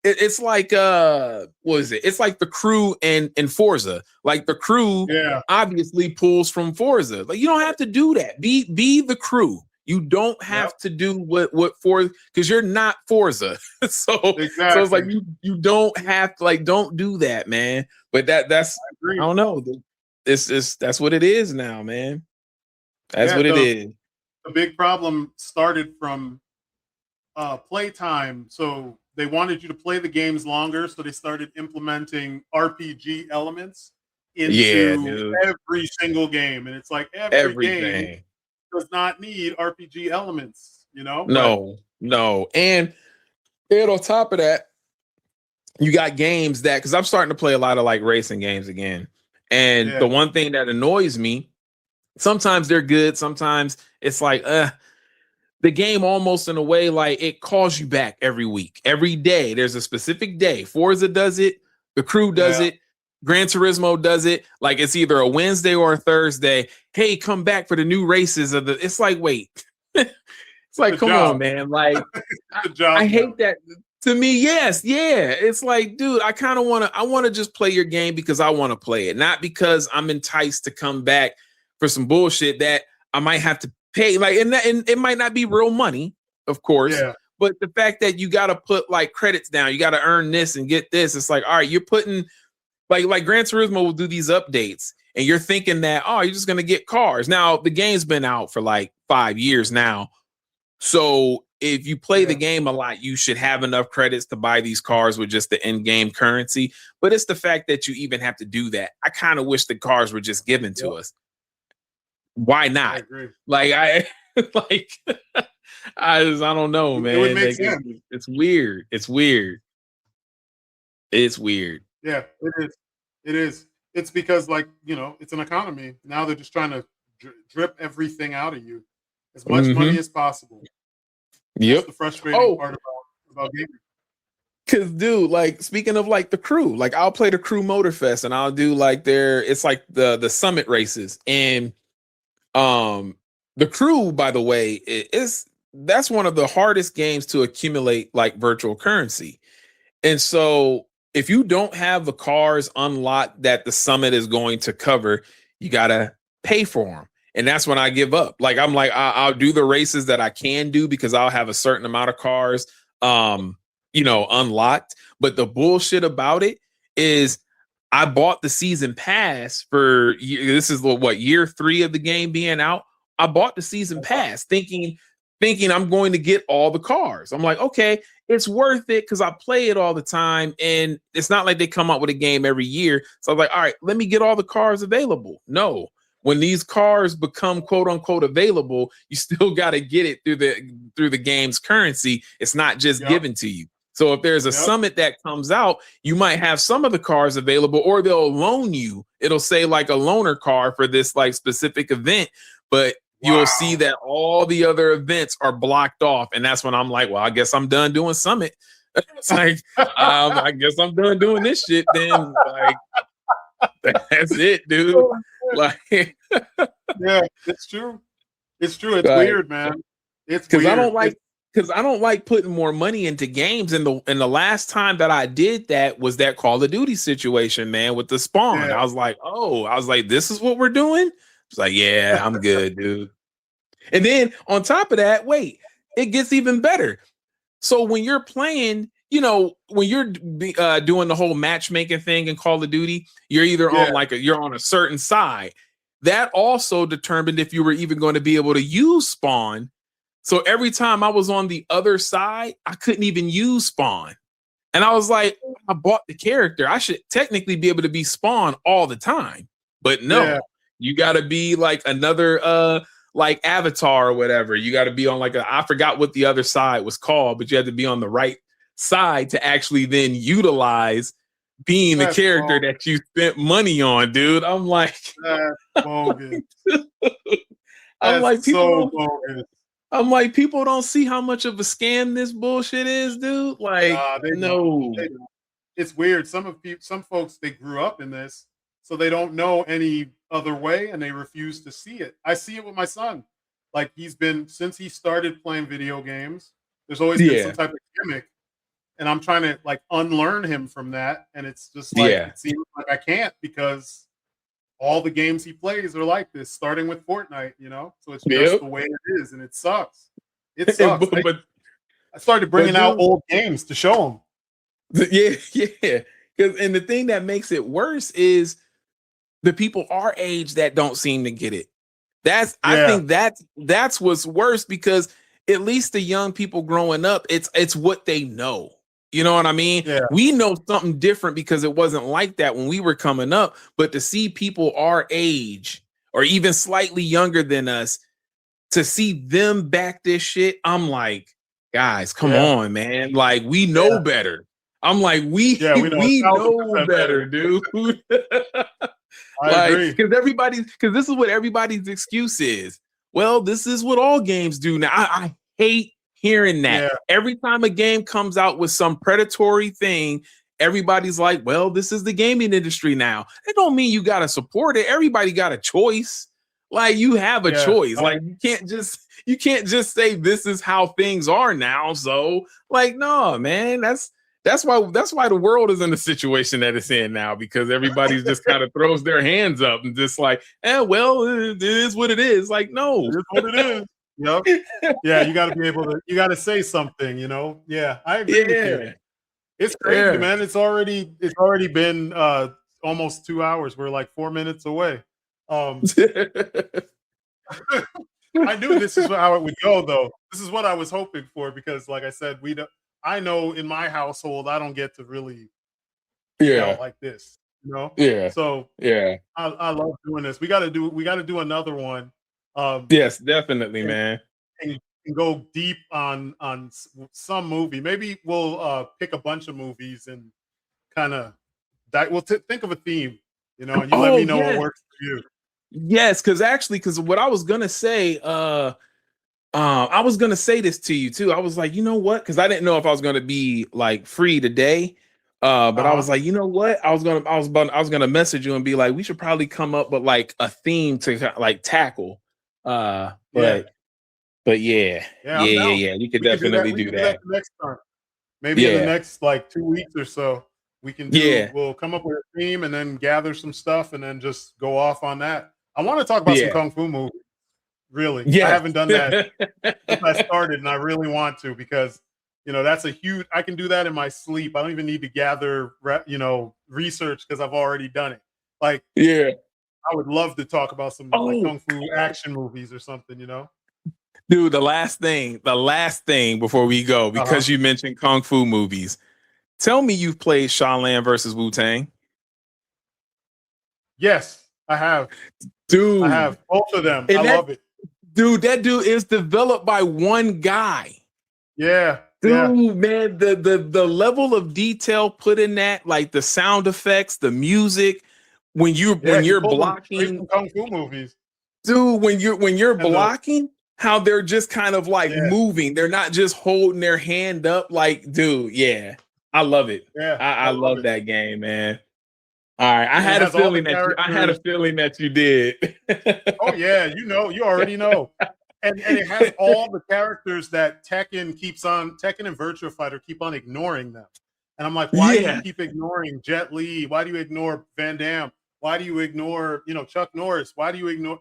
it's like what is it? It's like the Crew in Forza. Like the Crew obviously pulls from Forza. Like you don't have to do that. Be the Crew. You don't have to do what Forza, because you're not Forza. so it's like you don't have to, like, don't do that, man. But that's I don't know. That's what it is now, man. That's what it is. The big problem started from playtime. So they wanted you to play the games longer, so they started implementing RPG elements into every single game. And it's like every game does not need RPG elements, No. And on top of that, you got games that, because I'm starting to play a lot of like racing games again. And the one thing that annoys me, sometimes they're good, sometimes it's like, the game almost in a way, like it calls you back every week, every day. There's a specific day. Forza does it, the Crew does it, Gran Turismo does it. Like it's either a Wednesday or a Thursday. Hey, come back for the new races of the. It's like, wait, it's like, come on, man. Like, I hate that. To me, yes, it's like, dude, I kind of I want to just play your game because I want to play it, not because I'm enticed to come back for some bullshit that I might have to pay. Like, and it might not be real money, of course. Yeah. But the fact that you got to put like credits down, you got to earn this and get this. It's like, all right, you're putting. Like Gran Turismo will do these updates, and you're thinking that, oh, you're just gonna get cars. Now the game's been out for like 5 years now, so if you play the game a lot, you should have enough credits to buy these cars with just the in-game currency. But it's the fact that you even have to do that. I kind of wish the cars were just given to us. Why not? I agree. Like I don't know, man. It would make sense. It's weird. It's weird. Yeah, it is. It's because, like, it's an economy. Now they're just trying to drip everything out of you. As much money as possible. Yep. That's the frustrating part about gaming. Cause, dude, like, speaking of like the Crew, like I'll play the Crew Motorfest and I'll do like it's like the summit races. And the Crew, by the way, that's one of the hardest games to accumulate like virtual currency. And so if you don't have the cars unlocked that the summit is going to cover, you gotta pay for them. And that's when I give up. Like, I'm like, I'll do the races that I can do because I'll have a certain amount of cars, unlocked. But the bullshit about it is I bought the season pass for, this is what, year 3 of the game being out. I bought the season pass thinking I'm going to get all the cars. I'm like, okay, it's worth it because I play it all the time, and it's not like they come out with a game every year. So I was like, all right, let me get all the cars available. No, when these cars become quote unquote available, you still got to get it through the game's currency. It's not just given to you. So if there's a summit that comes out, you might have some of the cars available, or they'll loan you. It'll say like a loaner car for this like specific event, but you'll see that all the other events are blocked off. And that's when I'm like, well, I guess I'm done doing summit. It's like, I guess I'm done doing this shit then. Like, that's it, dude. Like, yeah, it's true. It's true. It's weird, man. It's because I don't like putting more money into games. And the last time that I did that was that Call of Duty situation, man, with the spawn. I was like, this is what we're doing. It's like, yeah, I'm good, dude. And then on top of that, wait, it gets even better. So when you're playing, when you're doing the whole matchmaking thing in Call of Duty, you're either on you're on a certain side. That also determined if you were even going to be able to use spawn. So every time I was on the other side, I couldn't even use spawn. And I was like, I bought the character. I should technically be able to be spawn all the time. But no, you got to be like another like avatar or whatever. You got to be on I forgot what the other side was called, but you had to be on the right side to actually then utilize being the character that you spent money on, dude. I'm like, that's bogus. I'm like, people don't see how much of a scam this bullshit is, dude. Like, no. It's weird. Some folks, they grew up in this, so they don't know any other way, and they refuse to see it. I see it with my son. Like, since he started playing video games, there's always been some type of gimmick, and I'm trying to like unlearn him from that. And it's just like, it seems like I can't, because all the games he plays are like this, starting with Fortnite, so it's just the way it is, and it sucks. It sucks. But I started bringing out old games to show him. Yeah. And the thing that makes it worse is the people our age that don't seem to get it. I think that's what's worse, because at least the young people growing up, it's what they know. You know what I mean? Yeah. We know something different because it wasn't like that when we were coming up. But to see people our age or even slightly younger than us, to see them back this shit, I'm like, guys, come on, man. Like, we know better. I'm like, we know better, dude. I agree. Because this is what everybody's excuse is. Well, this is what all games do now. I hate hearing that. Yeah. Every time a game comes out with some predatory thing, everybody's like, well, this is the gaming industry now. It don't mean you got to support it. Everybody got a choice. Like, you have a choice. Like, you can't just say this is how things are now. So, like, no, man, that's why the world is in the situation that it's in now, because everybody's just kind of throws their hands up and just like, well, it is what it is. Like, no, it is what it is. Yep. Yeah, you got to be able to. You got to say something. Yeah, I agree with you. It's crazy, man. It's already been almost 2 hours. We're like 4 minutes away. I knew this is how it would go, though. This is what I was hoping for, because, like I said, I know in my household I don't get to really out like this. So I love doing this. We got to do another one. Yes, definitely, man. And go deep on some movie. Maybe we'll pick a bunch of movies and kind of we'll think of a theme, and you let me know what works for you. Yes, because what I was gonna say, I was gonna say this to you too. I was like, you know what? Because I didn't know if I was gonna be like free today. But I was like, you know what? I was gonna message you and be like, we should probably come up with like a theme to like tackle. But yeah. We could definitely do that next time. Maybe in the next like 2 weeks or so. We can we'll come up with a theme and then gather some stuff and then just go off on that. I want to talk about some Kung Fu movies. Really. I haven't done that since I started, and I really want to, because that's a huge, I can do that in my sleep. I don't even need to gather research, because I've already done it. Like, I would love to talk about some like Kung Fu action movies or something, Dude, the last thing before we go, because you mentioned Kung Fu movies, tell me you've played Shaolin versus Wu-Tang. Yes, I have. Dude. I have both of them. And I love it. Dude, that dude is developed by one guy. Yeah. Dude, man, the level of detail put in that, like the sound effects, the music, when you're blocking Kung Fu movies. Dude, when you're blocking, how they're just kind of like moving. They're not just holding their hand up. Like, dude, yeah. I love it. Yeah. I love that game, man. All right. I had a feeling that you did. Oh yeah, you already know. And it has all the characters that Tekken and Virtua Fighter keep on ignoring them. And I'm like, why do you keep ignoring Jet Li? Why do you ignore Van Damme? Why do you ignore, Chuck Norris? Why do you ignore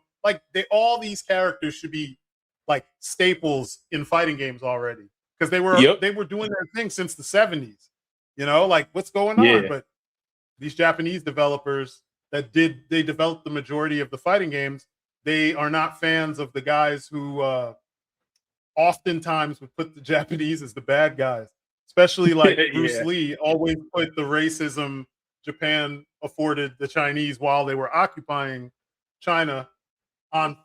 all these characters should be like staples in fighting games already? Because they were doing their thing since the 70s. Like what's going on? But these Japanese developers they developed the majority of the fighting games. They are not fans of the guys who oftentimes would put the Japanese as the bad guys, especially like Bruce Lee always put the racism Japan afforded the Chinese while they were occupying China on,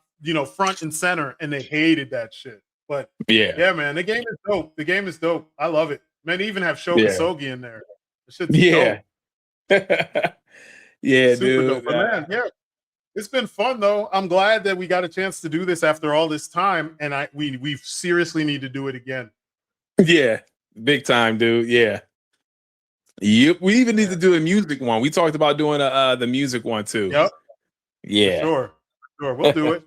front and center, and they hated that shit. But yeah, man, the game is dope. The game is dope. I love it. Man, they even have Shogasogi in there. The shit's dope. Yeah, super dude. Dope. But man, it's been fun though. I'm glad that we got a chance to do this after all this time, and we seriously need to do it again. Yeah, big time, dude. Yeah. Yep. We even need to do a music one. We talked about doing the music one too. Yep. Yeah. Sure. We'll do it.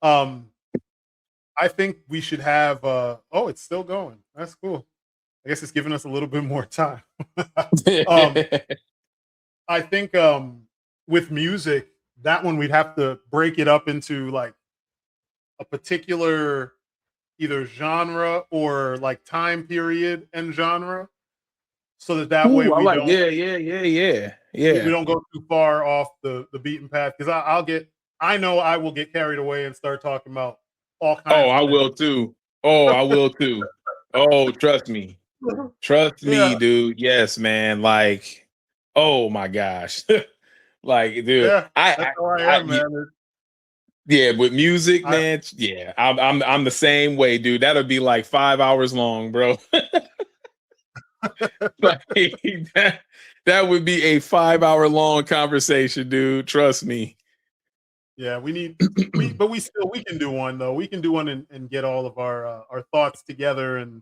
I think we should have. It's still going. That's cool. I guess it's giving us a little bit more time. I think with music, that one we'd have to break it up into like a particular either genre or like time period and genre, so that way we don't. We don't go too far off the beaten path, because I know I will get carried away and start talking about all kinds. I will too. I will too. Oh, trust me. Trust me, dude. Yes, man. Like, oh my gosh. Like, dude, that's how I am, man. Yeah, with music, man. I'm the same way, dude. That'll be like 5 hours long, bro. Like, that would be a 5 hour long conversation, dude. Trust me. Yeah, we can do one though. We can do one and get all of our thoughts together and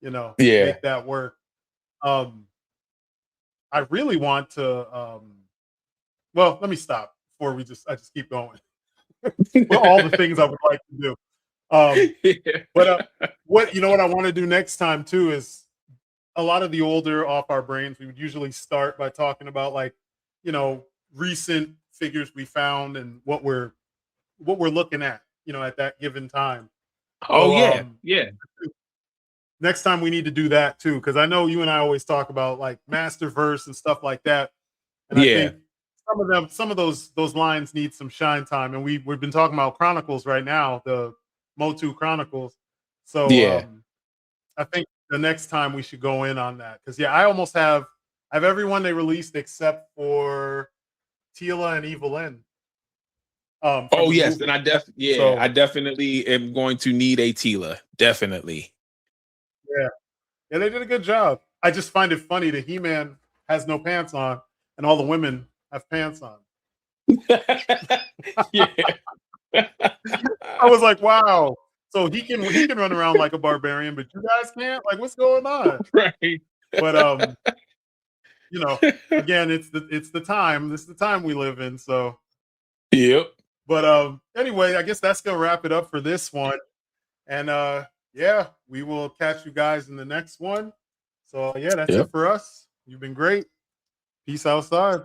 make that work. I really want to well, let me stop before I just keep going. Well, all the things I would like to do. But what I want to do next time too is a lot of the older Off Our Brains. We would usually start by talking about like, recent figures we found and what we're looking at, at that given time. Next time we need to do that too, because I know you and I always talk about like Masterverse and stuff like that. And I think some of those lines need some shine time. And we've been talking about Chronicles right now, the Motu Chronicles. So I think the next time we should go in on that, because I almost have everyone they released except for Tila and Evelyn. Yes, and I definitely am going to need a Tila. Definitely. Yeah, they did a good job. I just find it funny that He-Man has no pants on and all the women have pants on. I was like, wow. So he can run around like a barbarian, but you guys can't? Like, what's going on? Right. But again, it's the time. This is the time we live in. So yep. But anyway, I guess that's gonna wrap it up for this one. And we will catch you guys in the next one. So that's it for us. You've been great. Peace outside.